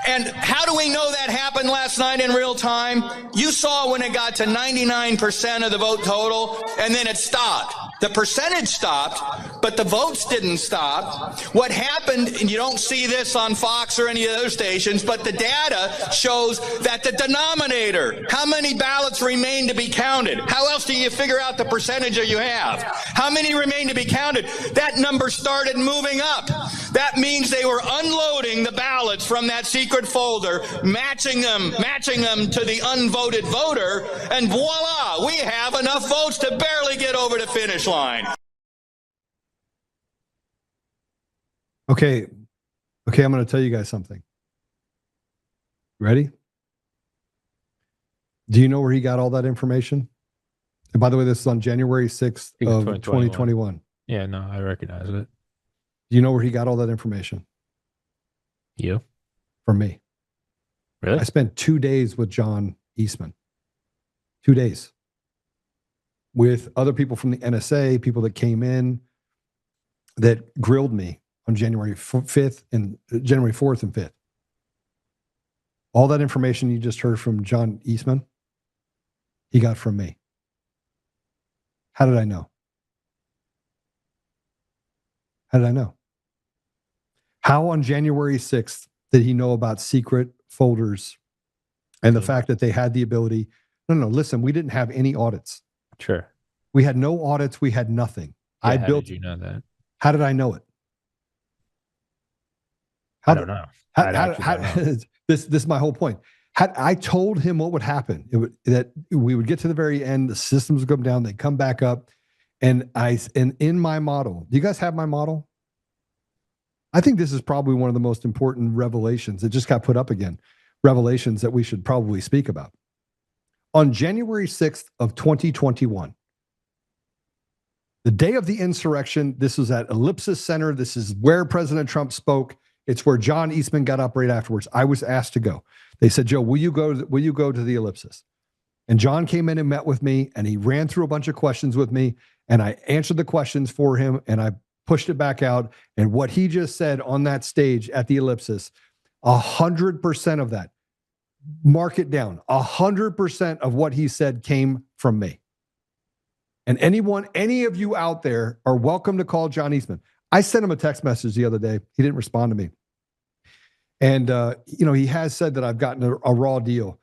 And how do we know that happened last night in real time? You saw when it got to 99% of the vote total, and then it stopped. The percentage stopped, but the votes didn't stop. What happened, and you don't see this on Fox or any of the other stations, but the data shows that the denominator, how many ballots remain to be counted? How else do you figure out the percentage that you have? How many remain to be counted? That number started moving up. That means they were unloading the ballots from that secret folder, matching them to the unvoted voter, and voila, we have enough votes to barely get over the finish line. Okay, I'm going to tell you guys something. Ready? Do you know where he got all that information? And by the way, this is on January 6th of 2021. Yeah, no, I recognize it. Do you know where he got all that information? You? From me. Really? I spent 2 days with John Eastman. 2 days. With other people from the NSA, people that came in that grilled me on January 4th and 5th. All that information you just heard from John Eastman, he got from me. How did I know? How did I know? How on January 6th did he know about secret folders and the fact that they had the ability? No, listen, we didn't have any audits. Sure. We had no audits. We had nothing. Yeah, how did you know that? How did I know it? I don't know. This is my whole point. Had I told him what would happen, that we would get to the very end, the systems would come down, they come back up, and in my model, do you guys have my model? I think this is probably one of the most important revelations that just got put up again, revelations that we should probably speak about. On January 6th of 2021, the day of the insurrection, this was at Ellipsis Center. This is where President Trump spoke. It's where John Eastman got up right afterwards. I was asked to go. They said, Joe, will you go to the Ellipsis? And John came in and met with me, and he ran through a bunch of questions with me, and I answered the questions for him, and I pushed it back out. And what he just said on that stage at the Ellipsis, 100% of that, mark it down, 100% of what he said came from me. And any of you out there are welcome to call John Eastman. I sent him a text message the other day. He didn't respond to me. And, he has said that I've gotten a raw deal.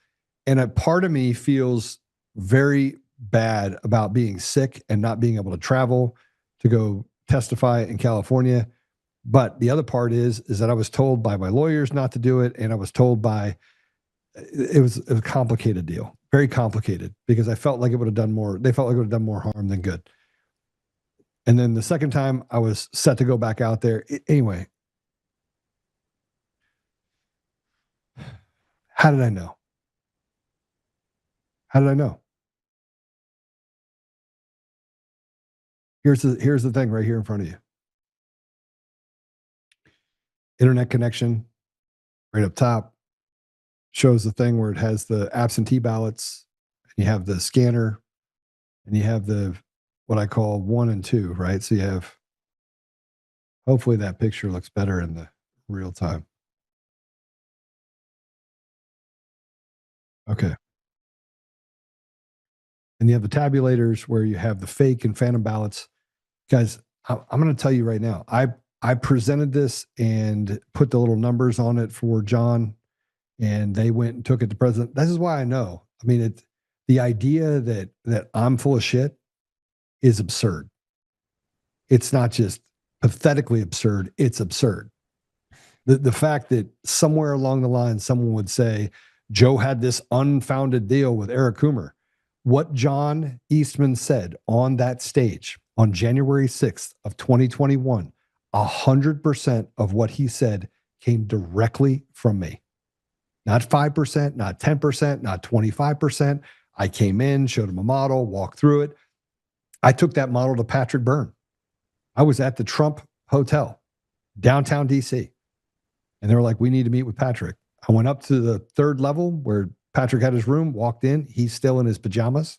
And a part of me feels very bad about being sick and not being able to travel to go testify in California. But the other part is that I was told by my lawyers not to do it. And I was told it was a complicated deal, very complicated, because I felt like it would have done more. They felt like it would have done more harm than good. And then the second time I was set to go back out there. Anyway, how did I know? How did I know? Here's the thing right here in front of you. Internet connection right up top shows the thing where it has the absentee ballots, and you have the scanner, and you have the what I call 1 and 2, right? So you have, hopefully that picture looks better in the real time. Okay. And you have the tabulators where you have the fake and phantom ballots. Guys, I'm going to tell you right now, I presented this and put the little numbers on it for John, and they went and took it to president. This is why I know. I mean, the idea that I'm full of shit is absurd. It's not just pathetically absurd, it's absurd. The fact that somewhere along the line, someone would say, Joe had this unfounded deal with Eric Coomer. What John Eastman said on that stage on January 6th of 2021, 100% of what he said came directly from me. Not 5%, not 10%, not 25%. I came in, showed him a model, walked through it. I took that model to Patrick Byrne. I was at the Trump Hotel, downtown DC. And they were like, we need to meet with Patrick. I went up to the 3rd level where Patrick had his room, walked in. He's still in his pajamas.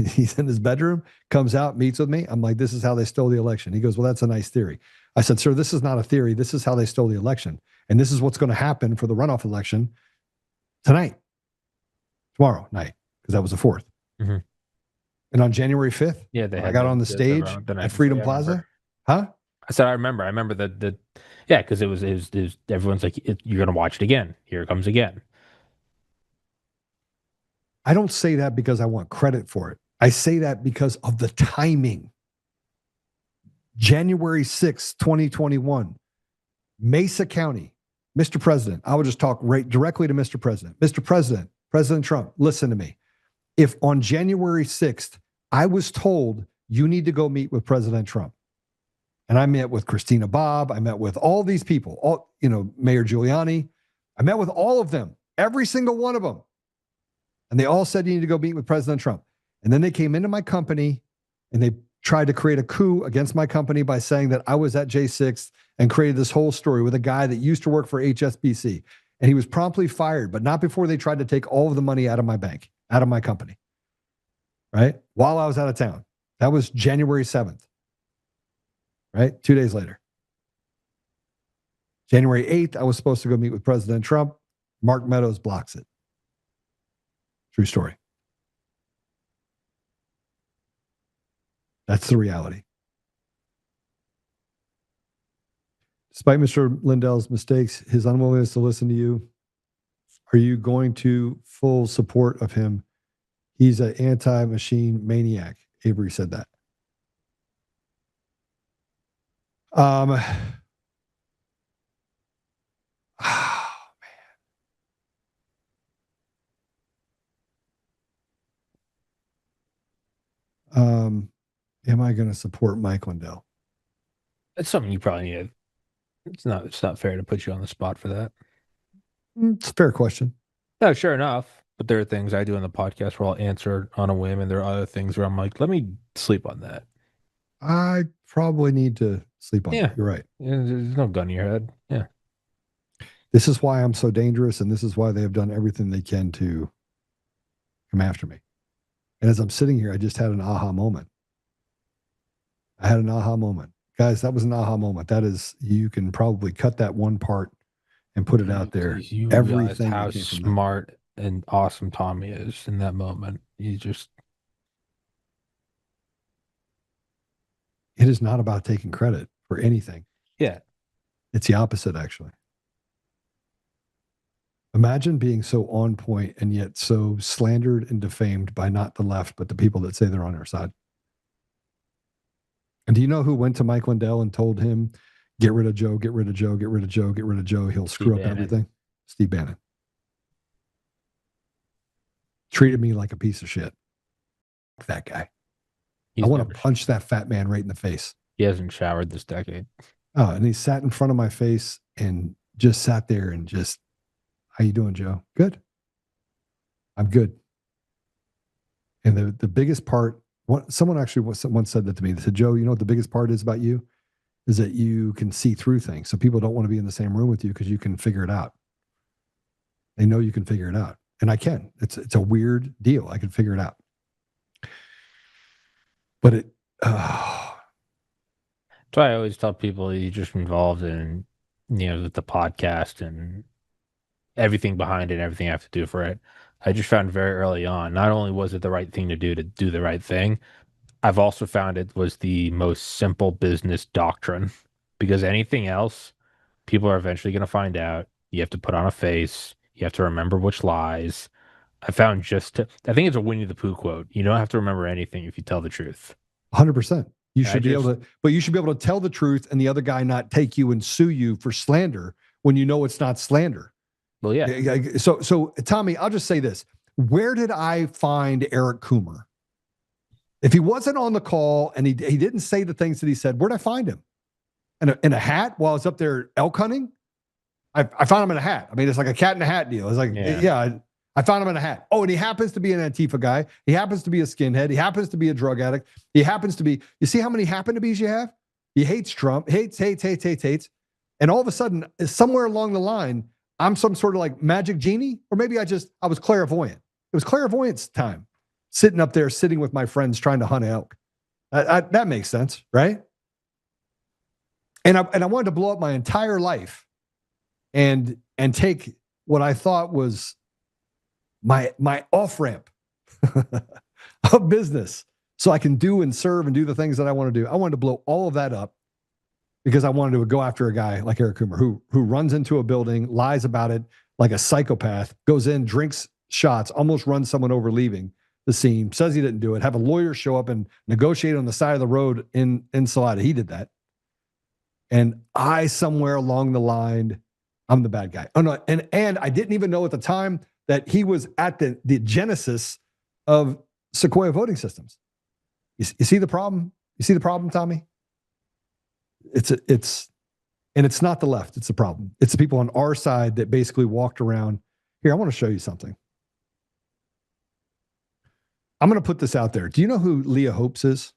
He's in his bedroom, comes out, meets with me. I'm like, this is how they stole the election. He goes, well, that's a nice theory. I said, sir, this is not a theory. This is how they stole the election. And this is what's going to happen for the runoff election tomorrow night, because that was the 4th. Mm-hmm. And on January 5th, I got on the stage at Freedom Plaza. Huh? I said, I remember that. Yeah, because it was everyone's like, you're going to watch it again. Here it comes again. I don't say that because I want credit for it. I say that because of the timing. January 6th, 2021, Mesa County, Mr. President, I will just talk right directly to Mr. President. Mr. President, President Trump, listen to me. If on January 6th, I was told you need to go meet with President Trump, and I met with Christina Bobb, I met with all these people, Mayor Giuliani, I met with all of them, every single one of them. And they all said you need to go meet with President Trump. And then they came into my company and they tried to create a coup against my company by saying that I was at J6 and created this whole story with a guy that used to work for HSBC. And he was promptly fired, but not before they tried to take all of the money out of my bank, out of my company, right? While I was out of town. That was January 7th, right? 2 days later. January 8th, I was supposed to go meet with President Trump. Mark Meadows blocks it. True story. That's the reality. Despite Mr. Lindell's mistakes, his unwillingness to listen to you, are you going to full support of him? He's an anti-machine maniac. Avery said that. Am I going to support Mike Lindell? That's something you probably need. It's not fair to put you on the spot for that. It's a fair question. No, sure enough. But there are things I do on the podcast where I'll answer on a whim, and there are other things where I'm like, let me sleep on that. I probably need to sleep on it. You're right. Yeah, there's no gun in your head. Yeah. This is why I'm so dangerous, and this is why they have done everything they can to come after me. And as I'm sitting here, I just had an aha moment. I had an aha moment. Guys, that was an aha moment. That is, you can probably cut that one part and put it out there. You Everything. How smart and awesome Tommy is in that moment. It is not about taking credit for anything. Yeah. It's the opposite, actually. Imagine being so on point and yet so slandered and defamed by not the left, but the people that say they're on our side. And do you know who went to Mike Lindell and told him, get rid of Joe, get rid of Joe, get rid of Joe, get rid of Joe. He'll screw up everything. Steve Bannon. Treated me like a piece of shit. That guy. I want to punch that fat man right in the face. He hasn't showered this decade. Oh, and he sat in front of my face and just sat there and just, how you doing, Joe? Good. I'm good. And the biggest part Someone actually once said that to me. They said, Joe, you know what the biggest part is about you? Is that you can see through things. So people don't want to be in the same room with you because you can figure it out. They know you can figure it out. And I can. It's a weird deal. I can figure it out. But that's why I always tell people you just involved in, the podcast and everything behind it, everything I have to do for it. I just found very early on, not only was it the right thing to do the right thing, I've also found it was the most simple business doctrine, because anything else, people are eventually going to find out. You have to put on a face. You have to remember which lies. I found I think it's a Winnie the Pooh quote. You don't have to remember anything if you tell the truth. 100%. You should be able to tell the truth and the other guy not take you and sue you for slander when you know it's not slander. Well, yeah. So Tommy, I'll just say this. Where did I find Eric Coomer? If he wasn't on the call and he didn't say the things that he said, where'd I find him? In a hat while I was up there elk hunting? I found him in a hat. I mean, it's like a cat in a hat deal. It's like, I found him in a hat. Oh, and he happens to be an Antifa guy. He happens to be a skinhead. He happens to be a drug addict. He happens to be, you see how many happen to be's you have? He hates Trump, hates. And all of a sudden, somewhere along the line, I'm some sort of like magic genie, or maybe I was clairvoyant. It was clairvoyance time, sitting with my friends trying to hunt elk. That makes sense, right? And I wanted to blow up my entire life and take what I thought was my off-ramp of business so I can do and serve and do the things that I want to do. I wanted to blow all of that up because I wanted to go after a guy like Eric Coomer who runs into a building, lies about it like a psychopath, goes in, drinks shots, almost runs someone over leaving the scene, says he didn't do it, have a lawyer show up and negotiate on the side of the road in Salida. He did that. And I, somewhere along the line, I'm the bad guy. Oh no, and I didn't even know at the time that he was at the genesis of Sequoia voting systems. You see the problem? You see the problem, Tommy? It's not the left. It's the problem. It's the people on our side that basically walked around. Here, I want to show you something. I'm going to put this out there. Do you know who Leah Hoops is?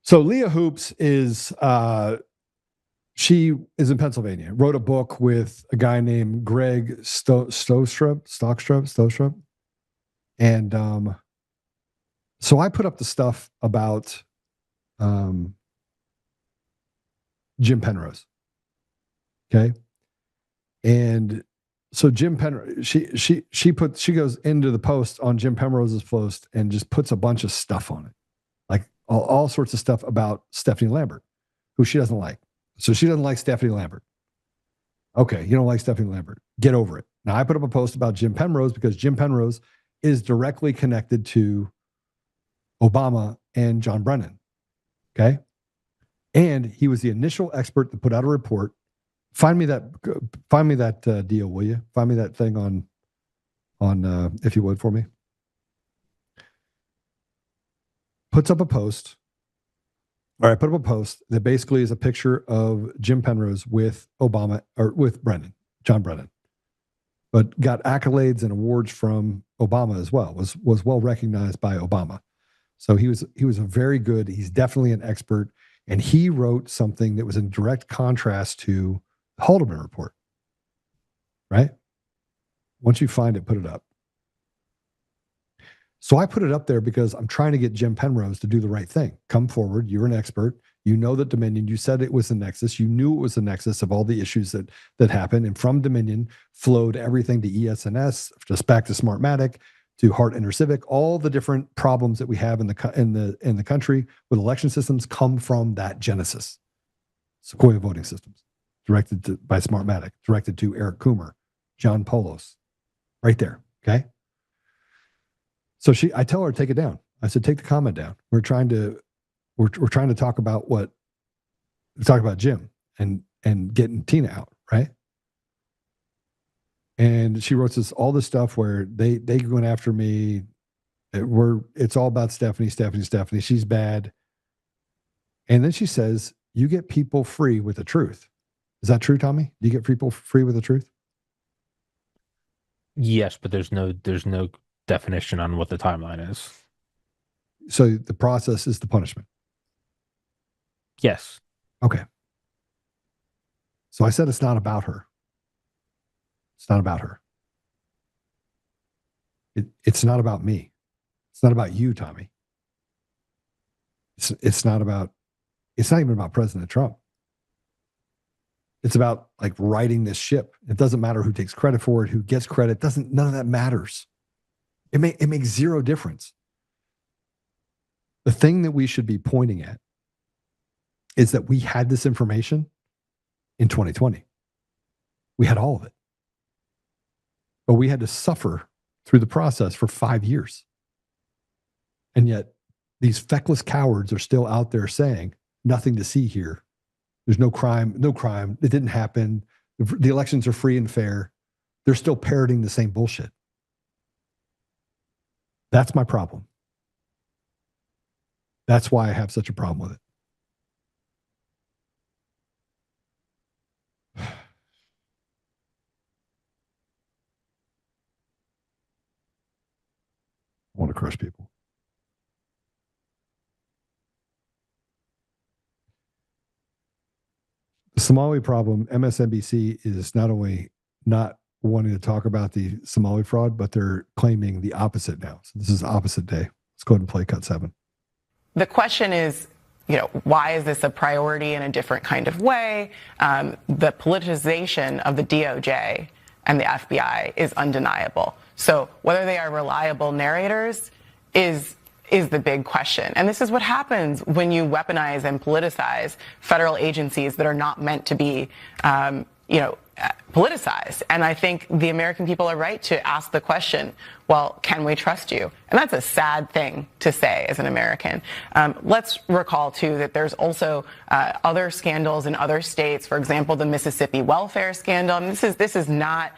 So Leah Hoops is, she is in Pennsylvania, wrote a book with a guy named Greg Stostrup. And so I put up the stuff about Jim Penrose. Okay. And so Jim Penrose, she goes into the post on Jim Penrose's post and just puts a bunch of stuff on it. Like all sorts of stuff about Stephanie Lambert, who she doesn't like. So she doesn't like Stephanie Lambert. Okay, you don't like Stephanie Lambert. Get over it. Now, I put up a post about Jim Penrose because Jim Penrose is directly connected to Obama and John Brennan. Okay? And he was the initial expert that put out a report. Find me that deal, will you? Find me that thing on if you would, for me. Puts up a post. All right, put up a post that basically is a picture of Jim Penrose with Obama or with John Brennan, but got accolades and awards from Obama as well. Was well recognized by Obama. So he was a very good. He's definitely an expert, and he wrote something that was in direct contrast to the Haldeman report. Right? Once you find it, put it up. So I put it up there because I'm trying to get Jim Penrose to do the right thing. Come forward. You're an expert. You know that Dominion, you said it was the nexus. You knew it was the nexus of all the issues that happened. And from Dominion flowed everything to ES&S, just back to SmartMatic, to Hart InterCivic. All the different problems that we have in the country with election systems come from that genesis. Sequoia voting systems, directed by SmartMatic, directed to Eric Coomer, John Polos, right there. Okay. So I tell her, take it down. I said, take the comment down. We're trying to talk about Jim and getting Tina out, right? And she wrote all this stuff where they going after me. It's all about Stephanie. She's bad. And then she says, you get people free with the truth. Is that true, Tommy? Do you get people free with the truth? Yes, but there's no definition on what the timeline is. So the process is the punishment. Yes. Okay. So I said it's not about her. It's not about her. It's not about me. It's not about you, Tommy. It's not even about President Trump. It's about like righting this ship. It doesn't matter who takes credit for it, who gets credit. None of that matters. It makes zero difference. The thing that we should be pointing at is that we had this information in 2020. We had all of it. But we had to suffer through the process for 5 years. And yet these feckless cowards are still out there saying nothing to see here. There's no crime. It didn't happen. The elections are free and fair. They're still parroting the same bullshit. That's my problem. That's why I have such a problem with it. I want to crush people. The Somali problem, MSNBC is not only not wanting to talk about the Somali fraud, but they're claiming the opposite now. So this is opposite day. Let's go ahead and play cut 7. The question is, why is this a priority in a different kind of way? The politicization of the DOJ and the FBI is undeniable. So whether they are reliable narrators is the big question. And this is what happens when you weaponize and politicize federal agencies that are not meant to be, politicized. And I think the American people are right to ask the question, well, can we trust you? And that's a sad thing to say as an American. Let's recall, too, that there's also other scandals in other states. For example, the Mississippi welfare scandal. And this is not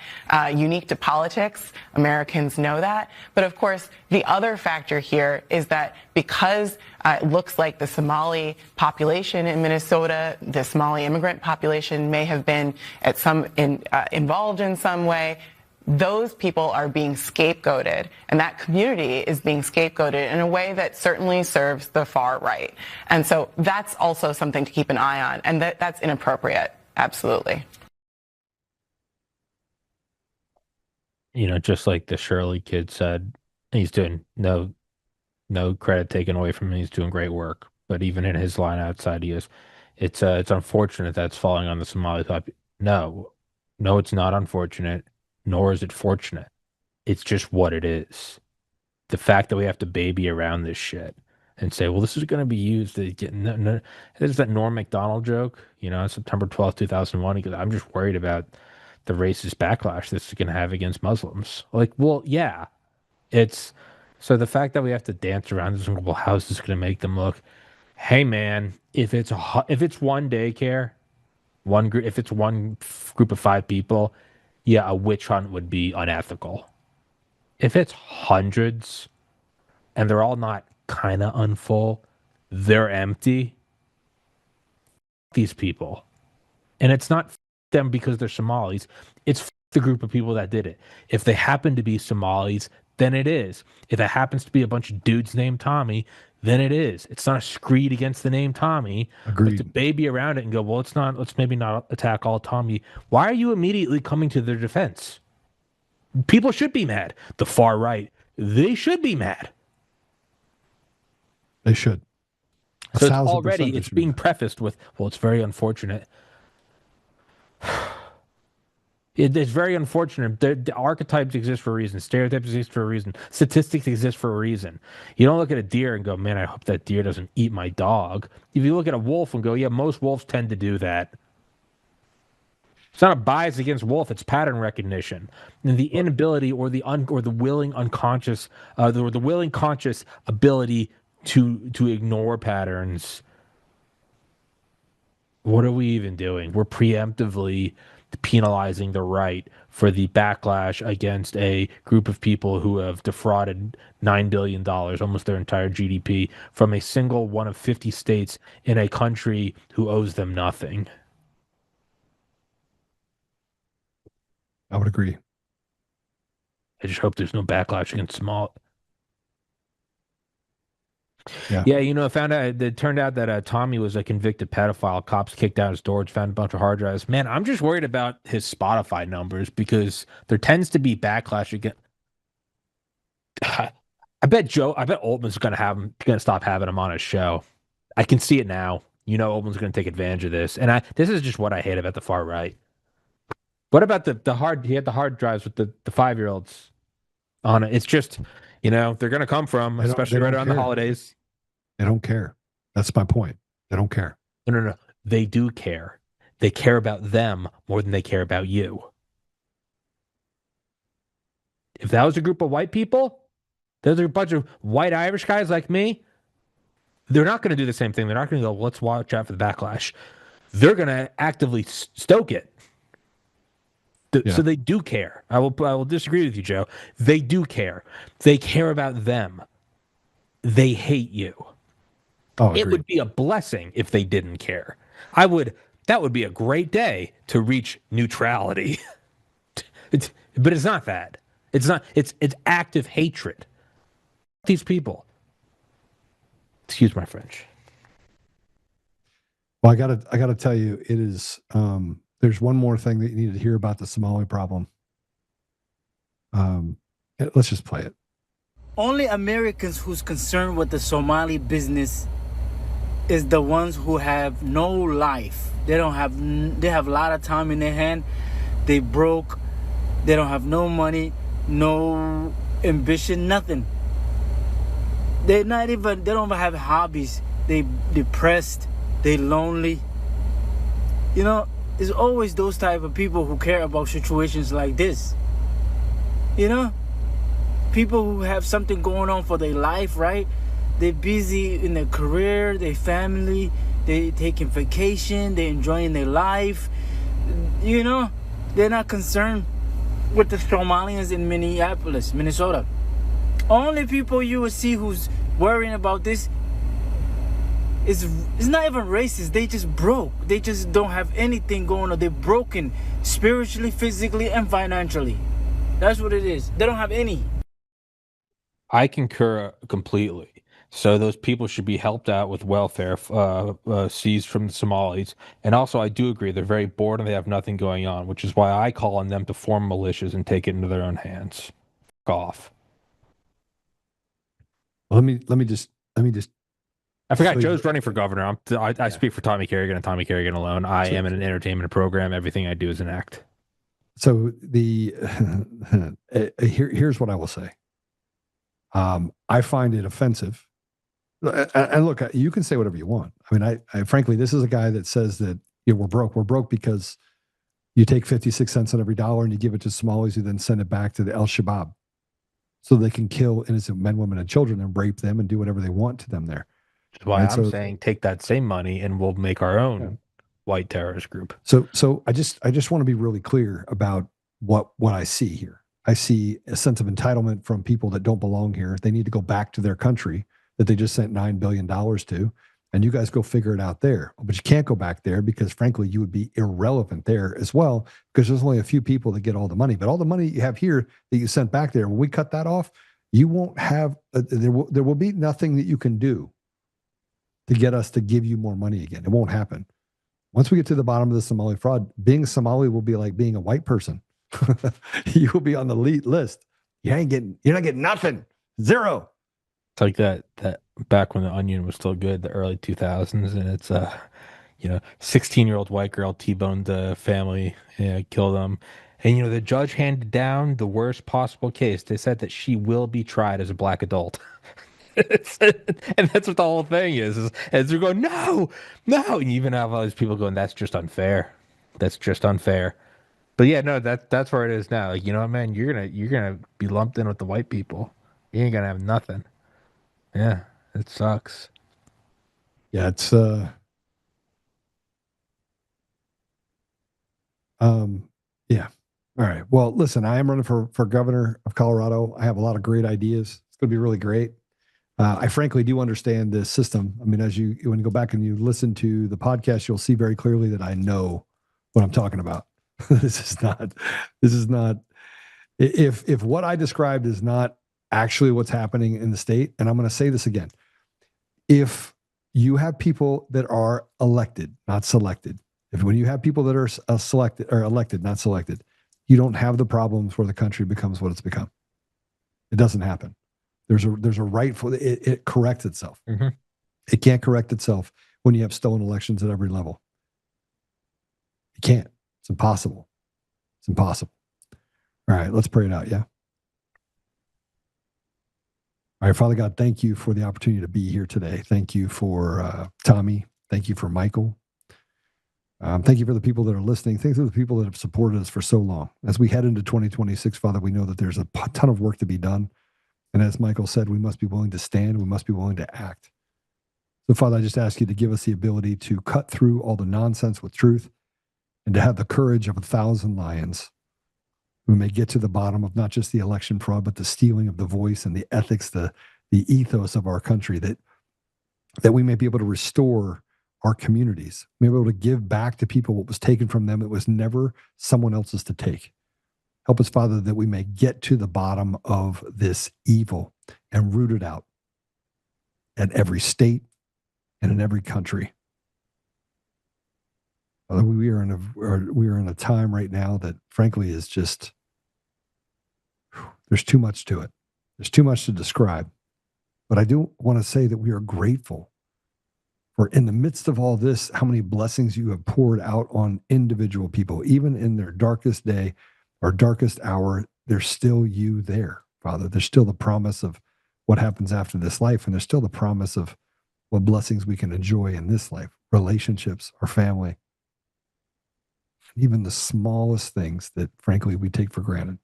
unique to politics. Americans know that. But, of course, the other factor here is that because it looks like the Somali population in Minnesota, the Somali immigrant population may have been involved in some way, those people are being scapegoated, and that community is being scapegoated in a way that certainly serves the far right. And so that's also something to keep an eye on, and that's inappropriate, absolutely. Just like the Shirley kid said, he's doing no credit taken away from him. He's doing great work. But even in his line outside, it's unfortunate that's falling on the Somali population. No, it's not unfortunate, nor is it fortunate. It's just what it is. The fact that we have to baby around this shit and say, well, this is going to be used to get. There's that Norm Macdonald joke, September 12th, 2001. He goes, I'm just worried about the racist backlash this is going to have against Muslims. Like, well, yeah, it's. So the fact that we have to dance around this, well, how is this going to make them look? Hey, man, if it's one daycare, if it's one group of 5 people, yeah, a witch hunt would be unethical. If it's hundreds and they're all not kind of unfull, they're empty, these people. And it's not them because they're Somalis. It's the group of people that did it. If they happen to be Somalis, then it is. If it happens to be a bunch of dudes named Tommy, then it is. It's not a screed against the name Tommy. Agreed. But to baby around it and go, well, let's maybe not attack all Tommy. Why are you immediately coming to their defense? People should be mad. The far right, they should be mad. They should. So it's being prefaced with, well, it's very unfortunate. It's very unfortunate. The archetypes exist for a reason. Stereotypes exist for a reason. Statistics exist for a reason. You don't look at a deer and go, man, I hope that deer doesn't eat my dog. If you look at a wolf and go, yeah, most wolves tend to do that. It's not a bias against wolf. It's pattern recognition. And the inability or the willing unconscious, the willing conscious ability to ignore patterns. What are we even doing? We're preemptively penalizing the right for the backlash against a group of people who have defrauded $9 billion, almost their entire GDP, from a single one of 50 states in a country who owes them nothing. I would agree. I just hope there's no backlash against Small. Yeah. Yeah, I found out it turned out that Tommy was a convicted pedophile. Cops kicked out his storage, found a bunch of hard drives. Man, I'm just worried about his Spotify numbers because there tends to be backlash against. I bet Oltmann's gonna stop having him on his show. I can see it now. Oltmann's gonna take advantage of this, and this is just what I hate about the far right. What about the hard? He had the hard drives with the 5-year-olds on it. It's just, they're gonna come from, especially right around the holidays. They don't care. That's my point. They don't care. No. They do care. They care about them more than they care about you. If that was a group of white people, there's a bunch of white Irish guys like me, they're not going to do the same thing. They're not going to go, let's watch out for the backlash. They're going to actively stoke it. So they do care. I will disagree with you, Joe. They do care. They care about them. They hate you. Oh, it would be a blessing if they didn't care. That would be a great day to reach neutrality. But it's not that. It's not. It's active hatred. These people. Excuse my French. Well, I gotta tell you, it is. There's one more thing that you need to hear about the Somali problem. Let's just play it. Only Americans who's concerned with the Somali business is the ones who have no life. They have a lot of time in their hand. They broke. They don't have no money, no ambition, nothing. They don't even have hobbies. They depressed. They lonely. There's always those type of people who care about situations like this. People who have something going on for their life, right? They're busy in their career, their family, they taking vacation, they're enjoying their life. They're not concerned with the Somalians in Minneapolis, Minnesota. Only people you will see who's worrying about this is not even racist. They just broke. They just don't have anything going on. They're broken spiritually, physically, and financially. That's what it is. They don't have any. I concur completely. So those people should be helped out with welfare seized from the Somalis. And also, I do agree they're very bored and they have nothing going on, which is why I call on them to form militias and take it into their own hands. Off. Let me just. I forgot Joe's running for governor. I speak for Tommy Kerrigan and Tommy Kerrigan alone. I am in an entertainment program. Everything I do is an act. So here's what I will say. I find it offensive. And look, you can say whatever you want. I mean, I frankly, this is a guy that says that we're broke. We're broke because you take 56 cents on every dollar and you give it to Somalis who then send it back to the Al-Shabaab so they can kill innocent men, women, and children and rape them and do whatever they want to them there. That's why I'm saying take that same money and we'll make our own white terrorist group. So I just want to be really clear about what I see here. I see a sense of entitlement from people that don't belong here. They need to go back to their country that they just sent $9 billion to, and you guys go figure it out there. But you can't go back there because, frankly, you would be irrelevant there as well because there's only a few people that get all the money. But all the money you have here that you sent back there, when we cut that off, you won't have, there will be nothing that you can do to get us to give you more money again. It won't happen. Once we get to the bottom of the Somali fraud, being a Somali will be like being a white person. You will be on the elite list. You're not getting nothing. Zero. It's like that back when the Onion was still good, the early 2000s, and it's 16-year-old white girl T-boned the family, killed them, and the judge handed down the worst possible case. They said that she will be tried as a black adult. And that's what the whole thing is as they're going, no, and you even have all these people going, that's just unfair. That's just unfair. But yeah, no, that's where it is now. Like, man, you're gonna be lumped in with the white people. You ain't gonna have nothing. Yeah, it sucks. Yeah, it's yeah. All right. Well, listen, I am running for governor of Colorado. I have a lot of great ideas. It's gonna be really great. I frankly do understand this system. I mean, when you go back and you listen to the podcast, you'll see very clearly that I know what I'm talking about. This is not If what I described is not actually what's happening in the state, and I'm going to say this again, if you have people that are elected, not selected, when you have people that are selected or elected, not selected, you don't have the problems where the country becomes what it's become. It doesn't happen. There's a rightful, it corrects itself. Mm-hmm. It can't correct itself when you have stolen elections at every level. It can't. It's impossible. It's impossible. All right, let's pray it out, yeah? All right, Father God, thank you for the opportunity to be here today. Thank you for Tommy. Thank you for Michael. Thank you for the people that are listening. Thank you for the people that have supported us for so long. As we head into 2026, Father, we know that there's a ton of work to be done. And as Michael said, we must be willing to stand. We must be willing to act. So, Father, I just ask you to give us the ability to cut through all the nonsense with truth and to have the courage of 1,000 lions who may get to the bottom of not just the election fraud, but the stealing of the voice and the ethics, the ethos of our country, that we may be able to restore our communities, may be able to give back to people what was taken from them. It was never someone else's to take. Help us, Father, that we may get to the bottom of this evil and root it out at every state and in every country. Father, we are in a time right now that, frankly, is just, there's too much to it. There's too much to describe. But I do want to say that we are grateful for, in the midst of all this, how many blessings you have poured out on individual people. Even in their darkest day or darkest hour, there's still you there, Father. There's still the promise of what happens after this life, and there's still the promise of what blessings we can enjoy in this life, relationships, our family, even the smallest things that, frankly, we take for granted.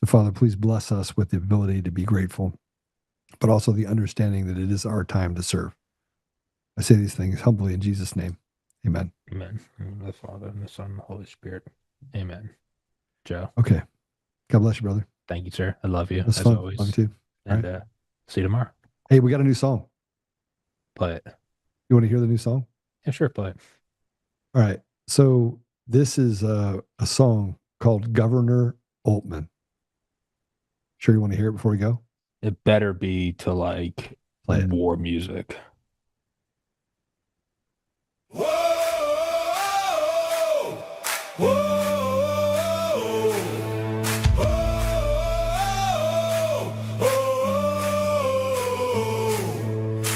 So, Father, please bless us with the ability to be grateful, but also the understanding that it is our time to serve. I say these things humbly in Jesus' name. Amen. Amen. In the Father, and the Son, and the Holy Spirit. Amen. Joe. Okay. God bless you, brother. Thank you, sir. I love you, That's as fun. always. Love you too. And right. See you tomorrow. Hey, we got a new song. Play it. You want to hear the new song? Yeah, sure. Play it. All right. So this is a song called Governor Oltmann. Sure you want to hear it before we go? It better be to like war music.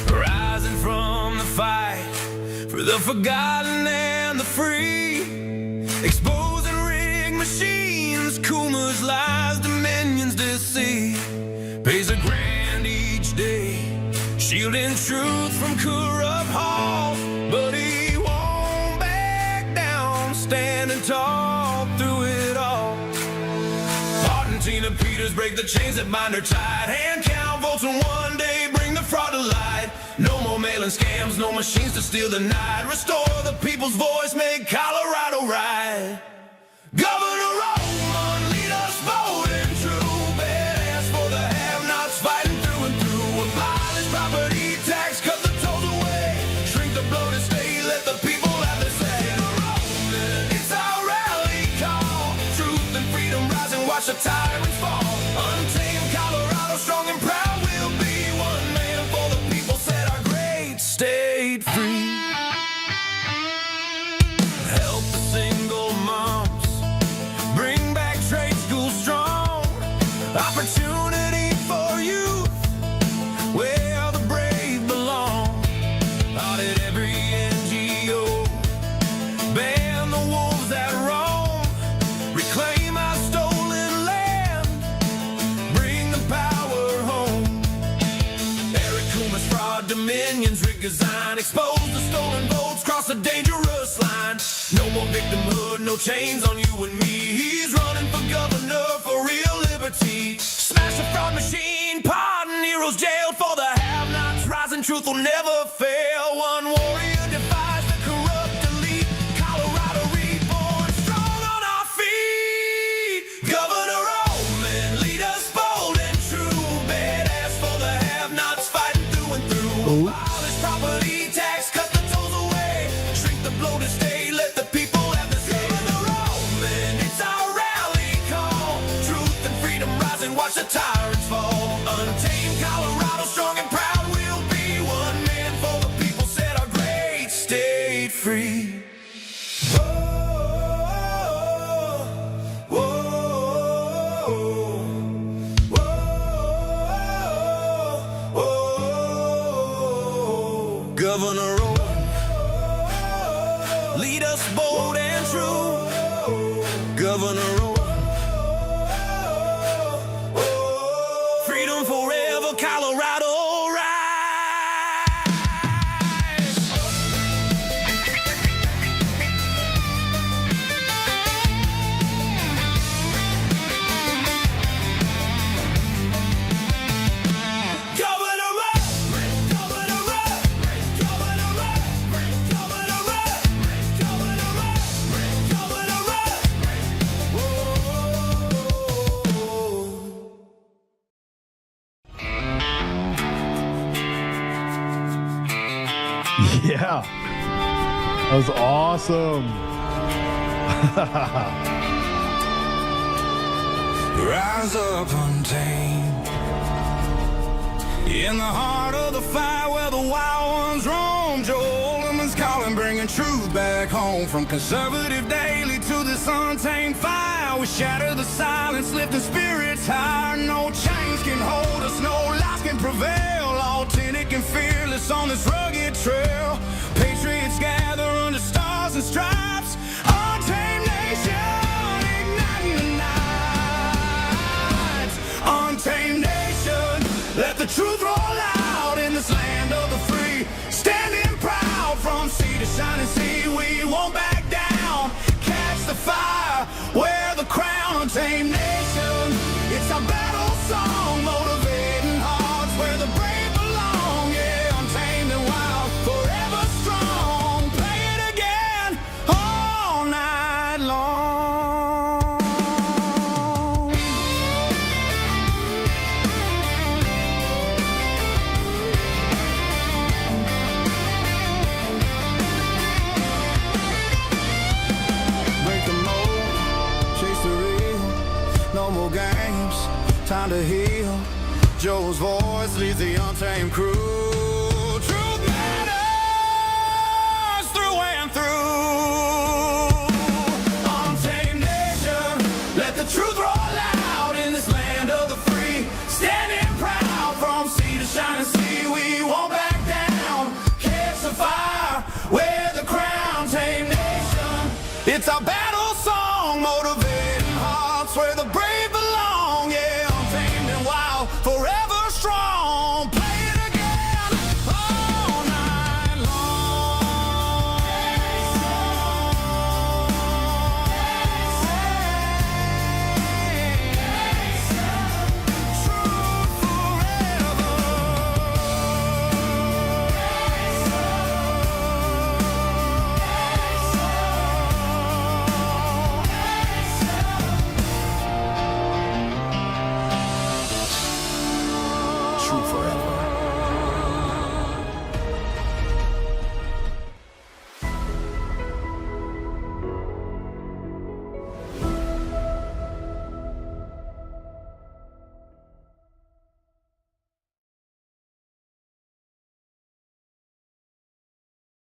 Rising from the fight for the forgotten and the free, exposing rigged machines, Kuma's lies, Dominion's deceit, pays a grand each day, shielding truth from corrupt halls, but he won't back down, standing tall through it all. Hart and Tina Peters break the chains that bind her tight, hand count votes and one day bring the fraud to light. No more mailing scams, no machines to steal the night, restore the people's voice, make Colorado right. Governor Oltmann, lead us bold and true, badass for the have-nots, fighting through and through. Abolish property tax, cut the tolls away, shrink the bloated state, let the people have their say. It's our rally call, truth and freedom rise and watch the tyrants fall. Untamed Colorado, strong and proud, we'll be one man for the people, set our great state free. Help the single moms, bring back trade school strong, opportunity for youth, where the brave belong. Audit every NGO, ban the wolves that roam, reclaim our stolen land, bring the power home. Eric Kuma's fraud, Dominion's rigged design, expose the stolen votes, cross a dangerous line. No more victimhood, no chains on you and me. He's running for governor for real liberty. Smash the fraud machine, pardon heroes jailed for the have-nots. Rising truth will never fail. One warrior defies the corrupt elite. Colorado reborn, strong on our feet. Governor Oltmann, lead us bold and true. Badass for the have-nots, fighting through and through. Abolish property tax, cut the tolls away, shrink the bloated state, let the people have the say. Governor Oltmann, it's our rally call, truth Governor, lead us bold and true. Governor, freedom forever, Colorado. Yeah, that was awesome. Rise up untamed in the heart of the fight where the wild ones roam. Joe Oltmann's calling, bringing truth back home. From conservative daily to this untamed fire, we shatter the silence, lifting spirits higher. No chains can hold us, no lies can prevail. Authentic and fearless on this rugged trail. Patriots gather under stars and stripes. Untamed nation, igniting the night. Untamed nation, let the truth roll out in this land of the free. Standing proud from sea to shining sea, we won't back down. Catch the fire, wear the crown. Untamed nation, it's our battle song, motivating hearts where the brave. Time to heal. Joe's voice leads the untamed crew. Truth matters through and through. Untamed nation, let the truth roll out in this land of the free. Standing proud from sea to shining sea, we won't back down. Catch the fire, wear the crown. Untamed nation, it's our battle song, motivating hearts where the